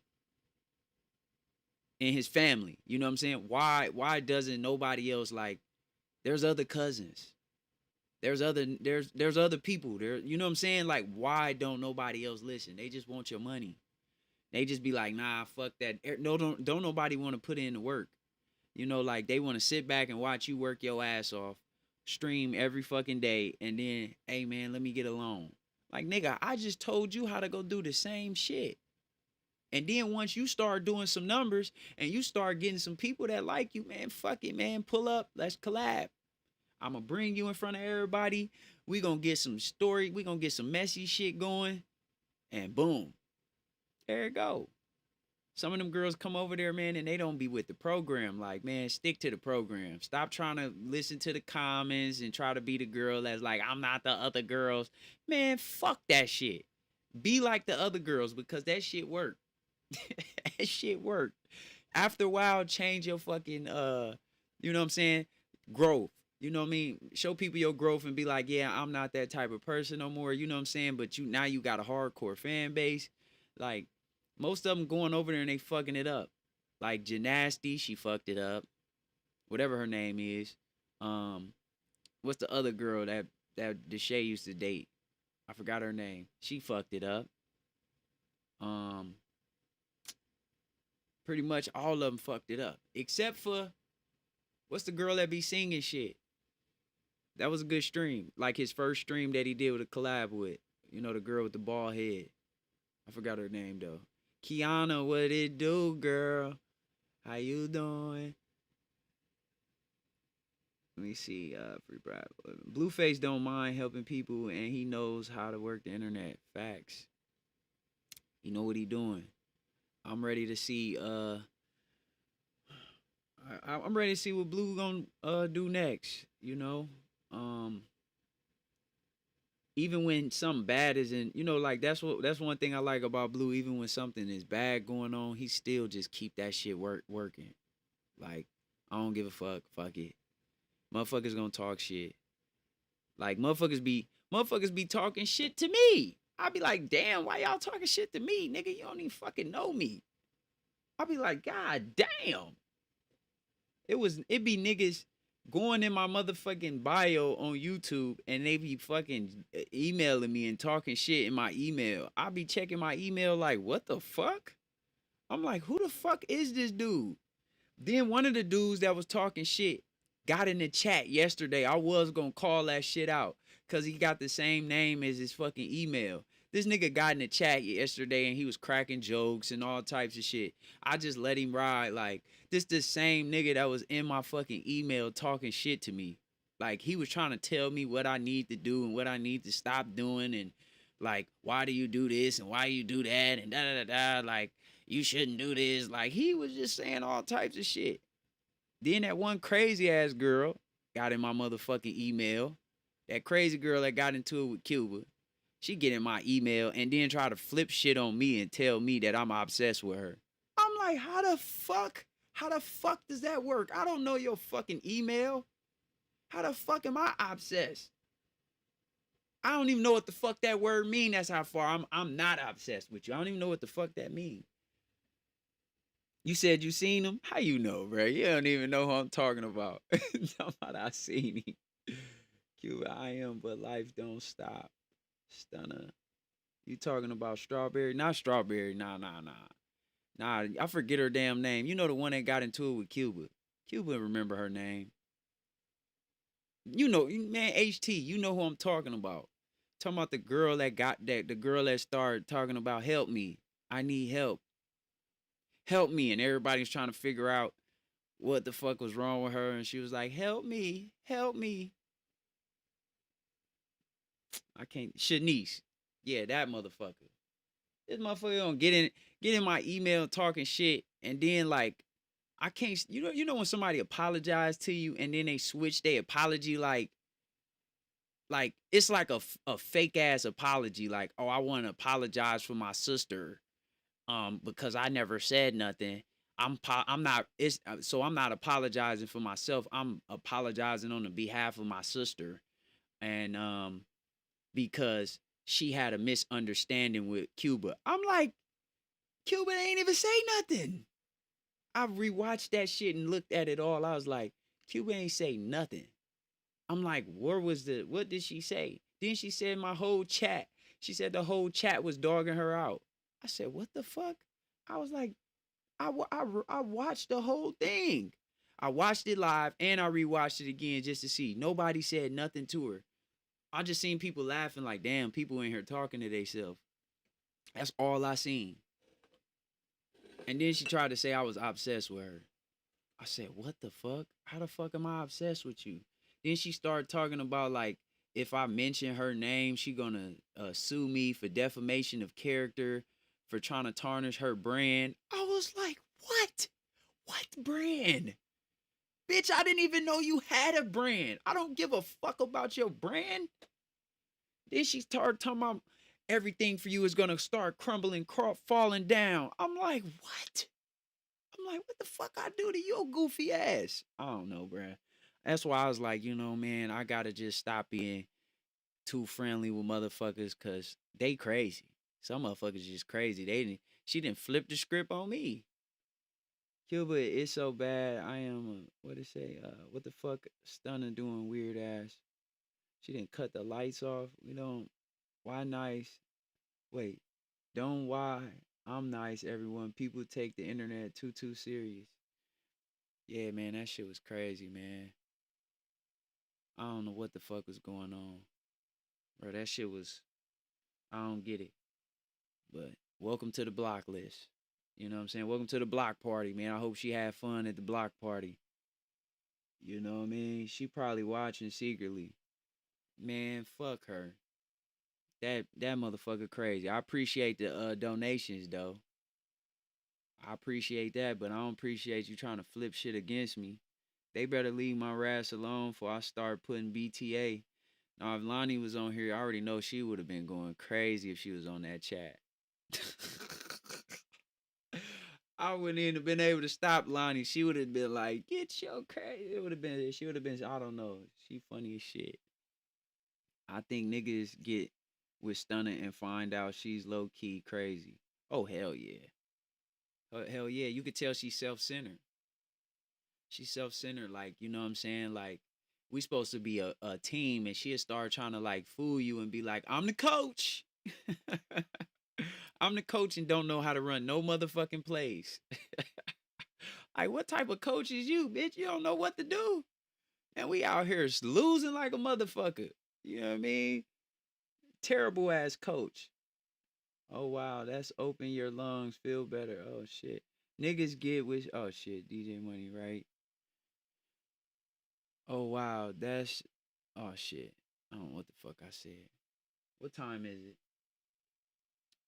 and his family? You know what I'm saying? Why doesn't nobody else like there's other cousins. There's other people. There you know what I'm saying? Like why don't nobody else listen? They just want your money. They just be like, "Nah, fuck that." No don't nobody want to put in the work. You know, like they want to sit back and watch you work your ass off, stream every fucking day, and then, hey man, let me get a loan. Like nigga, I just told you how to go do the same shit. And then once you start doing some numbers and you start getting some people that like you, man, fuck it, man. Pull up, let's collab. I'm gonna bring you in front of everybody. We gonna get some story. We gonna get some messy shit going, and boom, there it go. Some of them girls come over there, man, and they don't be with the program. Like, man, stick to the program. Stop trying to listen to the comments and try to be the girl that's like, I'm not the other girls. Man, fuck that shit. Be like the other girls because that shit worked. That shit worked. After a while, change your fucking you know what I'm saying? Growth. You know what I mean? Show people your growth and be like, yeah, I'm not that type of person no more. You know what I'm saying? But now you got a hardcore fan base. Like, most of them going over there and they fucking it up. Like Gymnasty, she fucked it up. Whatever her name is. What's the other girl that Deshae used to date? I forgot her name. She fucked it up. Pretty much all of them fucked it up. Except for what's the girl that be singing shit? That was a good stream. Like his first stream that he did with a collab with. You know, the girl with the bald head. I forgot her name though. Kiana, what it do, girl? How you doing? Let me see. Free Brad. Blueface don't mind helping people, and he knows how to work the internet. Facts. He know what he doing. I'm ready to see. I'm ready to see what Blue gonna do next. You know. Even when something bad isn't, you know, like that's one thing I like about Blue. Even when something is bad going on, he still just keep that shit working. Like I don't give a fuck it. Motherfuckers gonna talk shit. Like motherfuckers be talking shit to me. I be like, damn, why y'all talking shit to me, nigga? You don't even fucking know me. I be like, God damn. It be niggas going in my motherfucking bio on YouTube and they be fucking emailing me and talking shit in my email. I be checking my email like, what the fuck? I'm like, who the fuck is this dude? Then one of the dudes that was talking shit got in the chat yesterday. I was gonna call that shit out because he got the same name as his fucking email. This nigga got in the chat yesterday and he was cracking jokes and all types of shit. I just let him ride. Like, this the same nigga that was in my fucking email talking shit to me. Like, he was trying to tell me what I need to do and what I need to stop doing. And, like, why do you do this and why you do that? And da-da-da-da. Like, you shouldn't do this. Like, he was just saying all types of shit. Then that one crazy ass girl got in my motherfucking email. That crazy girl that got into it with Cuba. She get in my email and then try to flip shit on me and tell me that I'm obsessed with her. I'm like, how the fuck does that work? I don't know your fucking email. How the fuck am I obsessed? I don't even know what the fuck that word mean. That's how far I'm not obsessed with you. I don't even know what the fuck that mean. You said you seen him? How you know, bro? You don't even know who I'm talking about. Talking about I seen him. Cuba, I am, but life don't stop. Stunna. You talking about Strawberry? Not Strawberry. Nah. Nah, I forget her damn name. You know the one that got into it with Cuba. Cuba remember her name. You know, man, HT, you know who I'm talking about. Talking about the girl that got that, the girl that started talking about help me. I need help. Help me. And everybody's trying to figure out what the fuck was wrong with her. And she was like, help me. Help me. I can't. Shanice. Yeah, that motherfucker. This motherfucker don't get in my email talking shit, and then like I can't. You know when somebody apologize to you and then they switch their apology like it's like a fake ass apology, like, oh, I want to apologize for my sister because I never said nothing. I'm not it's so I'm not apologizing for myself. I'm apologizing on the behalf of my sister, and because she had a misunderstanding with Cuba. I'm like, Cuba ain't even say nothing. I rewatched that shit and looked at it all. I was like, Cuba ain't say nothing. I'm like, what did she say? Then she said my whole chat. She said the whole chat was dogging her out. I said, what the fuck? I was like, I watched the whole thing. I watched it live and I rewatched it again just to see. Nobody said nothing to her. I just seen people laughing like, damn, people in here talking to themselves. That's all I seen. And then she tried to say I was obsessed with her. I said, what the fuck? How the fuck am I obsessed with you? Then she started talking about like, if I mention her name, she gonna sue me for defamation of character, for trying to tarnish her brand. I was like, what? What brand? Bitch, I didn't even know you had a brand. I don't give a fuck about your brand. Then she started talking about everything for you is gonna start crumbling, falling down. I'm like, what? I'm like, what the fuck I do to your goofy ass? I don't know, bruh. That's why I was like, man, I gotta just stop being too friendly with motherfuckers because they crazy. Some motherfuckers just crazy. She didn't flip the script on me. Cuba is so bad. I am, what it say? What the fuck? Stunner doing weird ass. She didn't cut the lights off. We don't. Why nice? Wait. Don't why. I'm nice, everyone. People take the internet too serious. Yeah, man, that shit was crazy, man. I don't know what the fuck was going on. Bro, that shit was, I don't get it. But welcome to the block list. You know what I'm saying? Welcome to the block party, man. I hope she had fun at the block party. You know what I mean? She probably watching secretly. Man, fuck her. That motherfucker crazy. I appreciate the donations though. I appreciate that, but I don't appreciate you trying to flip shit against me. They better leave my ass alone before I start putting BTA. Now, if Lonnie was on here, I already know she would have been going crazy if she was on that chat. I wouldn't even have been able to stop Lonnie. She would have been like, get your crazy. She would have been, I don't know. She funny as shit. I think niggas get with Stunner and find out she's low key crazy. Oh, hell yeah. Hell yeah. You could tell she's self centered. She's self centered. Like, you know what I'm saying? Like, we supposed to be a team, and she'll start trying to like fool you and be like, I'm the coach. I'm the coach and don't know how to run no motherfucking plays. Like, what type of coach is you, bitch? You don't know what to do. And we out here losing like a motherfucker. You know what I mean? Terrible ass coach. Oh, wow. That's open your lungs. Feel better. Oh, shit. Niggas get with, oh, shit. DJ Money, right? Oh, wow. That's, oh, shit. I don't know what the fuck I said. What time is it?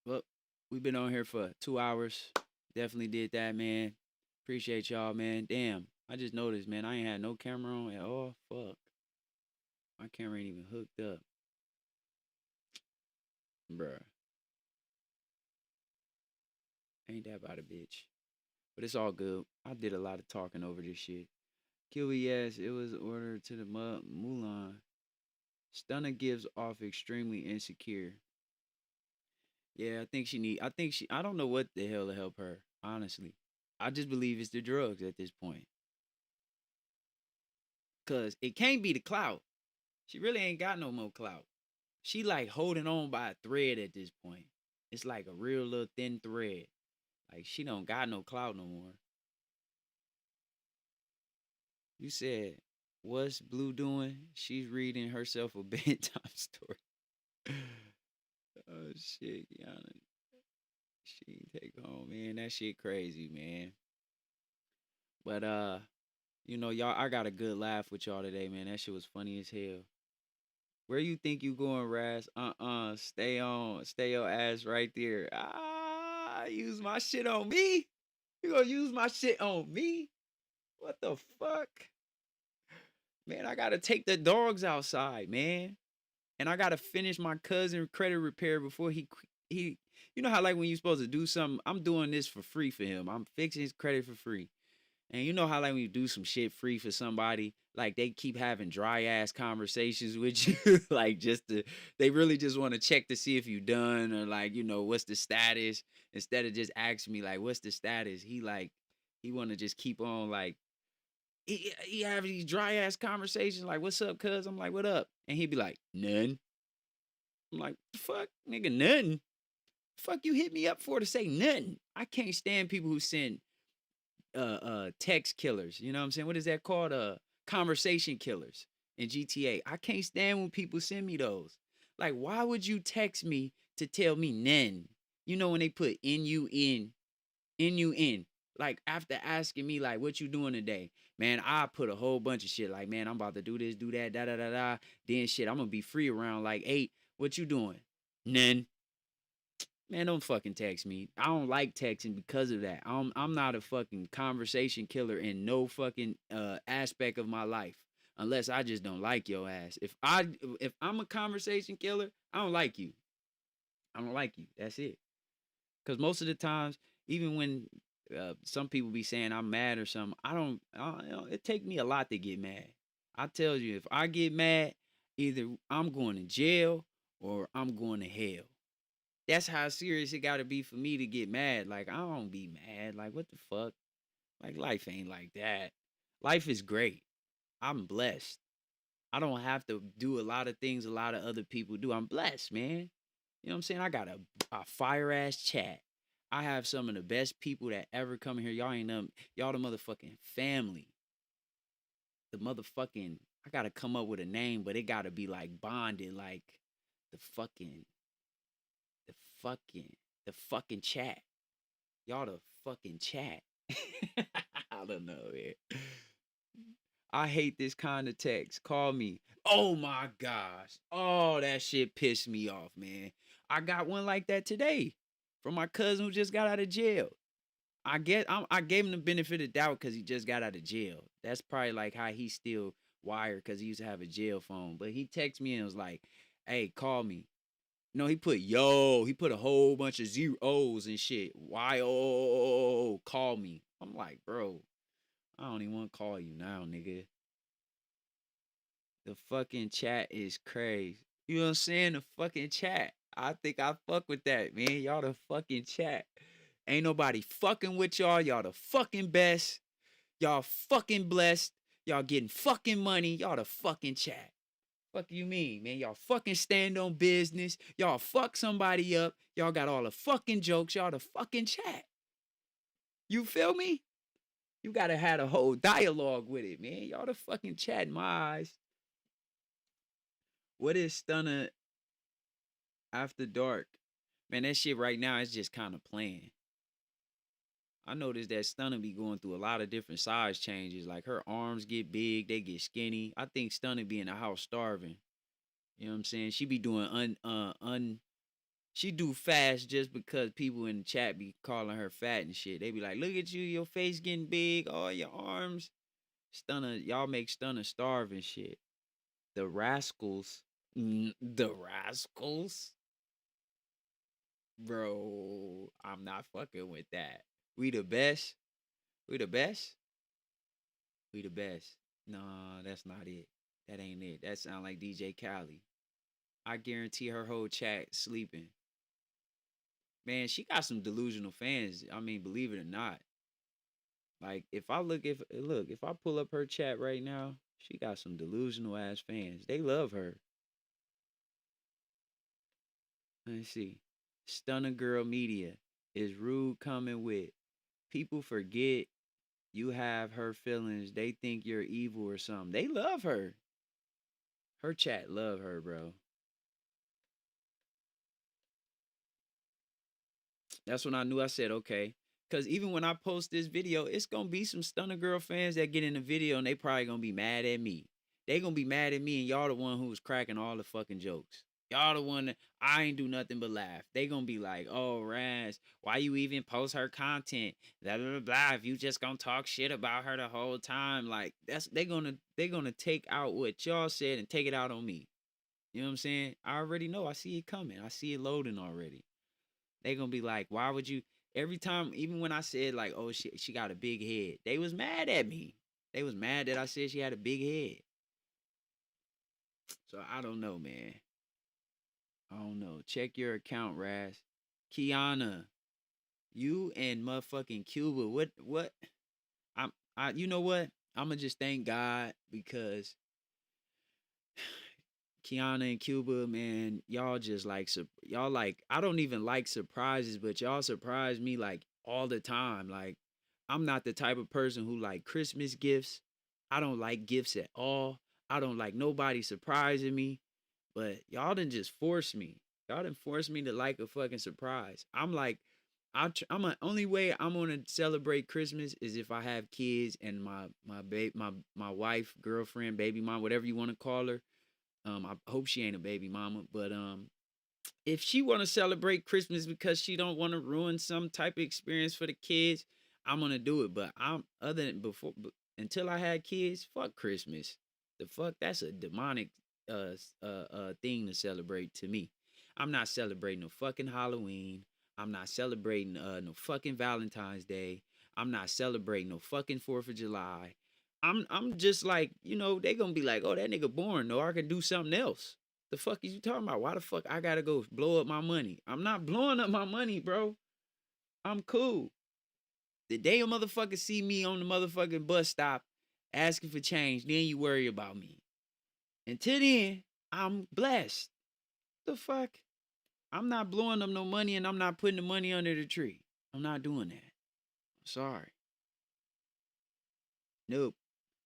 Well, we've been on here for 2 hours. Definitely did that, man. Appreciate y'all, man. Damn, I just noticed, man. I ain't had no camera on at all. Fuck. My camera ain't even hooked up. Bruh. Ain't that about a bitch. But it's all good. I did a lot of talking over this shit. Kiwi, yes, it was ordered to the Mulan. Stunner gives off extremely insecure. Yeah, I don't know what the hell to help her, honestly. I just believe it's the drugs at this point. Cause it can't be the clout. She really ain't got no more clout. She like holding on by a thread at this point. It's like a real little thin thread. Like she don't got no clout no more. You said, what's Blue doing? She's reading herself a bedtime story. Oh shit, Yana. She take home, man. That shit crazy, man. But y'all, I got a good laugh with y'all today, man. That shit was funny as hell. Where you think you going, Raz? Stay on, stay your ass right there. Use my shit on me. You gonna use my shit on me? What the fuck? Man, I gotta take the dogs outside, man. And I gotta finish my cousin credit repair before he you know how like when you supposed to do something, I'm doing this for free for him. I'm fixing his credit for free. And you know how like when you do some shit free for somebody, like they keep having dry ass conversations with you, like they really just want to check to see if you done or like what's the status instead of just asking me like what's the status. He want to just keep on like he have these dry ass conversations like what's up, cuz? I'm like what up, and he'd be like none. I'm like fuck, nigga, nothing. Fuck you hit me up for to say nothing. I can't stand people who send text killers. You know what I'm saying? What is that called? Conversation killers in GTA. I can't stand when people send me those. Like, why would you text me to tell me none? You know when they put N-U-N. Like after asking me like what you doing today, man, I put a whole bunch of shit like, man, I'm about to do this, do that, da da da da. Then shit, I'm gonna be free around like 8. What you doing? None. Man, don't fucking text me. I don't like texting because of that. I'm not a fucking conversation killer in no fucking aspect of my life. Unless I just don't like your ass. If I'm a conversation killer, I don't like you. I don't like you. That's it. Cause most of the times, even when some people be saying I'm mad or something, it take me a lot to get mad. I tell you, if I get mad, either I'm going to jail or I'm going to hell. That's how serious it got to be for me to get mad. Like, I don't be mad. Like, what the fuck? Like, life ain't like that. Life is great. I'm blessed. I don't have to do a lot of things a lot of other people do. I'm blessed, man. You know what I'm saying? I got a fire ass chat. I have some of the best people that ever come here. Y'all the motherfucking family. The motherfucking, I gotta come up with a name, but it gotta be like bonded, like the fucking, the fucking, the fucking chat. Y'all the fucking chat. I don't know, man. I hate this kind of text. Call me. Oh my gosh. Oh, that shit pissed me off, man. I got one like that today from my cousin who just got out of jail. I gave him the benefit of the doubt because he just got out of jail. That's probably like how he's still wired because he used to have a jail phone. But he texted me and was like, "Hey, call me." No, he put yo. He put a whole bunch of zeros and shit. Y-O, call me. I'm like, bro, I don't even want to call you now, nigga. The fucking chat is crazy. You know what I'm saying? The fucking chat. I think I fuck with that, man. Y'all the fucking chat. Ain't nobody fucking with y'all. Y'all the fucking best. Y'all fucking blessed. Y'all getting fucking money. Y'all the fucking chat. Fuck you mean, man? Y'all fucking stand on business. Y'all fuck somebody up. Y'all got all the fucking jokes. Y'all the fucking chat. You feel me? You gotta have a whole dialogue with it, man. Y'all the fucking chat in my eyes. What is Stunna After Dark? Man, that shit right now is just kind of playing. I noticed that Stunna be going through a lot of different size changes. Like her arms get big, they get skinny. I think Stunna be in the house starving. You know what I'm saying? She be doing she do fast just because people in the chat be calling her fat and shit. They be like, look at you, your face getting big, all your arms. Stunna, y'all make Stunna starve and shit. The rascals. The rascals? Bro, I'm not fucking with that. We the best? We the best? We the best. Nah, that's not it. That ain't it. That sound like DJ Khaled. I guarantee her whole chat sleeping. Man, she got some delusional fans. I mean, believe it or not. Like, if I pull up her chat right now, she got some delusional ass fans. They love her. Let's see. Stunner Girl Media is rude coming with. People forget you have her feelings. They think you're evil or something. They love her. Her chat love her, bro. That's when I knew. I said, okay. Because even when I post this video, it's going to be some Stunna Girl fans that get in the video and they probably going to be mad at me. They going to be mad at me and y'all the one who was cracking all the fucking jokes. Y'all the one that I ain't do nothing but laugh. They going to be like, oh, Raz, why you even post her content? Blah, blah, blah, blah. If you just going to talk shit about her the whole time. Like, they gonna take out what y'all said and take it out on me. You know what I'm saying? I already know. I see it coming. I see it loading already. They gonna be like, why would you? Every time, even when I said like, oh, she got a big head, they was mad at me. They was mad that I said she had a big head. So I don't know, man. I don't know. Check your account, Raz. Kiana, you and motherfucking Cuba. What? You know what? I'ma just thank God because Kiana and Cuba, man, y'all just like y'all like I don't even like surprises, but y'all surprise me like all the time. Like I'm not the type of person who like Christmas gifts. I don't like gifts at all. I don't like nobody surprising me. But y'all didn't just force me. Y'all didn't force me to like a fucking surprise. I'm like, I'm a only way I'm gonna celebrate Christmas is if I have kids and my wife, girlfriend, baby mom, whatever you want to call her. I hope she ain't a baby mama, but if she want to celebrate Christmas because she don't want to ruin some type of experience for the kids, I'm gonna do it. But I'm other than before, until I had kids, fuck Christmas. The fuck, that's a demonic thing to celebrate to me. I'm not celebrating no fucking Halloween. I'm not celebrating no fucking Valentine's Day. I'm not celebrating no fucking 4th of July. I'm just like, they gonna be like, oh, that nigga boring. No, I can do something else. The fuck is you talking about? Why the fuck I gotta go blow up my money? I'm not blowing up my money, bro. I'm cool. The day a motherfucker see me on the motherfucking bus stop asking for change, then you worry about me. Until then, I'm blessed. The fuck? I'm not blowing up no money and I'm not putting the money under the tree. I'm not doing that. Sorry. Nope.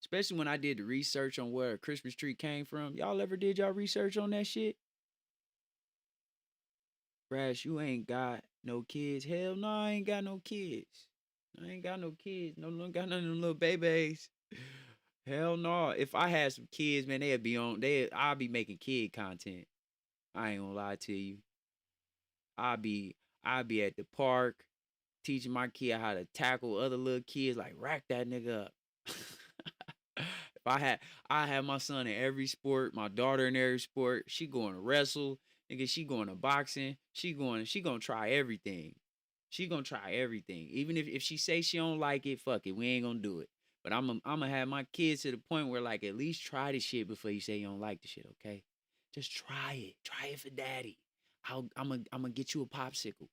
Especially when I did the research on where a Christmas tree came from. Y'all ever did y'all research on that shit? Brash, you ain't got no kids. Hell no, I ain't got no kids. I ain't got no kids. No, got none of them little babies. Hell no. If I had some kids, man, they'd be on. I'll be making kid content. I ain't gonna lie to you. I'll be at the park teaching my kid how to tackle other little kids, like rack that nigga up. If I had my son in every sport, my daughter in every sport. She going to wrestle, nigga. She going to boxing. She gonna try everything. She gonna try everything. Even if she say she don't like it, fuck it. We ain't gonna do it. But I'm gonna have my kids to the point where like at least try the shit before you say you don't like the shit. Okay, just try it. Try it for daddy. I'm gonna get you a popsicle.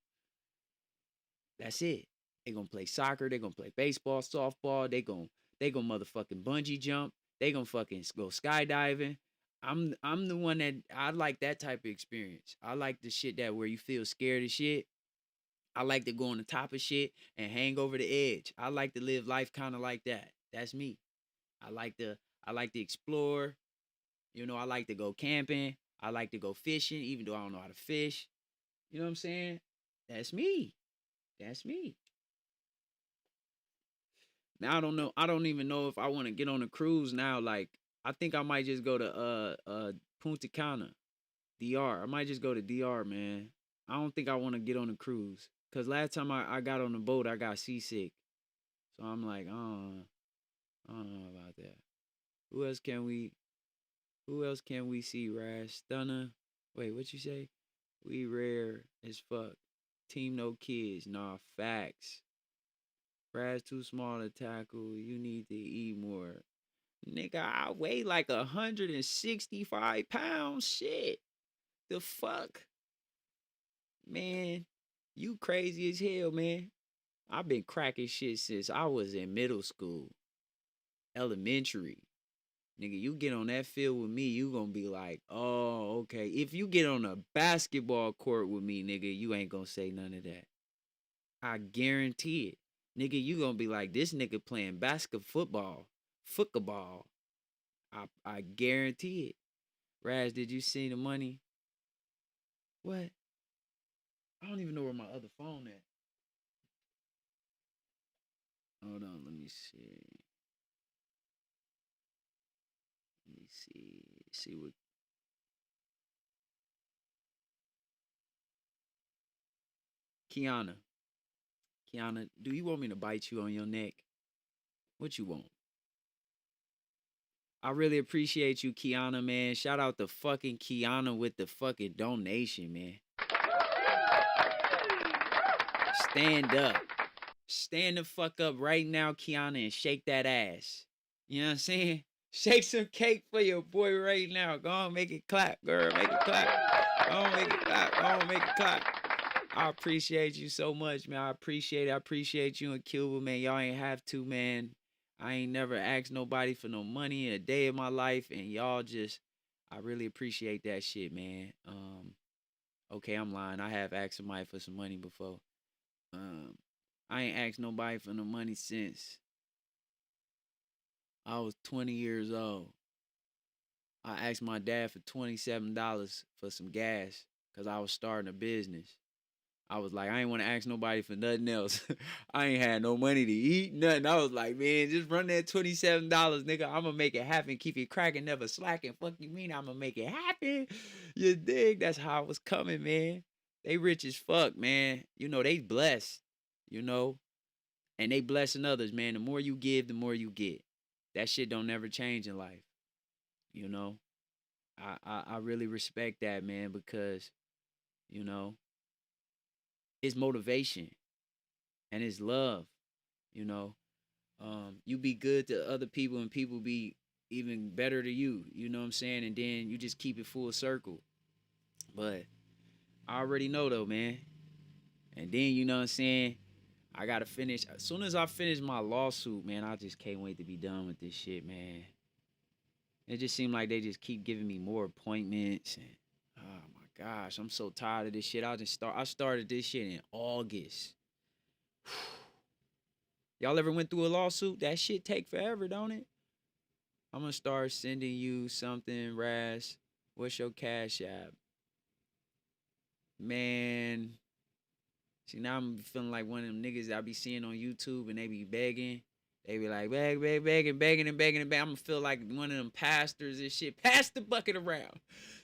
That's it. They gonna play soccer. They gonna play baseball, softball. They gonna motherfucking bungee jump. They gonna fucking go skydiving. I'm the one that I like that type of experience. I like the shit that where you feel scared of shit. I like to go on the top of shit and hang over the edge. I like to live life kind of like that. That's me. I like to explore. I like to go camping. I like to go fishing, even though I don't know how to fish. You know what I'm saying? That's me. That's me. Now I don't know. I don't even know if I want to get on a cruise now. Like I think I might just go to Punta Cana, DR. I might just go to DR, man. I don't think I want to get on a cruise. Cause last time I got on the boat, I got seasick. So I'm like, I don't know about that. Who else can we see, Rash? Stunna. Wait, what you say? We rare as fuck. Team no kids. Nah, facts. Brad's too small to tackle. You need to eat more. Nigga, I weigh like 165 pounds. Shit. The fuck? Man, you crazy as hell, man. I've been cracking shit since I was in middle school, elementary. Nigga, you get on that field with me, you gonna be like, oh, okay. If you get on a basketball court with me, nigga, you ain't gonna say none of that. I guarantee it. Nigga, you gonna be like, this nigga playing football. I guarantee it. Raz, did you see the money? What? I don't even know where my other phone at. Hold on, let me see. Let me see. See what. Kiana. Kiana, do you want me to bite you on your neck? What you want? I really appreciate you, Kiana, man. Shout out to fucking Kiana with the fucking donation, man. Stand up. Stand the fuck up right now, Kiana, and shake that ass. You know what I'm saying? Shake some cake for your boy right now. Go on, make it clap, girl. Make it clap. Go on, make it clap. Go on, make it clap. I appreciate you so much, man. I appreciate it. I appreciate you and Cuba, man. Y'all ain't have to, man. I ain't never asked nobody for no money in a day of my life, and y'all just, I really appreciate that shit, man. Okay, I'm lying. I have asked somebody for some money before. I ain't asked nobody for no money since I was 20 years old. I asked my dad for $27 for some gas because I was starting a business. I was like, I ain't want to ask nobody for nothing else. I ain't had no money to eat, nothing. I was like, man, just run that $27, nigga. I'm going to make it happen. Keep it cracking, never slacking. Fuck you mean I'm going to make it happen? You dig? That's how it was coming, man. They rich as fuck, man. You know, they blessed, you know. And they blessing others, man. The more you give, the more you get. That shit don't never change in life, you know. I really respect that, man, because, you know, it's motivation and it's love, you know. You be good to other people and people be even better to you, you know what I'm saying? And then you just keep it full circle. But I already know though, man. And then, you know what I'm saying? I gotta finish. As soon as I finish my lawsuit, man, I just can't wait to be done with this shit, man. It just seemed like they just keep giving me more appointments and oh my gosh, I'm so tired of this shit. I started this shit in August. Y'all ever went through a lawsuit? That shit take forever, don't it? I'm gonna start sending you something, Raz. What's your cash app? Man. See, now I'm feeling like one of them niggas that I be seeing on YouTube and they be begging. They be like, begging. I'm gonna feel like one of them pastors and shit. Pass the bucket around.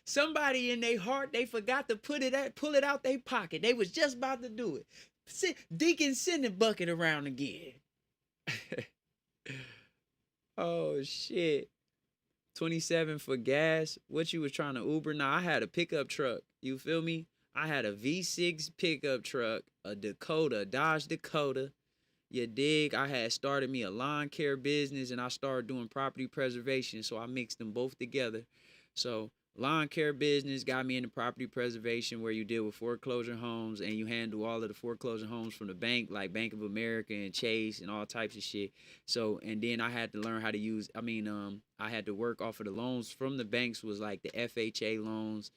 Somebody in their heart, they forgot to pull it out their pocket. They was just about to do it. Deacon, send the bucket around again. Oh shit. 27 for gas. What you was trying to Uber? Nah, I had a pickup truck. You feel me? I had a V6 pickup truck, a Dodge Dakota. You dig? I had started me a lawn care business and I started doing property preservation. So I mixed them both together. So lawn care business got me into property preservation where you deal with foreclosure homes and you handle all of the foreclosure homes from the bank, like Bank of America and Chase and all types of shit. So, and then I had to learn how to use, I had to work off of the loans from the banks was like the FHA loans,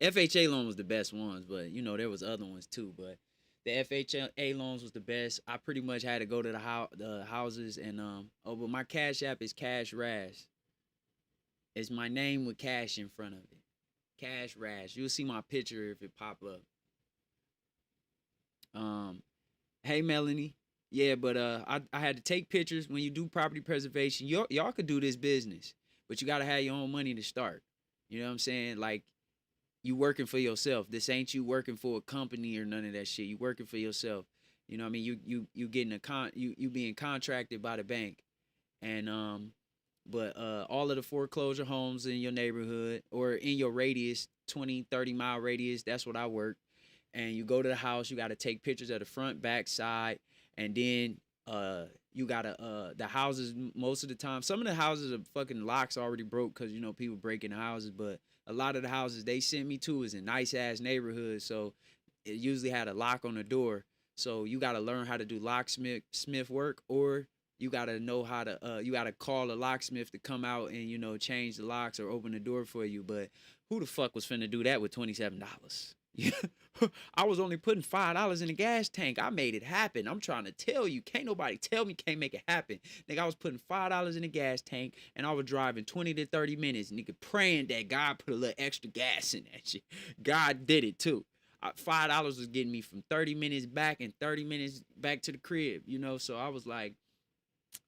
FHA loan was the best ones, but you know there was other ones too. But the FHA loans was the best. I pretty much had to go to the houses and but my Cash App is Cash Raz. It's my name with cash in front of it. Cash Raz. You'll see my picture if it pop up. Hey Melanie. Yeah, but I had to take pictures when you do property preservation. Y'all could do this business, but you gotta have your own money to start. You know what I'm saying? Like you working for yourself. This ain't you working for a company or none of that shit. You working for yourself. You know what I mean? You getting you being contracted by the bank. And but all of the foreclosure homes in your neighborhood or in your radius, 20, 30-mile radius, that's what I work. And you go to the house, you got to take pictures of the front, back, side, and then you gotta the houses most of the time. Some of the houses are fucking locks already broke because you know people break in the houses, but a lot of the houses they sent me to is in nice ass neighborhoods, so it usually had a lock on the door. So you gotta learn how to do locksmith work, or you gotta know how to you gotta call a locksmith to come out and you know change the locks or open the door for you. But who the fuck was finna do that with $27? Yeah. I was only putting $5 in the gas tank. I made it happen. I'm trying to tell you. Can't nobody tell me can't make it happen. Nigga, I was putting $5 in the gas tank and I was driving 20 to 30 minutes. Nigga, praying that God put a little extra gas in that shit. God did it too. $5 was getting me from 30 minutes back and 30 minutes back to the crib, you know. So I was like,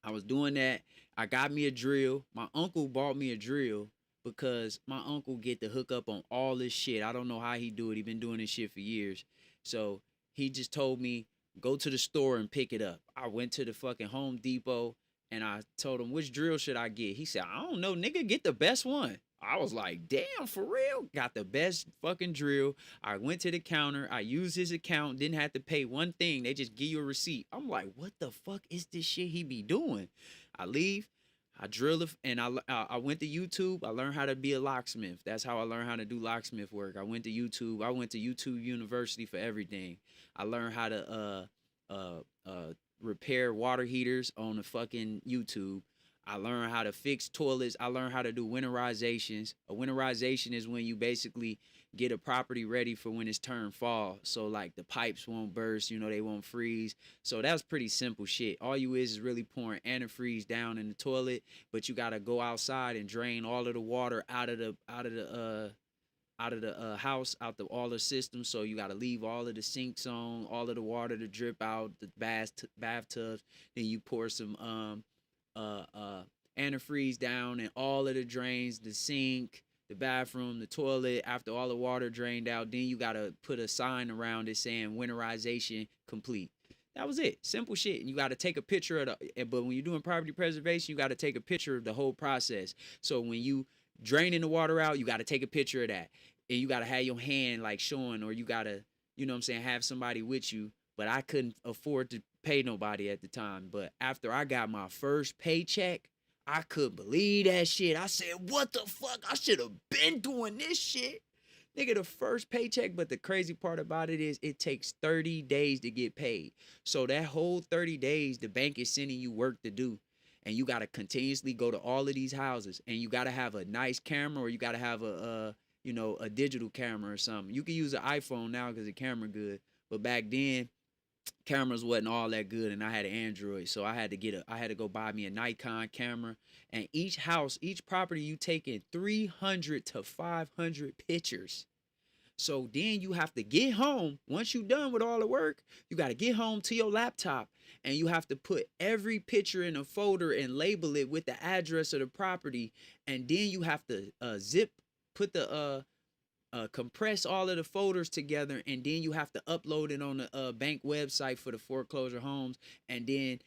I was doing that. I got me a drill. My uncle bought me a drill because my uncle get the hook up on all this shit. I don't know how he do it. He been doing this shit for years. So he just told me, go to the store and pick it up. I went to the fucking Home Depot and I told him, which drill should I get? He said, I don't know, nigga, get the best one. I was like, damn, for real? Got the best fucking drill. I went to the counter. I used his account. Didn't have to pay one thing. They just give you a receipt. I'm like, what the fuck is this shit he be doing? I leave. I drill it, and I went to YouTube. I learned how to be a locksmith. That's how I learned how to do locksmith work. I went to YouTube. I went to YouTube University for everything. I learned how to repair water heaters on the fucking YouTube. I learned how to fix toilets. I learned how to do winterizations. A winterization is when you basically get a property ready for when it's turned fall. So like the pipes won't burst, you know, they won't freeze. So that's pretty simple shit. All you is really pouring antifreeze down in the toilet, but you gotta go outside and drain all of the water out of the house, out the all the systems. So you got to leave all of the sinks on, all of the water to drip out the bathtubs. Then you pour some antifreeze down and all of the drains, the sink, the bathroom, the toilet. After all the water drained out, then you got to put a sign around it saying winterization complete. That was it. Simple shit. And you got to take a picture of the, but when you're doing property preservation, you got to take a picture of the whole process. So when you draining the water out, you got to take a picture of that. And you got to have your hand like showing, or you got to, you know what I'm saying, have somebody with you. But I couldn't afford to pay nobody at the time. But after I got my first paycheck, I couldn't believe that shit. I said, what the fuck? I should have been doing this shit. Nigga, the first paycheck. But the crazy part about it is it takes 30 days to get paid. So that whole 30 days, the bank is sending you work to do. And you got to continuously go to all of these houses. And you got to have a nice camera, or you got to have a digital camera or something. You can use an iPhone now because the camera good. But back then, cameras wasn't all that good, and I had an Android. So I had to go buy me a Nikon camera. And each house, each property, you taking 300 to 500 pictures. So then you have to get home. Once you're done with all the work, you got to get home to your laptop, and you have to put every picture in a folder and label it with the address of the property. And then you have to compress all of the folders together, and then you have to upload it on the bank website for the foreclosure homes. And then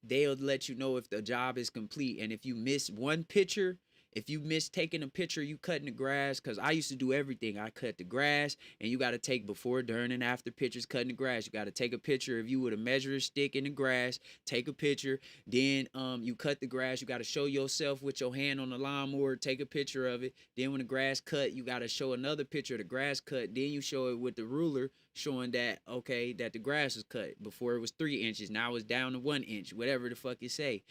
they'll let you know if the job is complete. And if you miss one picture, if you miss taking a picture, you cutting the grass, because I used to do everything. I cut the grass, and you got to take before, during, and after pictures cutting the grass. You got to take a picture of you with a measuring stick in the grass, take a picture. Then you cut the grass. You got to show yourself with your hand on the lawnmower, take a picture of it. Then when the grass cut, you got to show another picture of the grass cut. Then you show it with the ruler, showing that, okay, that the grass is cut. Before it was 3 inches, now it's down to 1 inch, whatever the fuck you say.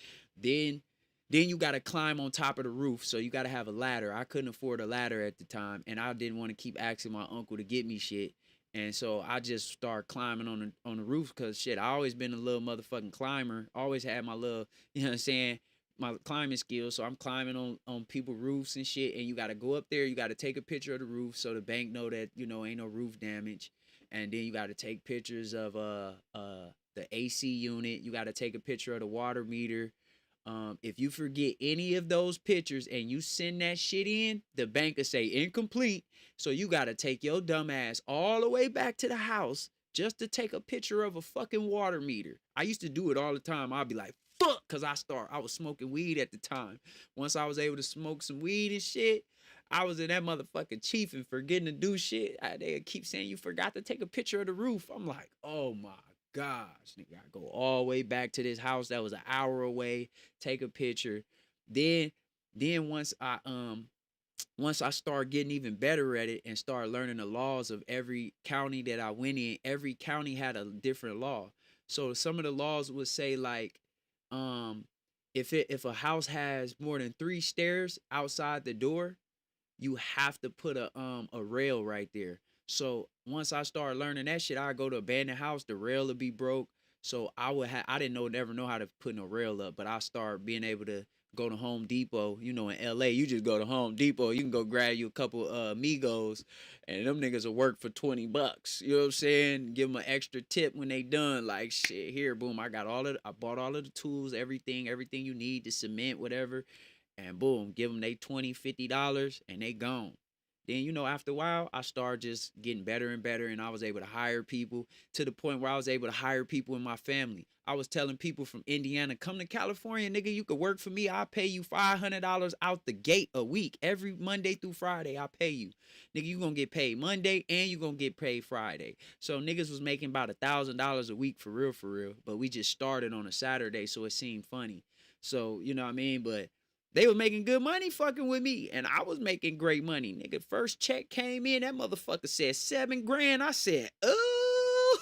Then you got to climb on top of the roof. So you got to have a ladder. I couldn't afford a ladder at the time, and I didn't want to keep asking my uncle to get me shit. And so I just started climbing on the roof, because shit, I always been a little motherfucking climber. Always had my little, you know what I'm saying, my climbing skills. So I'm climbing on people's roofs and shit. And you got to go up there. You got to take a picture of the roof so the bank know that, you know, ain't no roof damage. And then you got to take pictures of the AC unit. You got to take a picture of the water meter. If you forget any of those pictures and you send that shit in, the bank will say incomplete. So you got to take your dumb ass all the way back to the house just to take a picture of a fucking water meter. I used to do it all the time. I'd be like, fuck, because I was smoking weed at the time. Once I was able to smoke some weed and shit, I was in that motherfucking chief and forgetting to do shit. They keep saying you forgot to take a picture of the roof. I'm like, oh my gosh, nigga, I go all the way back to this house that was an hour away, take a picture. Then once I start getting even better at it and start learning the laws of every county that I went in, every county had a different law. So some of the laws would say like, if a house has more than 3 stairs outside the door, you have to put a rail right there. So once I started learning that shit, I go to abandoned house, the rail would be broke. So I didn't never know how to put no rail up, but I started being able to go to Home Depot. You know, in LA, you just go to Home Depot. You can go grab you a couple Migos, and them niggas will work for $20. You know what I'm saying? Give them an extra tip when they done. Like shit, here, boom. I bought all of the tools, everything you need, the cement, whatever, and boom, give them they $20, $50, and they gone. Then, you know, after a while, I started just getting better and better, and I was able to hire people to the point where I was able to hire people in my family. I was telling people from Indiana, come to California, nigga, you could work for me. I'll pay you $500 out the gate a week. Every Monday through Friday, I'll pay you. Nigga, you gonna get paid Monday, and you gonna get paid Friday. So niggas was making about $1,000 a week for real. But we just started on a Saturday, so it seemed funny. So, you know what I mean? But they was making good money fucking with me, and I was making great money. Nigga, first check came in, that motherfucker said $7,000. I said, ooh,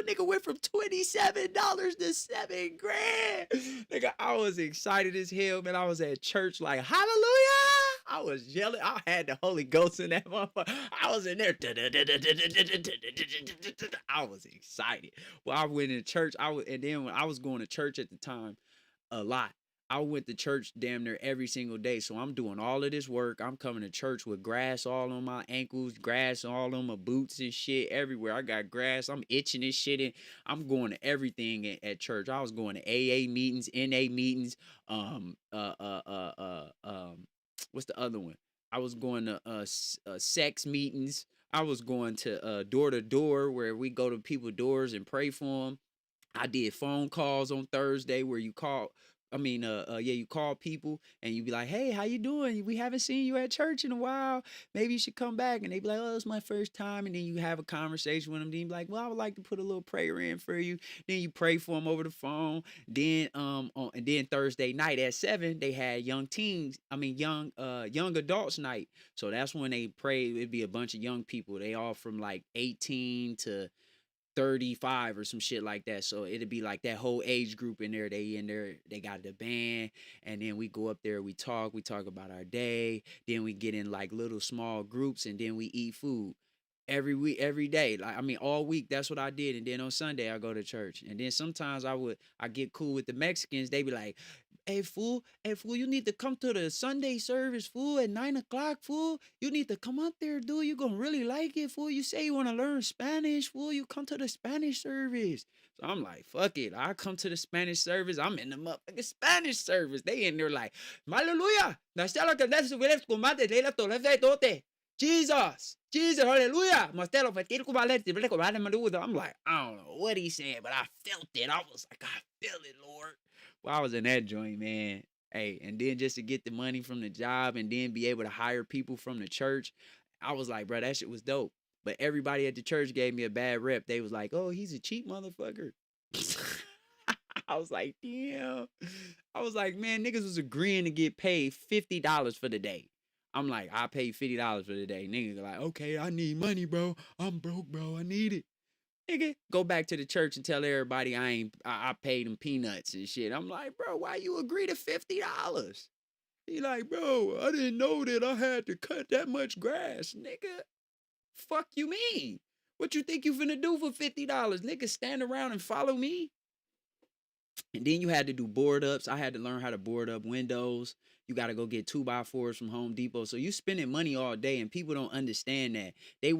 nigga went from $27 to $7,000. Nigga, I was excited as hell, man. I was at church like, hallelujah. I was yelling. I had the Holy Ghost in that motherfucker. I was in there. I was excited. Well, I went in church. And then when I was going to church at the time, a lot. I went to church damn near every single day. So I'm doing all of this work. I'm coming to church with grass all on my ankles, grass all on my boots and shit everywhere. I got grass. I'm itching this shit, and I'm going to everything at church. I was going to AA meetings, NA meetings, what's the other one? I was going to sex meetings. I was going to door to door, where we go to people's doors and pray for them. I did phone calls on Thursday where you call. You call people and you be like, "Hey, how you doing? We haven't seen you at church in a while. Maybe you should come back." And they be like, "Oh, it's my first time." And then you have a conversation with them. Then you be like, "Well, I would like to put a little prayer in for you." Then you pray for them over the phone. Then and then Thursday night at 7, they had young adults night. So that's when they pray. It'd be a bunch of young people. They all from like 18 to 35 or some shit like that. So it'd be like that whole age group in there. They got the band, and then we go up there, we talk about our day. Then we get in like little small groups, and then we eat food every week, every day. All week. That's what I did. And then on Sunday I go to church. And then sometimes I get cool with the Mexicans. They be like, hey fool, you need to come to the Sunday service, fool, at 9 o'clock, fool. You need to come up there, dude. You gonna really like it, fool. You say you wanna learn Spanish, fool. You come to the Spanish service. So I'm like, fuck it. I come to the Spanish service. I'm in the motherfucking Spanish service. They in there like, hallelujah. Jesus, hallelujah. I'm like, I don't know what he's saying, but I felt it. I was like, I feel it, Lord. Well, I was in that joint, man. Hey, and then just to get the money from the job and then be able to hire people from the church, I was like, bro, that shit was dope. But everybody at the church gave me a bad rep. They was like, oh, he's a cheap motherfucker. I was like, damn. I was like, man, niggas was agreeing to get paid $50 for the day. I'm like, I pay $50 for the day. Niggas like, okay, I need money, bro. I'm broke, bro. I need it. Nigga, go back to the church and tell everybody I paid them peanuts and shit. I'm like, bro, why you agree to $50? He like, bro, I didn't know that I had to cut that much grass, nigga. Fuck you mean? What you think you finna do for $50? Nigga, stand around and follow me? And then you had to do board ups. I had to learn how to board up windows. You got to go get 2x4s from Home Depot. So you spending money all day, and people don't understand that. They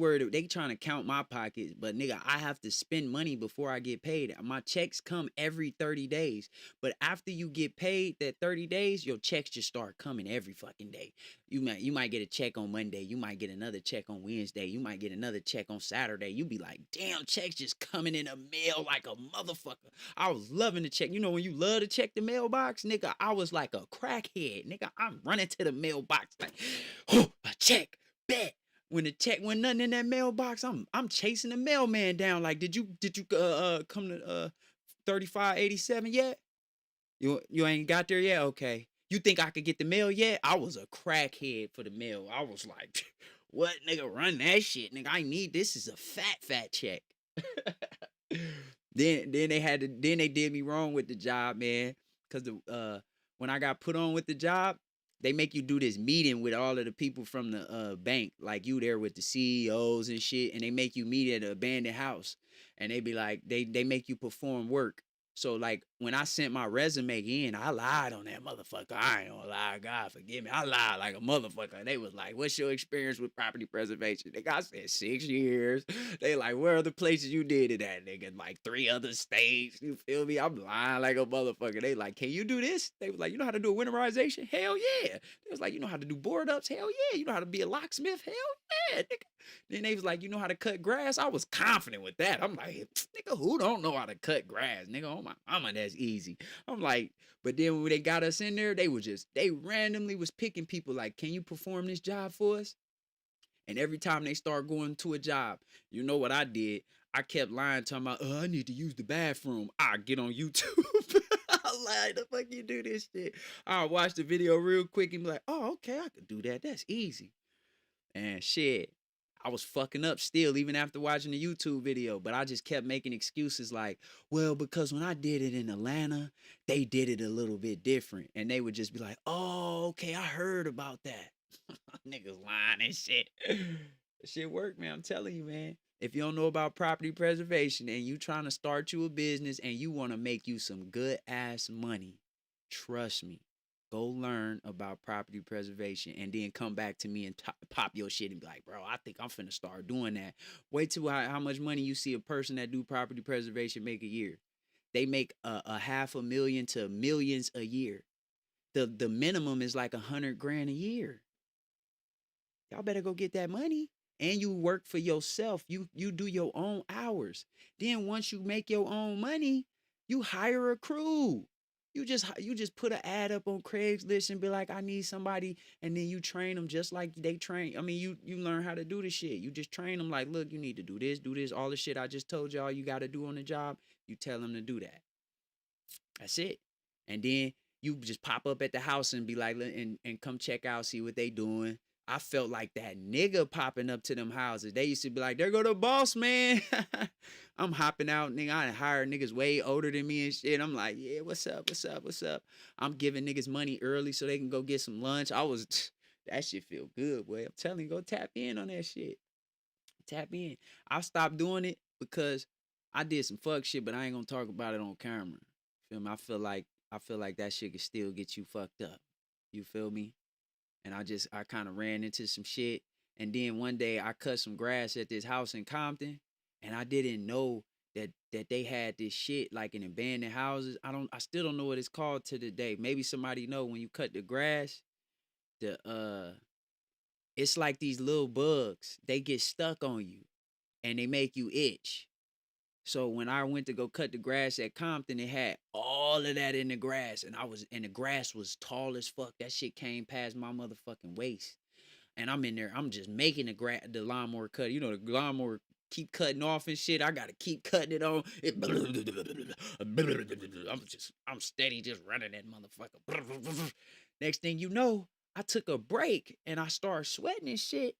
trying to count my pockets, but nigga, I have to spend money before I get paid. My checks come every 30 days. But after you get paid that 30 days, your checks just start coming every fucking day. You might get a check on Monday. You might get another check on Wednesday. You might get another check on Saturday. You be like, damn, checks just coming in the mail like a motherfucker. I was loving the check. You know when you love to check the mailbox, nigga, I was like a crackhead. Nigga, I'm running to the mailbox like, oh, a check, bet. When the check went nothing in that mailbox, I'm chasing the mailman down. Like, did you come to 3587 yet? You ain't got there yet? Okay. You think I could get the mail yet? I was a crackhead for the mail. I was like, what, nigga, run that shit, nigga. I need this is a fat check. Then they did me wrong with the job, man. Cause when I got put on with the job, they make you do this meeting with all of the people from the bank, like you there with the CEOs and shit, and they make you meet at an abandoned house, and they be like, they make you perform work. So like when I sent my resume in, I lied on that motherfucker. I ain't gonna lie, God forgive me. I lied like a motherfucker. They was like, "What's your experience with property preservation?" Nigga, I said 6 years. They like, "Where are the places you did it at, nigga?" Like 3 other states. You feel me? I'm lying like a motherfucker. They like, "Can you do this?" They was like, "You know how to do a winterization?" Hell yeah. They was like, "You know how to do board ups?" Hell yeah. "You know how to be a locksmith?" Hell yeah, nigga. Then they was like, "You know how to cut grass?" I was confident with that. I'm like, nigga, who don't know how to cut grass? Nigga, oh my mama, that's easy. I'm like, but then when they got us in there, they randomly was picking people like, "Can you perform this job for us?" And every time they start going to a job, you know what I did? I kept lying, talking about, "I need to use the bathroom." I get on YouTube. I lied, the fuck you do this shit. I'll watch the video real quick and be like, "Oh, okay, I could do that. That's easy." And shit, I was fucking up still, even after watching the YouTube video. But I just kept making excuses like, "Well, because when I did it in Atlanta, they did it a little bit different." And they would just be like, "Oh, okay, I heard about that." Niggas lying and shit. Shit work, man. I'm telling you, man. If you don't know about property preservation and you trying to start you a business and you want to make you some good ass money, trust me. Go learn about property preservation and then come back to me and pop your shit and be like, "Bro, I think I'm finna start doing that." Wait till how much money you see a person that do property preservation make a year. They make a $500,000 to millions a year. The minimum is like 100 grand a year. Y'all better go get that money. And you work for yourself. You do your own hours. Then once you make your own money, you hire a crew. You just put an ad up on Craigslist and be like, "I need somebody," and then you train them just like they train. I mean, you learn how to do the shit. You just train them like, "Look, you need to do this, all the shit I just told y'all you got to do on the job." You tell them to do that. That's it. And then you just pop up at the house and be like, and come check out, see what they doing. I felt like that nigga popping up to them houses. They used to be like, "There go the boss, man." I'm hopping out, nigga. I hired niggas way older than me and shit. I'm like, "Yeah, what's up, what's up, what's up?" I'm giving niggas money early so they can go get some lunch. That shit feel good, boy. I'm telling you, go tap in on that shit. Tap in. I stopped doing it because I did some fuck shit, but I ain't gonna talk about it on camera. Feel me? I feel like that shit can still get you fucked up. You feel me? And I kind of ran into some shit. And then one day I cut some grass at this house in Compton, and I didn't know that they had this shit like in abandoned houses. I still don't know what it's called to the day. Maybe somebody know when you cut the grass, the it's like these little bugs. They get stuck on you and they make you itch. So when I went to go cut the grass at Compton, it had all of that in the grass, and the grass was tall as fuck. That shit came past my motherfucking waist, and I'm in there. I'm just making the lawnmower cut. You know, the lawnmower keep cutting off and shit. I gotta keep cutting it on. I'm steady just running that motherfucker. Next thing you know, I took a break and I started sweating and shit.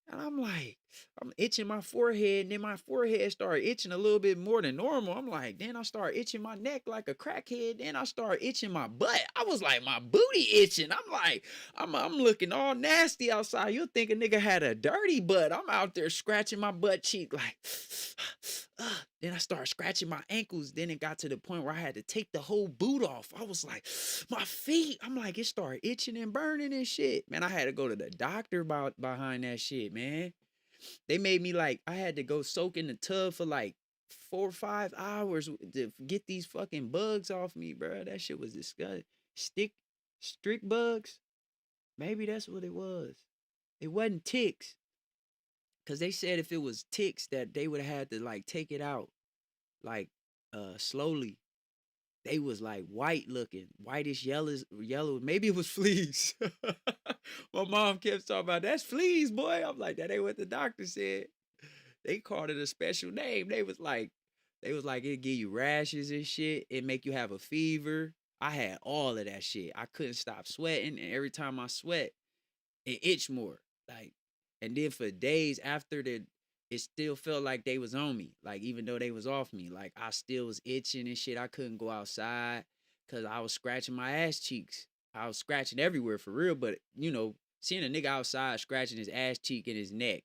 And I'm like, I'm itching my forehead, and then my forehead started itching a little bit more than normal. I'm like, then I start itching my neck like a crackhead. Then I start itching my butt. I was like, my booty itching. I'm like, I'm looking all nasty outside. You'll think a nigga had a dirty butt. I'm out there scratching my butt cheek like, then I started scratching my ankles. Then it got to the point where I had to take the whole boot off. I was like, my feet. I'm like, it started itching and burning and shit. Man, I had to go to the doctor behind that shit, man. They made me like, I had to go soak in the tub for like 4 or 5 hours to get these fucking bugs off me, bro. That shit was disgusting. Strict bugs. Maybe that's what it was. It wasn't ticks. Cause they said if it was ticks that they would have had to like take it out like slowly. They was like white looking, whitish yellow. Maybe it was fleas. My mom kept talking about that's fleas, boy. I'm like, that ain't what the doctor said. They called it a special name. They was like, it give you rashes and shit. It make you have a fever. I had all of that shit. I couldn't stop sweating, and every time I sweat, it itched more. Like, and then for days after that, it still felt like they was on me. Like, even though they was off me, like I still was itching and shit. I couldn't go outside because I was scratching my ass cheeks. I was scratching everywhere for real. But seeing a nigga outside scratching his ass cheek and his neck,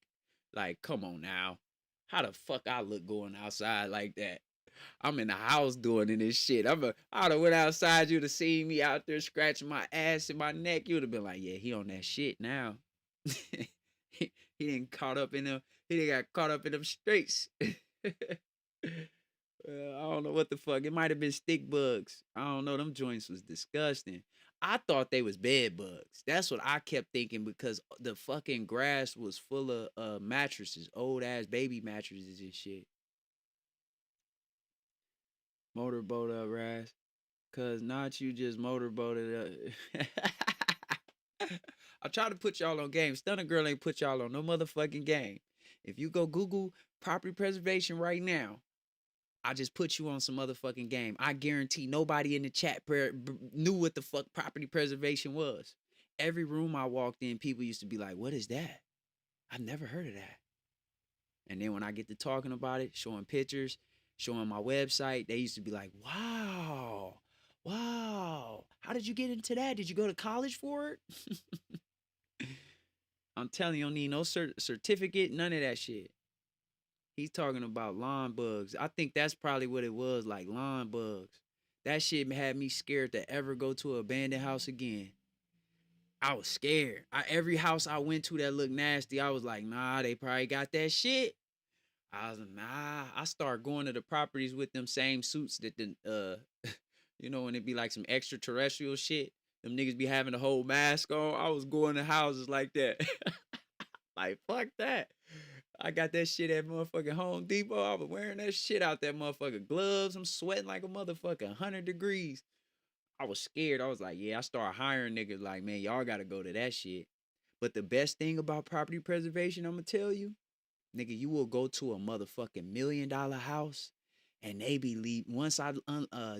like, come on now, how the fuck I look going outside like that? I'm in the house doing this shit. I'd have went outside, you'd have seen me out there scratching my ass and my neck. You'd have been like, yeah, he on that shit now. He didn't caught up in them. He didn't got caught up in them streets. I don't know what the fuck. It might have been stick bugs. I don't know. Them joints was disgusting. I thought they was bed bugs. That's what I kept thinking because the fucking grass was full of mattresses, old ass baby mattresses and shit. Motorboat up, Raz. Cause not you just motorboated up. I try to put y'all on game. Stunna Girl ain't put y'all on no motherfucking game. If you go Google property preservation right now, I just put you on some motherfucking game. I guarantee nobody in the chat knew what the fuck property preservation was. Every room I walked in, people used to be like, what is that? I've never heard of that. And then when I get to talking about it, showing pictures, showing my website, they used to be like, wow, wow. How did you get into that? Did you go to college for it? I'm telling you, don't need no certificate, none of that shit. He's talking about lawn bugs. I think that's probably what it was, like lawn bugs. That shit had me scared to ever go to an abandoned house again. I was scared. Every house I went to that looked nasty, I was like, nah, they probably got that shit. I was like, nah. I start going to the properties with them same suits that the you know, when it be like some extraterrestrial shit. Them niggas be having the whole mask on. I was going to houses like that. Like, fuck that. I got that shit at motherfucking Home Depot. I was wearing that shit out that motherfucking gloves. I'm sweating like a motherfucking 100 degrees. I was scared. I was like, yeah, I started hiring niggas like, man, y'all gotta go to that shit. But the best thing about property preservation, I'm gonna tell you, nigga, you will go to a motherfucking $1 million house and they be leave once I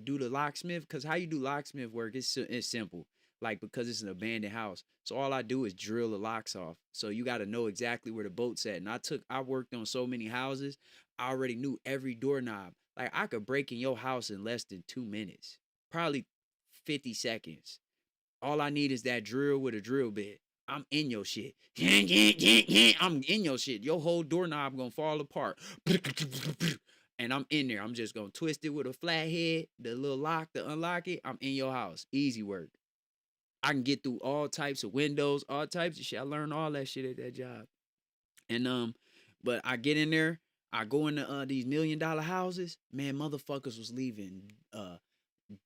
do the locksmith, because how you do locksmith work is it's simple. Like, because it's an abandoned house. So all I do is drill the locks off. So you got to know exactly where the boat's at. And I worked on so many houses, I already knew every doorknob. Like, I could break in your house in less than 2 minutes. Probably 50 seconds. All I need is that drill with a drill bit. I'm in your shit. I'm in your shit. Your whole doorknob gonna fall apart. And I'm in there. I'm just gonna twist it with a flathead, the little lock to unlock it. I'm in your house. Easy work. I can get through all types of windows, all types of shit. I learned all that shit at that job. And but I get in there, I go into these $1 million houses. Man, motherfuckers was leaving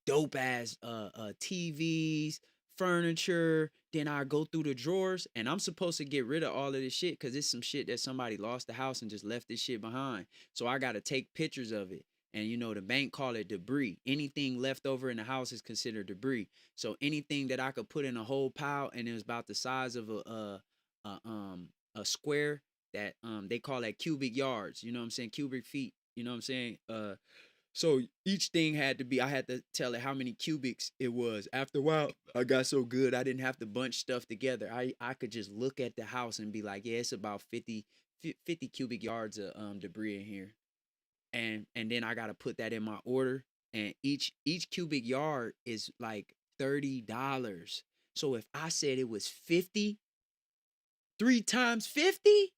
dope ass TVs, furniture. Then I go through the drawers and I'm supposed to get rid of all of this shit because it's some shit that somebody lost the house and just left this shit behind. So I gotta take pictures of it. And you know, the bank call it debris. Anything left over in the house is considered debris. So anything that I could put in a whole pile and it was about the size of a square, that they call that cubic yards. You know what I'm saying? Cubic feet. You know what I'm saying? So each thing had to be, I had to tell it how many cubics it was. After a while, I got so good, I didn't have to bunch stuff together. I could just look at the house and be like, yeah, it's about 50 cubic yards of debris in here. And then I got to put that in my order. And each cubic yard is like $30. So if I said it was 50, 3 times 50,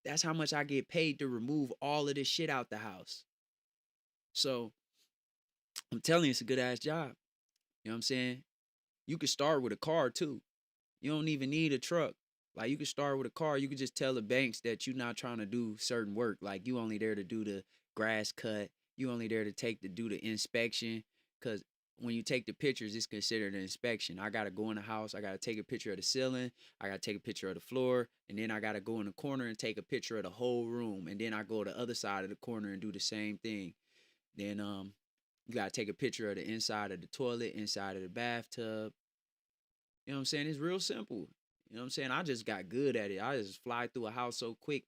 that's how much I get paid to remove all of this shit out the house. So I'm telling you, it's a good ass job. You know what I'm saying? You could start with a car too. You don't even need a truck. Like, you could start with a car. You could just tell the banks that you're not trying to do certain work. Like, you only there to do the grass cut. You only there to do the inspection. Cause when you take the pictures, it's considered an inspection. I gotta go in the house. I gotta take a picture of the ceiling. I gotta take a picture of the floor, and then I gotta go in the corner and take a picture of the whole room. And then I go to the other side of the corner and do the same thing. Then you gotta take a picture of the inside of the toilet, inside of the bathtub. You know what I'm saying? It's real simple. You know what I'm saying? I just got good at it. I just fly through a house so quick.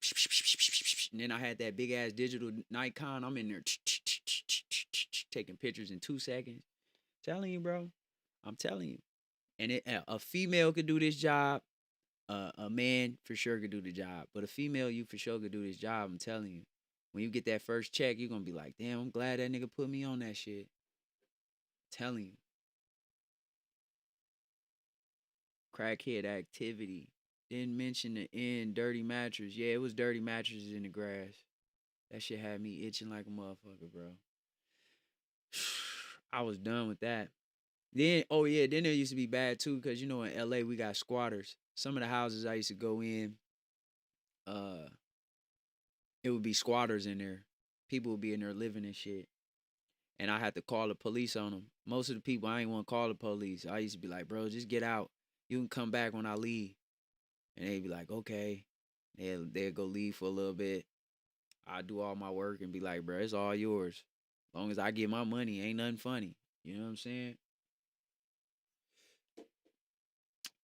And then I had that big ass digital Nikon. I'm in there taking pictures in 2 seconds. Telling you, bro. I'm telling you. And a female could do this job. A man for sure could do the job. But a female, you for sure could do this job. I'm telling you. When you get that first check, you're going to be like, damn, I'm glad that nigga put me on that shit. Telling you. Crackhead activity. Didn't mention the end, dirty mattress. Yeah, it was dirty mattresses in the grass. That shit had me itching like a motherfucker, bro. I was done with that. Then, oh yeah, then it used to be bad too, because you know in LA we got squatters. Some of the houses I used to go in, uh, it would be squatters in there. People would be in there living and shit. And I had to call the police on them. Most of the people I ain't want to call the police. I used to be like, bro, just get out. You can come back when I leave. And they'd be like, okay. They'll go leave for a little bit. I do all my work and be like, bro, it's all yours. As long as I get my money, ain't nothing funny. You know what I'm saying?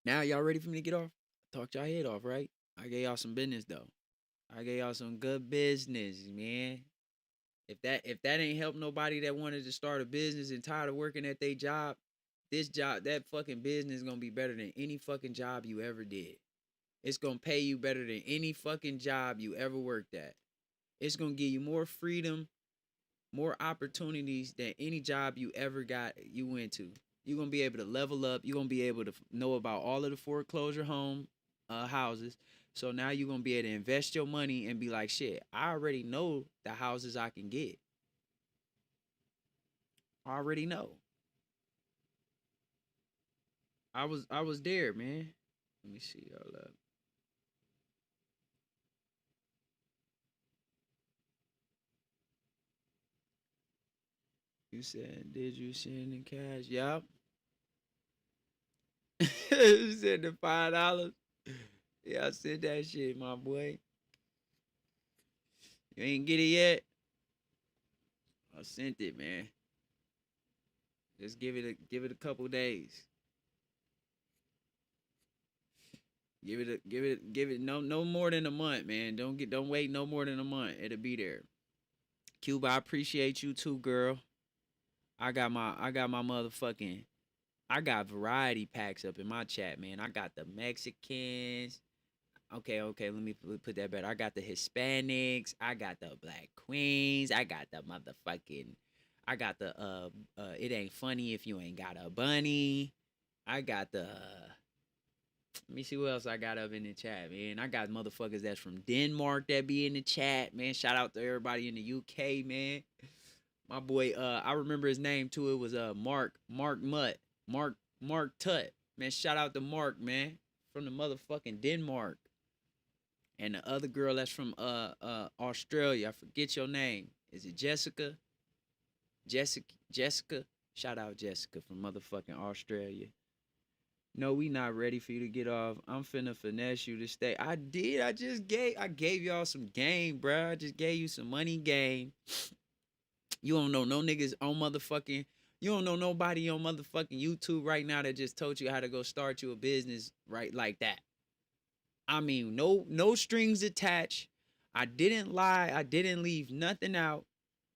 Now y'all ready for me to get off? Talked y'all head off, right? I gave y'all some business though. I gave y'all some good business, man. If that ain't helped nobody that wanted to start a business and tired of working at their job, this job, that fucking business is gonna be better than any fucking job you ever did. It's gonna pay you better than any fucking job you ever worked at. It's gonna give you more freedom, more opportunities than any job you ever you went to. You're gonna be able to level up. You're gonna be able to know about all of the foreclosure houses. So now you're gonna be able to invest your money and be like, shit, I already know the houses I can get. I already know. I was there, man. Let me see. Hold up. You said, did you send the cash? Yup. You said the $5. Yeah, I said that shit, my boy. You ain't get it yet? I sent it, man. Just give it a couple days. Give it no more than a month, man. Don't wait no more than a month. It'll be there. Cuba, I appreciate you too, girl. I got my motherfucking I got variety packs up in my chat, man. I got the Mexicans. Okay, let me put that better. I got the Hispanics. I got the Black Queens. I got the motherfucking. I got the It ain't funny if you ain't got a bunny. I got the. Let me see what else I got up in the chat, man. I got motherfuckers that's from Denmark that be in the chat, man. Shout out to everybody in the UK, man. My boy, I remember his name too. It was Mark Mutt, Mark Tut, man. Shout out to Mark, man, from the motherfucking Denmark. And the other girl that's from Australia, I forget your name. Is it Jessica? Jessica. Shout out Jessica from motherfucking Australia. No, we not ready for you to get off. I'm finna finesse you to stay. I did. I gave y'all some game, bro. I just gave you some money game. You don't know no niggas on motherfucking. You don't know nobody on motherfucking YouTube right now that just told you how to go start you a business right like that. I mean, no strings attached. I didn't lie. I didn't leave nothing out.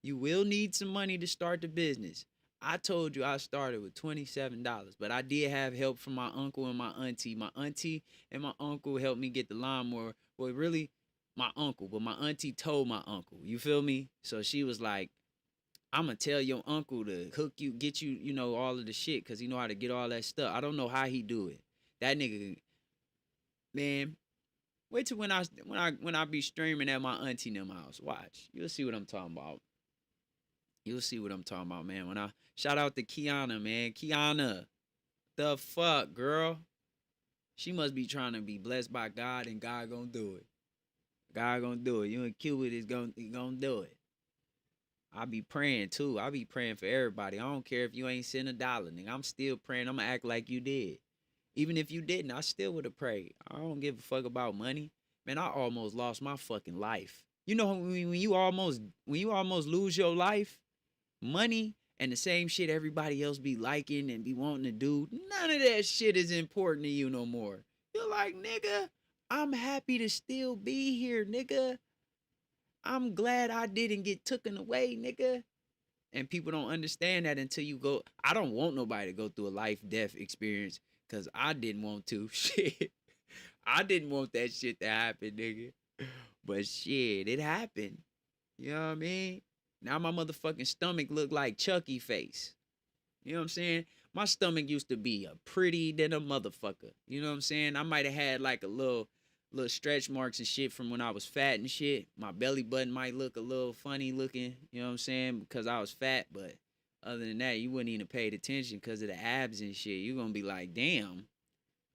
You will need some money to start the business. I told you I started with $27, but I did have help from my uncle and my auntie. My auntie and my uncle helped me get the lawnmower. Well, really, my uncle, but my auntie told my uncle. You feel me? So she was like, I'm gonna tell your uncle to hook you, get you, all of the shit, cause he know how to get all that stuff. I don't know how he do it. That nigga, man. Wait till when I be streaming at my auntie in them house. Watch. You'll see what I'm talking about. You'll see what I'm talking about, man. When I shout out to Kiana, man. Kiana. The fuck, girl? She must be trying to be blessed by God, and God gonna do it. God gonna do it. You and Cupid is gonna do it. I be praying too. I be praying for everybody. I don't care if you ain't sent $1, nigga. I'm still praying. I'm gonna act like you did. Even if you didn't, I still would have prayed. I don't give a fuck about money. Man, I almost lost my fucking life. You know when you almost lose your life, money and the same shit everybody else be liking and be wanting to do, none of that shit is important to you no more. You're like, nigga, I'm happy to still be here, nigga. I'm glad I didn't get taken away, nigga. And people don't understand that until you go. I don't want nobody to go through a life-death experience because I didn't want to. Shit. I didn't want that shit to happen, nigga. But shit, it happened. You know what I mean? Now my motherfucking stomach look like Chucky face. You know what I'm saying? My stomach used to be a pretty than a motherfucker. You know what I'm saying? I might have had like a little stretch marks and shit from when I was fat and shit. My belly button might look a little funny looking, you know what I'm saying? Because I was fat, but Other than that, you wouldn't even paid attention because of the abs and shit. You're gonna be like, damn,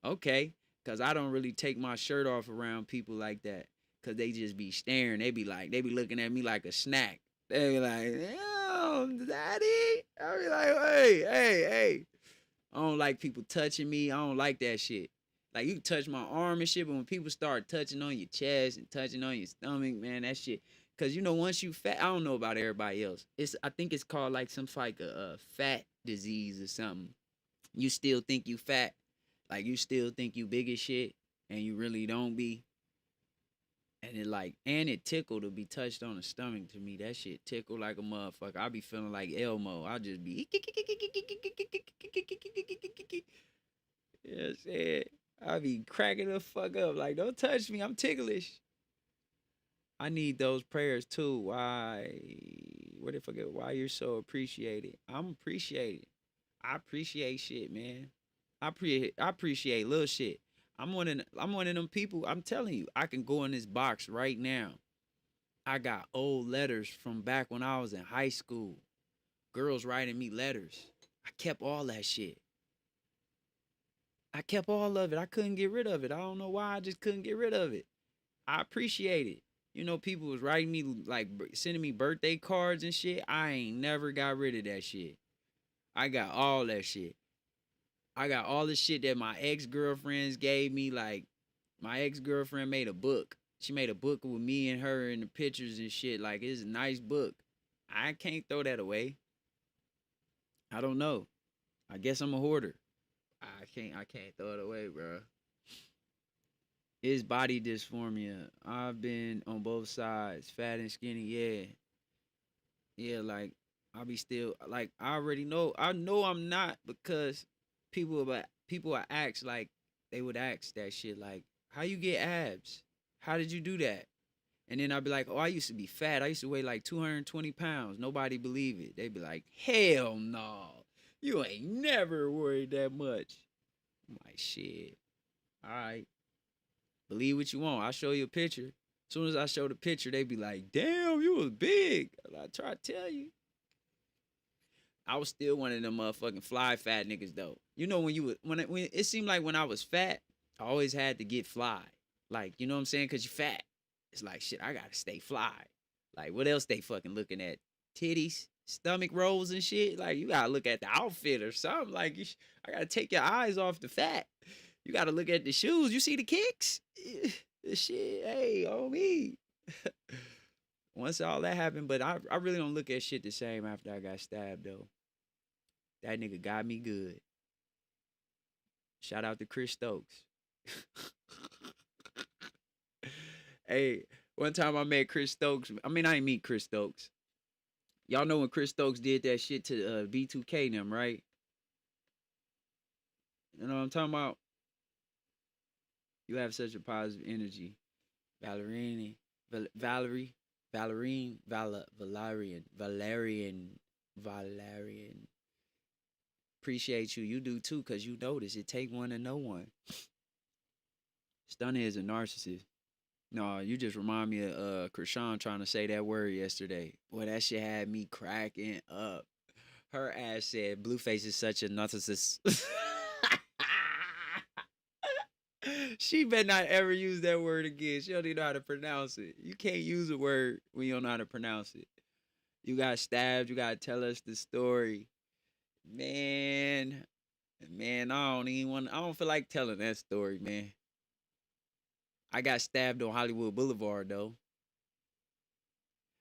okay. Cause I don't really take my shirt off around people like that. Cause they just be staring. They be looking at me like a snack. They be like, damn, daddy. I be like, hey. I don't like people touching me. I don't like that shit. Like you can touch my arm and shit, but when people start touching on your chest and touching on your stomach, man, that shit. Cause you know, once you fat, I don't know about everybody else. I think it's called like some like a fat disease or something. You still think you fat, like you still think you big as shit, and you really don't be. And it tickle to be touched on the stomach to me. That shit tickle like a motherfucker. I be feeling like Elmo. I just be yes, yeah. I be cracking the fuck up. Like, don't touch me. I'm ticklish. I need those prayers too. Why? What if I get? Why you're so appreciated? I'm appreciated. I appreciate shit, man. I appreciate little shit. I'm one of them people. I'm telling you, I can go in this box right now. I got old letters from back when I was in high school. Girls writing me letters. I kept all that shit. I kept all of it. I couldn't get rid of it. I don't know why. I just couldn't get rid of it. I appreciate it. You know, people was writing me like sending me birthday cards and shit. I ain't never got rid of that shit. I got all that shit. I got all the shit that my ex-girlfriends gave me. Like, my ex-girlfriend made a book. She made a book with me and her and the pictures and shit. Like, it's a nice book. I can't throw that away. I don't know. I guess I'm a hoarder. I can't throw it away, bro. It's body dysphoria. I've been on both sides, fat and skinny. Yeah. Like I be still like I already know. I know I'm not because people I ask like they would ask that shit like, how you get abs? How did you do that? And then I'd be like, oh, I used to be fat. I used to weigh like 220 pounds. Nobody believe it. They'd be like, hell no. You ain't never worried that much. I'm like, shit. All right. Believe what you want. I'll show you a picture. As soon as I show the picture, they be like, damn, you was big. I try to tell you. I was still one of them motherfucking fly fat niggas though. You know when it seemed like when I was fat, I always had to get fly. Like, you know what I'm saying? Cause you fat. It's like shit, I gotta stay fly. Like what else they fucking looking at? Titties, stomach rolls and shit. Like you gotta look at the outfit or something. Like I gotta take your eyes off the fat. You gotta look at the shoes. You see the kicks? The shit, hey, on me. Once all that happened, but I really don't look at shit the same after I got stabbed though. That nigga got me good. Shout out to Chris Stokes. Hey, one time I met Chris Stokes. I mean, I didn't meet Chris Stokes. Y'all know when Chris Stokes did that shit to B2K them, right? You know what I'm talking about? You have such a positive energy. Valerian, Valerian. Appreciate you. You do too, cause you notice it take one to know one. Stunna is a narcissist. No, you just remind me of Krishan trying to say that word yesterday. Boy, that shit had me cracking up. Her ass said Blueface is such a narcissist. She better not ever use that word again. She don't even know how to pronounce it. You can't use a word when you don't know how to pronounce it. You got stabbed. You got to tell us the story. Man, I don't feel like telling that story, man. I got stabbed on Hollywood Boulevard, though.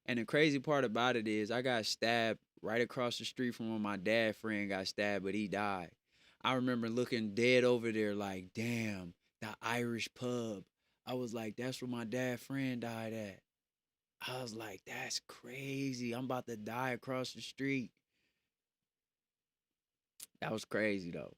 And the crazy part about it is I got stabbed right across the street from where my dad friend got stabbed, but he died. I remember looking dead over there like, damn, the Irish pub. I was like, that's where my dad friend died at. I was like, that's crazy. I'm about to die across the street. That was crazy, though.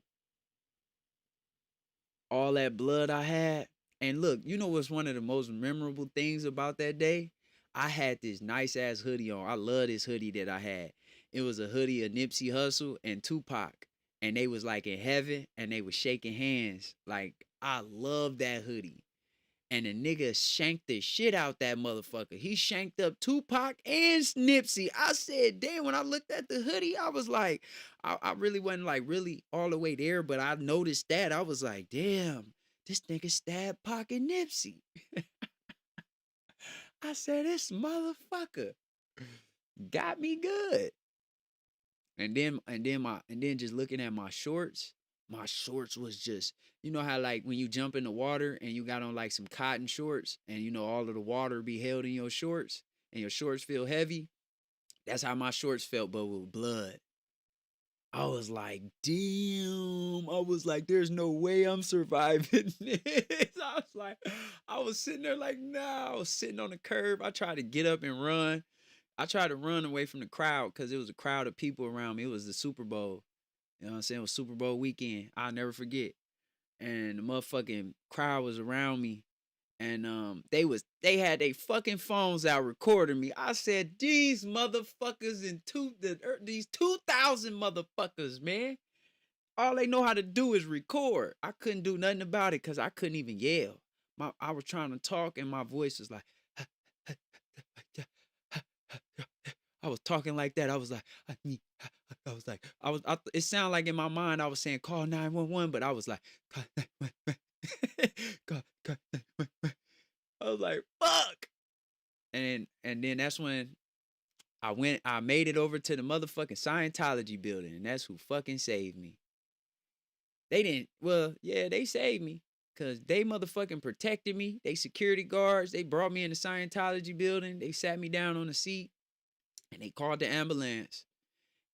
All that blood I had. And look, you know what's one of the most memorable things about that day? I had this nice ass hoodie on. I love this hoodie that I had. It was a hoodie of Nipsey Hussle and Tupac. And they was like in heaven and they was shaking hands. Like, I love that hoodie. And the nigga shanked the shit out that motherfucker. He shanked up Tupac and Nipsey. I said, damn, when I looked at the hoodie, I was like, I really wasn't like really all the way there, but I noticed that. I was like, damn, this nigga stabbed Pac and Nipsey. I said, this motherfucker got me good. And then just looking at my shorts was just, you know how like when you jump in the water and you got on like some cotton shorts and you know all of the water be held in your shorts and your shorts feel heavy. That's how my shorts felt, but with blood. I was like, damn. I was like, there's no way I'm surviving this. I was sitting there like, nah. I was sitting on the curb. I tried to get up and run. I tried to run away from the crowd because it was a crowd of people around me. It was the Super Bowl. You know what I'm saying? It was Super Bowl weekend. I'll never forget. And the motherfucking crowd was around me. And they had their fucking phones out recording me. I said, these motherfuckers these 2,000 motherfuckers, man. All they know how to do is record. I couldn't do nothing about it because I couldn't even yell. I was trying to talk and my voice was like, I was talking like that. I was like, it sounded like in my mind I was saying call 911, but I was like, call 911. Call 911. I was like, fuck. And then that's when I made it over to the motherfucking Scientology building, and that's who fucking saved me. They didn't, well, yeah, they saved me. Cause they motherfucking protected me. They security guards, they brought me in the Scientology building. They sat me down on the seat and they called the ambulance.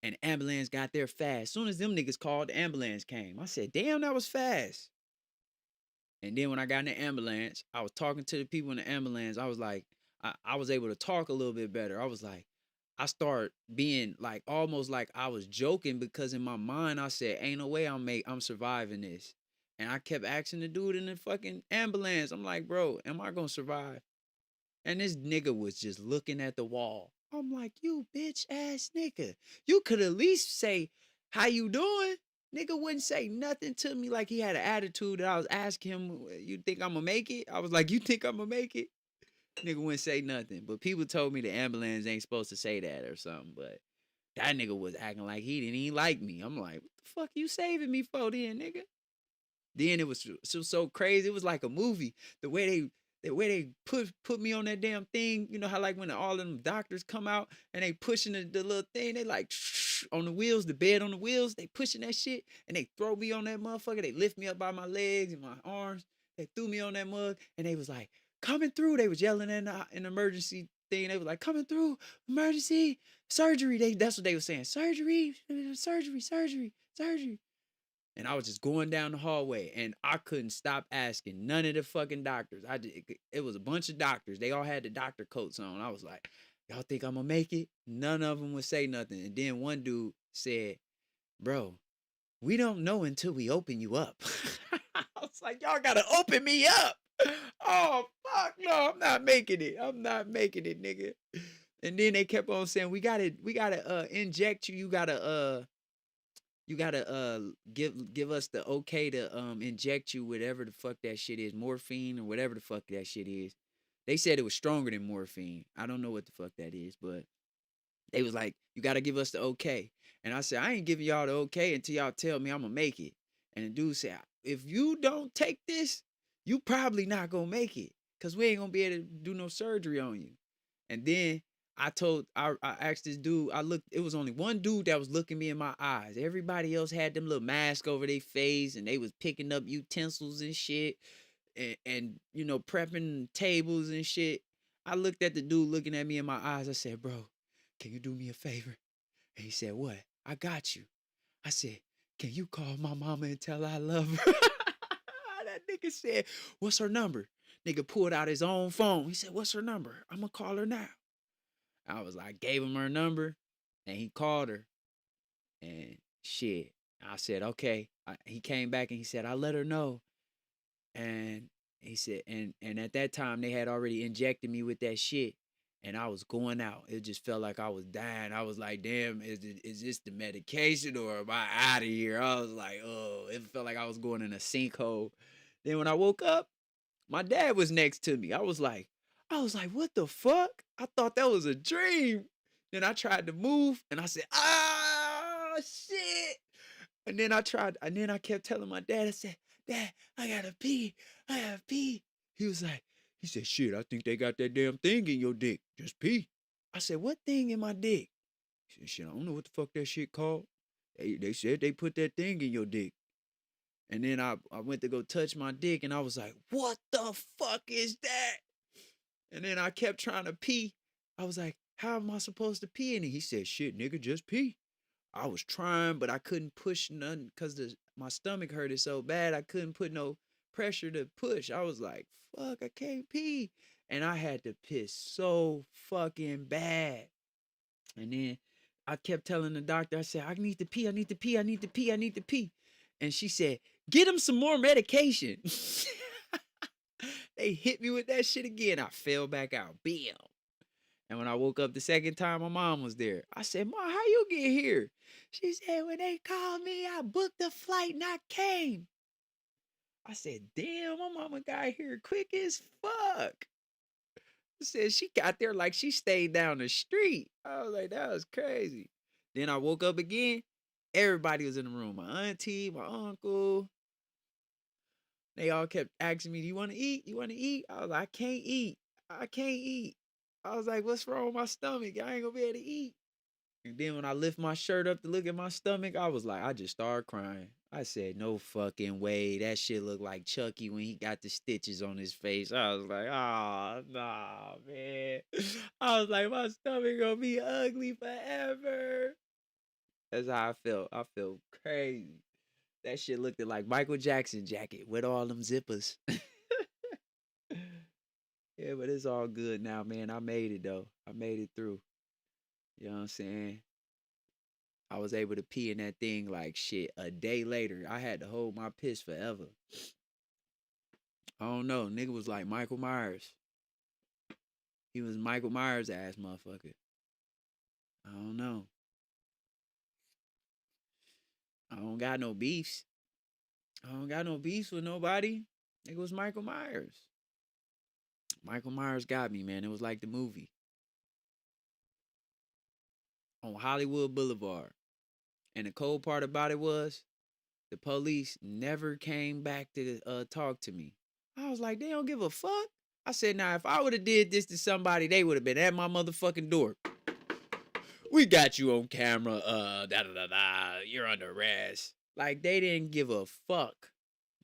And the ambulance got there fast. As soon as them niggas called, the ambulance came. I said, damn, that was fast. And then when I got in the ambulance, I was talking to the people in the ambulance. I was like, I was able to talk a little bit better. I was like, I start being like almost like I was joking because in my mind I said, ain't no way I'm surviving this. And I kept asking the dude in the fucking ambulance. I'm like, bro, am I gonna survive? And this nigga was just looking at the wall. I'm like, you bitch ass nigga. You could at least say, how you doing? Nigga wouldn't say nothing to me like he had an attitude that I was asking him, you think I'm gonna make it? I was like, you think I'm gonna make it? Nigga wouldn't say nothing. But people told me the ambulance ain't supposed to say that or something. But that nigga was acting like he didn't even like me. I'm like, what the fuck you saving me for then, nigga? Then it was so crazy. It was like a movie. The way they put me on that damn thing. You know how like when all of them doctors come out and they pushing the little thing, they like on the wheels, the bed on the wheels, they pushing that shit and they throw me on that motherfucker. They lift me up by my legs and my arms. They threw me on that mug and they was like, coming through. They was yelling in an emergency thing. They was like, coming through, emergency, surgery. That's what they was saying. Surgery. And I was just going down the hallway and I couldn't stop asking none of the fucking doctors. It was a bunch of doctors. They all had the doctor coats on. I was like, y'all think I'm gonna make it? None of them would say nothing. And then one dude said, bro, we don't know until we open you up. I was like, y'all gotta open me up. Oh, fuck no, I'm not making it. I'm not making it, nigga. And then they kept on saying, we gotta inject you. You gotta give us the okay to inject you whatever the fuck that shit is, morphine or whatever the fuck that shit is. They said it was stronger than morphine. I don't know what the fuck that is, but they was like, you gotta give us the okay. And I said, I ain't giving y'all the okay until y'all tell me I'm gonna make it. And the dude said, if you don't take this, you probably not gonna make it. Cause we ain't gonna be able to do no surgery on you. And then I asked this dude, it was only one dude that was looking me in my eyes. Everybody else had them little masks over their face and they was picking up utensils and shit and you know, prepping tables and shit. I looked at the dude looking at me in my eyes. I said, bro, can you do me a favor? And he said, what? I got you. I said, can you call my mama and tell her I love her? That nigga said, what's her number? Nigga pulled out his own phone. He said, what's her number? I'm gonna call her now. I was like, gave him her number and he called her and shit. I said, okay. He came back and he said, I let her know. And he said, and at that time they had already injected me with that shit and I was going out. It just felt like I was dying. I was like, damn, is this the medication or am I out of here? I was like, oh, it felt like I was going in a sinkhole. Then when I woke up, My dad was next to me. I was like, what the fuck? I thought that was a dream. Then I tried to move and I said, ah, shit. And then I kept telling my dad, I said, Dad, I gotta pee. I gotta pee. He said, shit, I think they got that damn thing in your dick. Just pee. I said, what thing in my dick? He said, shit, I don't know what the fuck that shit called. They said they put that thing in your dick. And then I went to go touch my dick and I was like, what the fuck is that? And then I kept trying to pee. I was like, how am I supposed to pee in it? He said, shit, nigga, just pee. I was trying, but I couldn't push nothing because my stomach hurted so bad. I couldn't put no pressure to push. I was like, fuck, I can't pee. And I had to piss so fucking bad. And then I kept telling the doctor, I said, I need to pee, I need to pee, I need to pee, I need to pee. And she said, get him some more medication. They hit me with that shit again. I fell back out. Bam. And when I woke up the second time, my mom was there. I said, Mom, how you get here? She said, when they called me, I booked the flight and I came. I said, damn, my mama got here quick as fuck. I said, she got there like she stayed down the street. I was like, that was crazy. Then I woke up again. Everybody was in the room. My auntie, my uncle. They all kept asking me, do you want to eat? You want to eat? I was like, I can't eat. I can't eat. I was like, what's wrong with my stomach? I ain't gonna be able to eat. And then when I lift my shirt up to look at my stomach, I was like, I just started crying. I said, no fucking way. That shit looked like Chucky when he got the stitches on his face. I was like, oh, nah, man. I was like, my stomach gonna be ugly forever. That's how I felt. I felt crazy. That shit looked like Michael Jackson jacket with all them zippers. Yeah, but it's all good now, man. I made it, though. I made it through. You know what I'm saying? I was able to pee in that thing like shit a day later. I had to hold my piss forever. I don't know. Nigga was like Michael Myers. He was Michael Myers ass motherfucker. I don't know. I don't got no beefs. I don't got no beefs with nobody. Nigga was Michael Myers. Michael Myers got me, man. It was like the movie. On Hollywood Boulevard. And the cold part about it was the police never came back to talk to me. I was like, they don't give a fuck. I said, now, if I would have did this to somebody, they would have been at my motherfucking door. We got you on camera. You're under arrest. Like, they didn't give a fuck.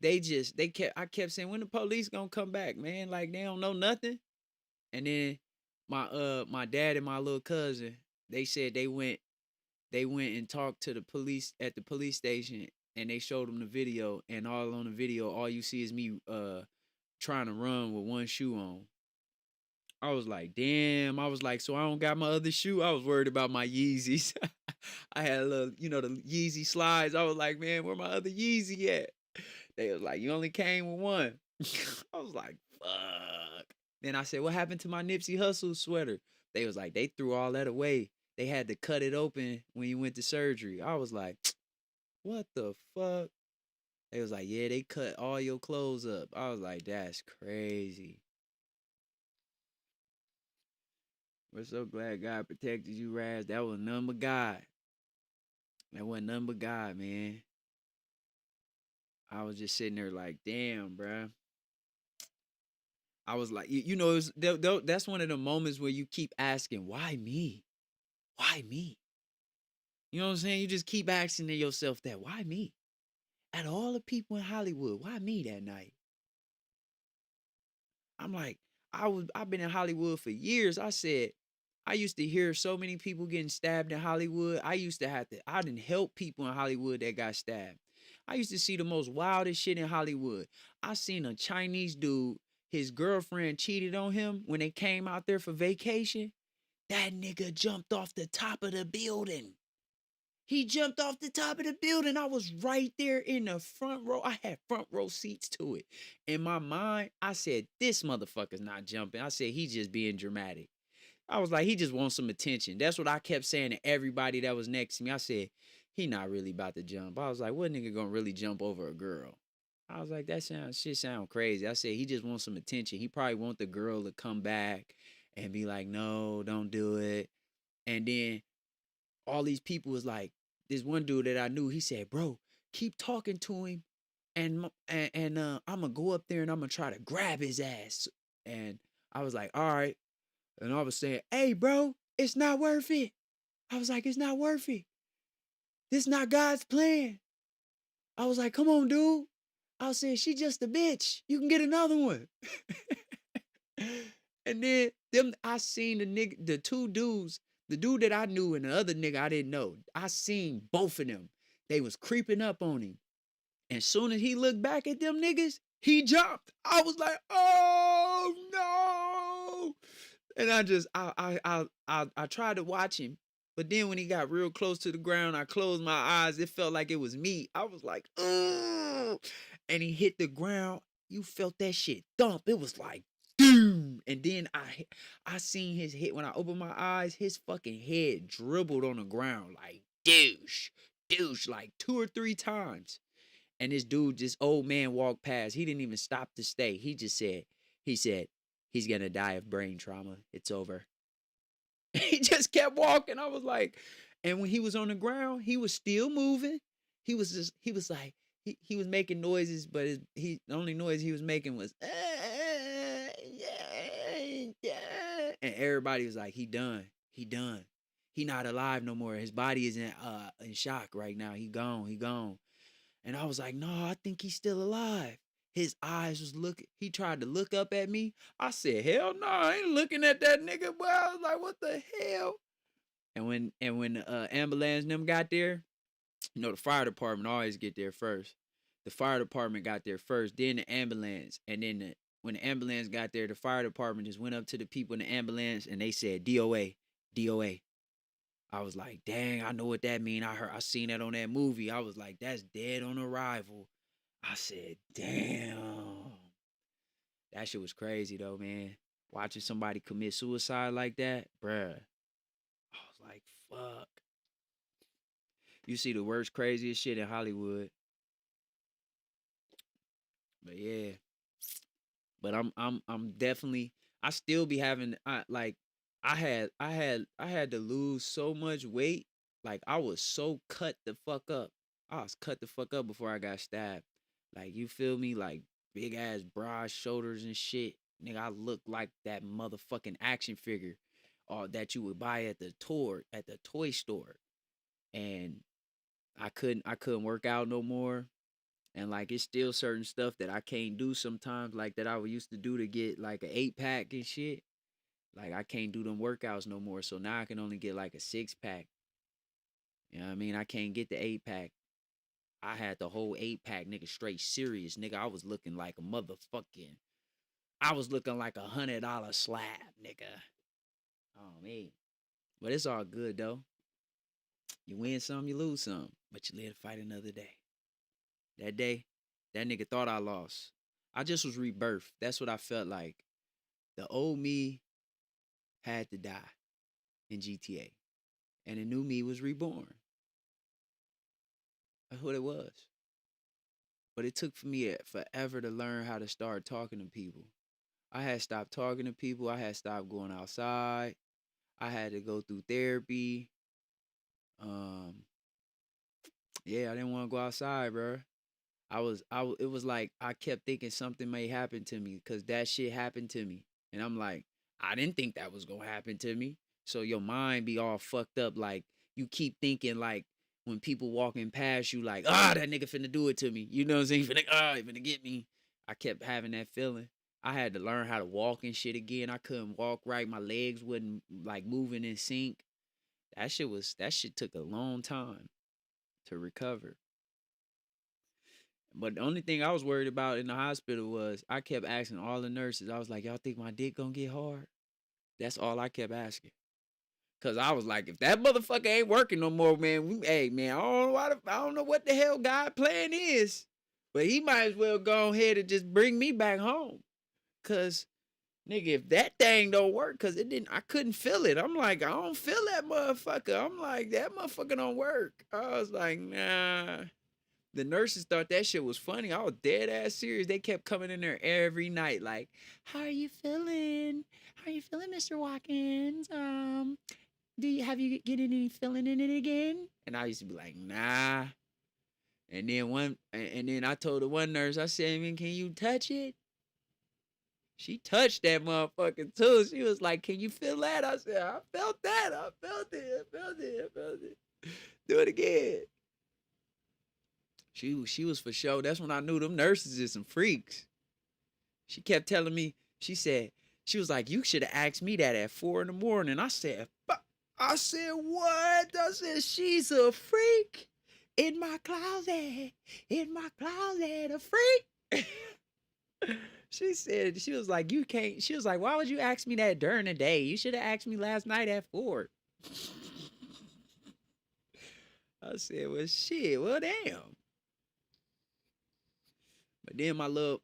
I kept saying, when the police gonna come back, man? Like, they don't know nothing. And then my dad and my little cousin, they said they went and talked to the police at the police station, and they showed them the video, and all on the video, all you see is me trying to run with one shoe on. I was like, damn. I was like, so I don't got my other shoe? I was worried about my Yeezys. I had a little, the Yeezy slides. I was like, man, where my other Yeezy at? They was like, you only came with one. I was like, fuck. Then I said, what happened to my Nipsey Hussle sweater? They was like, they threw all that away. They had to cut it open when you went to surgery. I was like, what the fuck? They was like, yeah, they cut all your clothes up. I was like, that's crazy. We're so glad God protected you, Rass. That was none but God. That wasn't none but God, man. I was just sitting there like, damn, bruh. I was like, that's one of the moments where you keep asking, why me? Why me? You know what I'm saying? You just keep asking yourself that, why me? Out of all the people in Hollywood, why me that night? I'm like, I've been in Hollywood for years. I said, I used to hear so many people getting stabbed in Hollywood. I didn't help people in Hollywood that got stabbed. I used to see the most wildest shit in Hollywood. I seen a Chinese dude, his girlfriend cheated on him when they came out there for vacation. That nigga jumped off the top of the building. He jumped off the top of the building. I was right there in the front row. I had front row seats to it. In my mind, I said, this motherfucker's not jumping. I said, he's just being dramatic. I was like, he just wants some attention. That's what I kept saying to everybody that was next to me. I said, he not really about to jump. I was like, what nigga gonna really jump over a girl? I was like, that shit sound crazy. I said he just wants some attention. He probably want the girl to come back and be like, no, don't do it. And then all these people was like, this one dude that I knew, he said, bro, keep talking to him, and I'm gonna go up there and I'm gonna try to grab his ass. And I was like, all right. And I was saying, hey, bro, it's not worth it. I was like, it's not worth it. This not God's plan. I was like, come on, dude. I said, she just a bitch. You can get another one. And then I seen the two dudes, the dude that I knew and the other nigga I didn't know. I seen both of them. They was creeping up on him. And soon as he looked back at them niggas, he jumped. I was like, oh no. And I tried to watch him. But then when he got real close to the ground, I closed my eyes. It felt like it was me. I was like, oh. And he hit the ground. You felt that shit thump. It was like, doom. And then I seen his head. When I opened my eyes, his fucking head dribbled on the ground like douche, like 2 or 3 times. And this old man walked past. He didn't even stop to stay. He just said, he's gonna die of brain trauma. It's over. He just kept walking. I was like, and when he was on the ground, he was still moving. He was like, he was making noises, but the only noise he was making was, and everybody was like, he done. He not alive no more. His body is in shock right now. He gone. And I was like, no, I think he's still alive. His eyes was looking. He tried to look up at me. I said, hell no, I ain't looking at that nigga. Boy, I was like, what the hell? And when the ambulance and them got there, you know, the fire department always get there first. The fire department got there first, then the ambulance. And then when the ambulance got there, the fire department just went up to the people in the ambulance and they said, DOA, DOA. I was like, dang, I know what that mean. I seen that on that movie. I was like, that's dead on arrival. I said, damn. That shit was crazy though, man. Watching somebody commit suicide like that, bruh. I was like, fuck. You see the worst, craziest shit in Hollywood. But yeah. But I'm definitely, I still be having I had to lose so much weight. Like I was so cut the fuck up. I was cut the fuck up before I got stabbed. Like you feel me? Like big ass broad shoulders and shit. Nigga, I look like that motherfucking action figure that you would buy at the toy store. And I couldn't work out no more. And like it's still certain stuff that I can't do sometimes, like that I used to do to get like an 8-pack and shit. Like I can't do them workouts no more. So now I can only get like a 6-pack. You know what I mean? I can't get the 8-pack. I had the whole 8-pack, nigga, straight serious. Nigga, I was looking like $100 slab, nigga. Oh man. But it's all good though. You win some, you lose some. But you live to fight another day. That day, that nigga thought I lost. I just was rebirthed. That's what I felt like. The old me had to die in GTA. And the new me was reborn. That's what it was. But it took for me forever to learn how to start talking to people. I had stopped talking to people. I had stopped going outside. I had to go through therapy. Yeah, I didn't want to go outside, bro. It was like I kept thinking something may happen to me because that shit happened to me. And I'm like, I didn't think that was going to happen to me. So your mind be all fucked up. Like you keep thinking like when people walking past you, like, that nigga finna do it to me. You know what I'm saying? He finna get me. I kept having that feeling. I had to learn how to walk and shit again. I couldn't walk right. My legs wouldn't like moving in sync. That shit took a long time to recover. But the only thing I was worried about in the hospital was I kept asking all the nurses. I was like, y'all think my dick gonna get hard? That's all I kept asking. Cause I was like, if that motherfucker ain't working no more, man, hey man, I don't know what the hell God plan is. But he might as well go ahead and just bring me back home. Cause nigga, if that thing don't work, cause I couldn't feel it. I'm like, I don't feel that motherfucker. I'm like, that motherfucker don't work. I was like, nah. The nurses thought that shit was funny. I was dead ass serious. They kept coming in there every night, like, "How are you feeling? How are you feeling, Mr. Watkins? Do you have you getting any feeling in it again?" And I used to be like, "Nah." And then I told the one nurse, I said, "Man, can you touch it?" She touched that motherfucker too. She was like, "Can you feel that?" I said, "I felt that. I felt it. I felt it. I felt it." Do it again. She was for sure. That's when I knew them nurses is some freaks. She kept telling me, she was like, "You should have asked me that at 4 in the morning." I said, "What?" I said, "She's a freak. In my closet. In my closet, a freak." She was like, "You can't." She was like, "Why would you ask me that during the day? You should have asked me last night at 4." I said, "Well, shit. Well, damn." But then my little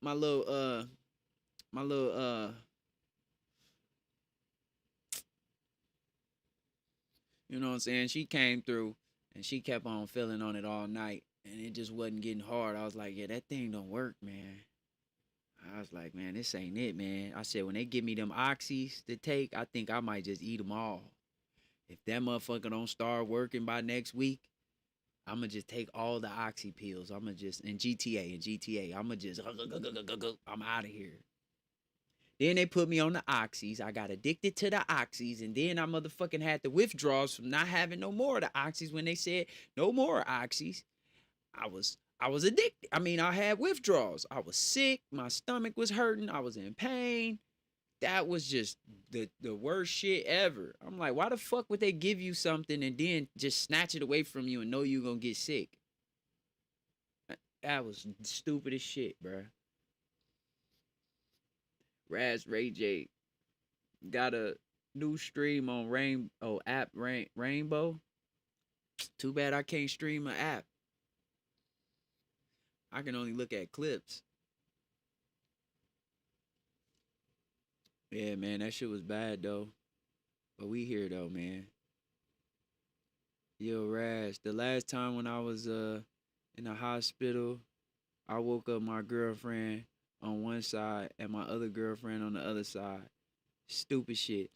you know what I'm saying, she came through and she kept on feeling on it all night and it just wasn't getting hard. I was like, "Yeah, that thing don't work, man." I was like, "Man, this ain't it, man." I said, "When they give me them oxys to take, I think I might just eat them all. If that motherfucker don't start working by next week, I'ma just take all the oxy pills. I'ma just in GTA, I'ma just I'm out of here." Then they put me on the oxys. I got addicted to the oxys, and then I motherfucking had the withdrawals from not having no more of the oxys. When they said no more oxys, I was addicted. I mean, I had withdrawals. I was sick. My stomach was hurting. I was in pain. That was just the worst shit ever. I'm like, why the fuck would they give you something and then just snatch it away from you and know you're gonna get sick? That was stupid as shit, bruh. Raz Ray J got a new stream on Rainbow. Too bad I can't stream an app. I can only look at clips. Yeah, man, that shit was bad though. But we here though, man. Yo, Raz, the last time when I was in the hospital, I woke up my girlfriend on one side and my other girlfriend on the other side. Stupid shit.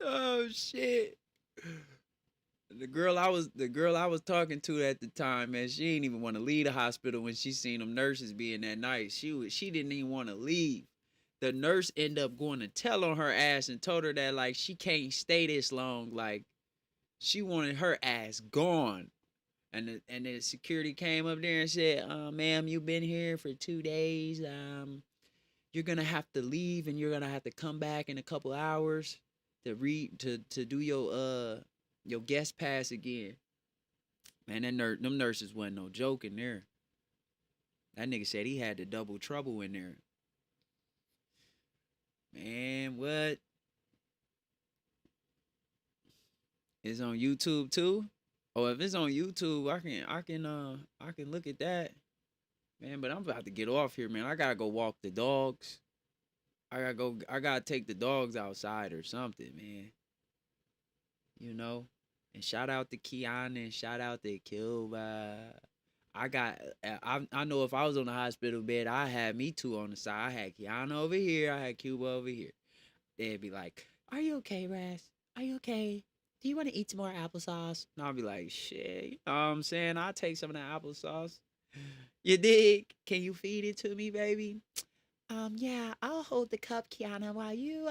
Oh shit. The girl I was talking to at the time, man, she didn't even want to leave the hospital when she seen them nurses being that nice. She didn't even want to leave. The nurse ended up going to tell on her ass and told her that like she can't stay this long. Like she wanted her ass gone. And the security came up there and said, "Ma'am, you've been here for 2 days. You're gonna have to leave and you're gonna have to come back in a couple hours to do your guest pass again." Man, them nurses wasn't no joke in there. That nigga said he had the double trouble in there. Man, what? It's on YouTube too? Oh, if it's on YouTube, I can look at that. Man, but I'm about to get off here, man. I gotta go walk the dogs. I gotta take the dogs outside or something, man. You know? And shout out to Kiana and shout out to Cuba. I know if I was on the hospital bed, I had me two on the side. I had Kiana over here, I had Cuba over here. They'd be like, "Are you okay, Raz? Are you okay? Do you want to eat some more applesauce?" And I'll be like, "Shit, you know what I'm saying? I'll take some of that applesauce." You dig? Can you feed it to me, baby? Yeah, I'll hold the cup, Kiana, while you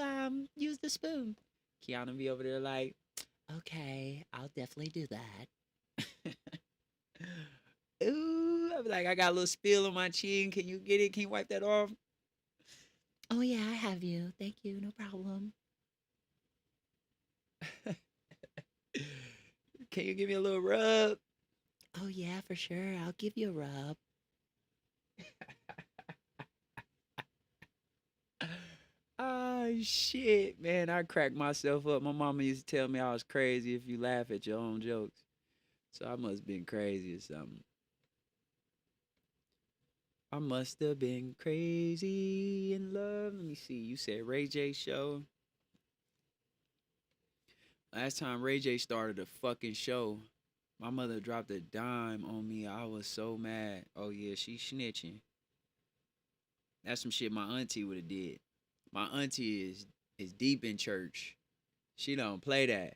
use the spoon. Kiana be over there like, "Okay, I'll definitely do that." Ooh, I be like, "I got a little spill on my chin. Can you get it? Can you wipe that off?" "Oh yeah, I have you. Thank you, no problem." "Can you give me a little rub?" "Oh yeah, for sure. I'll give you a rub." Ah, shit, man. I cracked myself up. My mama used to tell me I was crazy if you laugh at your own jokes. So I must have been crazy or something. I must have been crazy in love. Let me see. You said Ray J show. Last time Ray J started a fucking show, my mother dropped a dime on me. I was so mad. Oh yeah, she snitching. That's some shit my auntie would have did. My auntie is deep in church. She don't play that.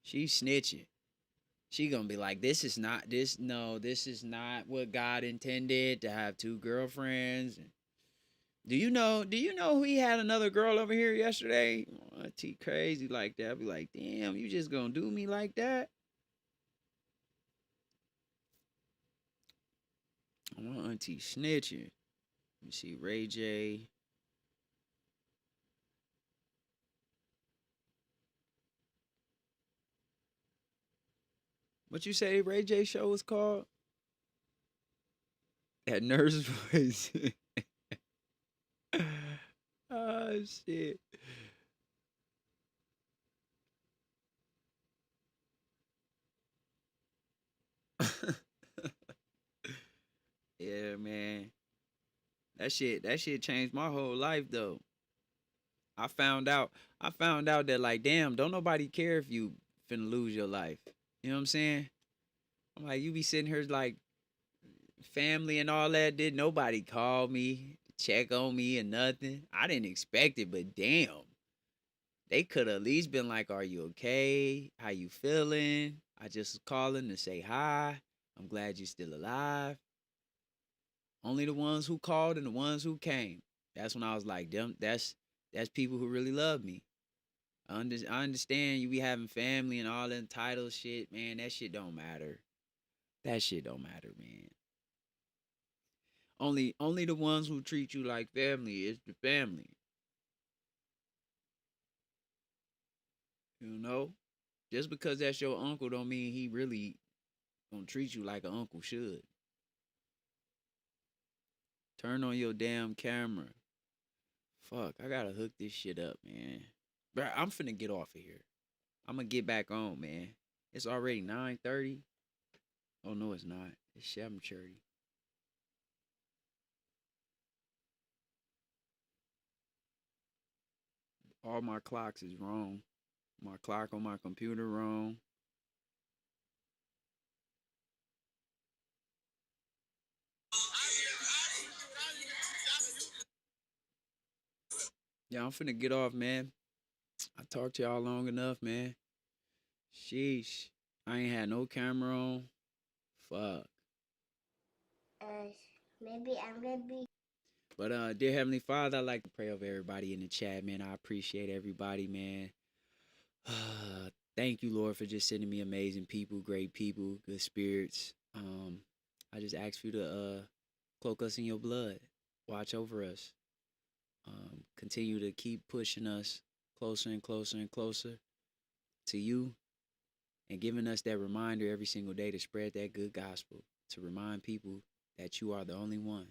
She snitching. She gonna be like, this is not this. No, this is not what God intended to have two girlfriends. Do you know? Do you know he had another girl over here yesterday? Auntie crazy like that. I be like, damn, you just gonna do me like that? My auntie snitching. Let me see, Ray J. What you say Ray J show was called? That nurse voice. Oh shit. Yeah, man. That shit changed my whole life though. I found out I found out that like damn, don't nobody care if you finna lose your life. You know what I'm saying? I'm like, you be sitting here like family and all that, did nobody call me, check on me or nothing. I didn't expect it, but damn. They could have at least been like, are you okay? How you feeling? I just was calling to say hi. I'm glad you're still alive. Only the ones who called and the ones who came. That's when I was like, them. That's people who really love me. I understand you be having family and all that entitled shit, man. That shit don't matter. That shit don't matter, man. Only the ones who treat you like family is the family. You know? Just because that's your uncle don't mean he really gonna treat you like an uncle should. Turn on your damn camera. Fuck, I gotta hook this shit up, man. Bruh, I'm finna get off of here. I'm gonna get back on, man. It's already 9:30. Oh no, it's not. It's 7:30. All my clocks is wrong. My clock on my computer wrong. Yeah, I'm finna get off, man. I talked to y'all long enough, man. Sheesh. I ain't had no camera on. Fuck. Maybe I'm gonna be. But dear Heavenly Father, I'd like to pray over everybody in the chat, man. I appreciate everybody, man. Thank you, Lord, for just sending me amazing people, great people, good spirits. I just ask for you to cloak us in your blood, watch over us, continue to keep pushing us closer and closer and closer to you, and giving us that reminder every single day to spread that good gospel, to remind people that you are the only one,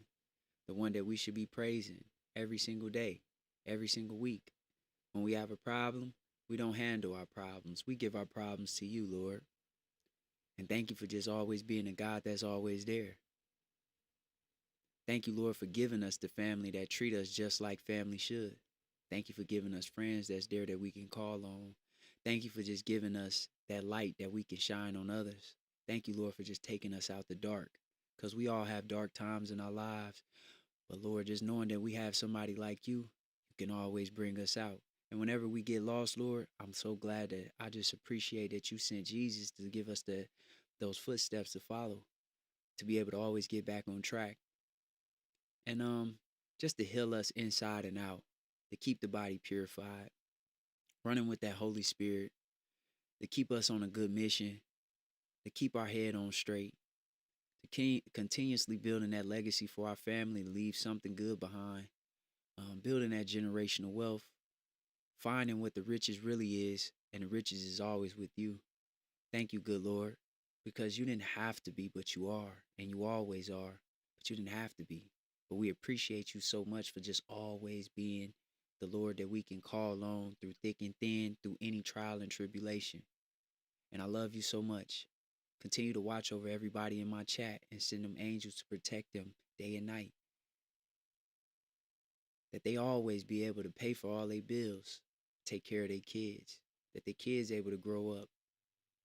the one that we should be praising every single day, every single week. When we have a problem, we don't handle our problems. We give our problems to you, Lord. And thank you for just always being a God that's always there. Thank you, Lord, for giving us the family that treat us just like family should. Thank you for giving us friends that's there that we can call on. Thank you for just giving us that light that we can shine on others. Thank you, Lord, for just taking us out the dark. Because we all have dark times in our lives. But Lord, just knowing that we have somebody like you, you can always bring us out. And whenever we get lost, Lord, I'm so glad that I just appreciate that you sent Jesus to give us those footsteps to follow, to be able to always get back on track. And just to heal us inside and out, to keep the body purified, running with that Holy Spirit, to keep us on a good mission, to keep our head on straight, to continuously building that legacy for our family, to leave something good behind, building that generational wealth, finding what the riches really is, and the riches is always with you. Thank you, good Lord, because you didn't have to be, but you are, and you always are, but you didn't have to be. But we appreciate you so much for just always being the Lord that we can call on through thick and thin, through any trial and tribulation. And I love you so much. Continue to watch over everybody in my chat and send them angels to protect them day and night. That they always be able to pay for all their bills, take care of their kids, that the kids able to grow up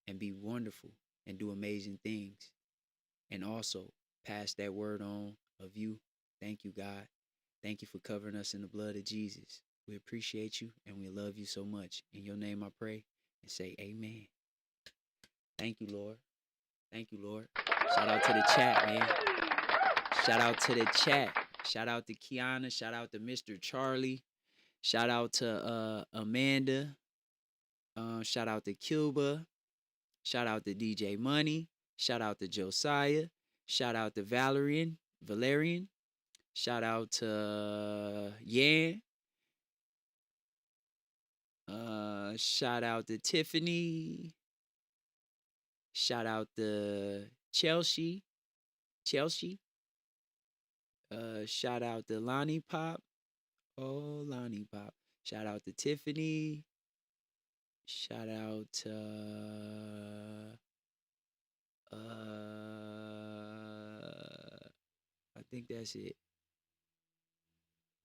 and be wonderful and do amazing things, and also pass that word on of you. Thank you, God. Thank you for covering us in the blood of Jesus. We appreciate you and we love you so much. In your name I pray and say amen. Thank you, Lord. Thank you, Lord. Shout out to the chat, man. Shout out to the chat. Shout out to Kiana. Shout out to Mr. Charlie. Shout out to Amanda. Shout out to Cuba. Shout out to DJ Money. Shout out to Josiah. Shout out to Valerian. Shout out to Yan. Shout out to Tiffany. Shout out to Chelsea. Shout out to Lonnie Pop. Oh, Lonnie Pop. Shout out to Tiffany. Shout out to I think that's it.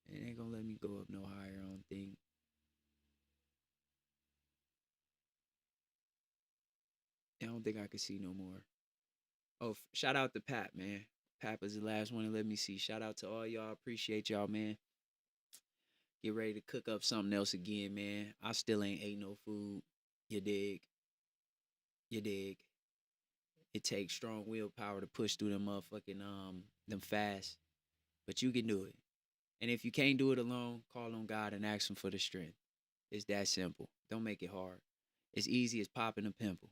It ain't gonna let me go up no higher, I don't think. I don't think I can see no more. Oh, shout out to Pap, man. Pap is the last one to let me see. Shout out to all y'all. Appreciate y'all, man. Get ready to cook up something else again, man. I still ain't ate no food. You dig? You dig? It takes strong willpower to push through them motherfucking them fasts. But you can do it. And if you can't do it alone, call on God and ask him for the strength. It's that simple. Don't make it hard. It's easy as popping a pimple.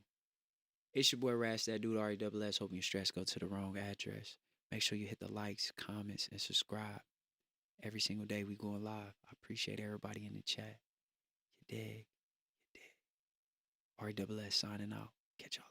It's your boy Rass That Dude, RASS. Hoping your stress go to the wrong address. Make sure you hit the likes, comments, and subscribe. Every single day we going live. I appreciate everybody in the chat. You dig? You dig? RASS signing out. Catch y'all later.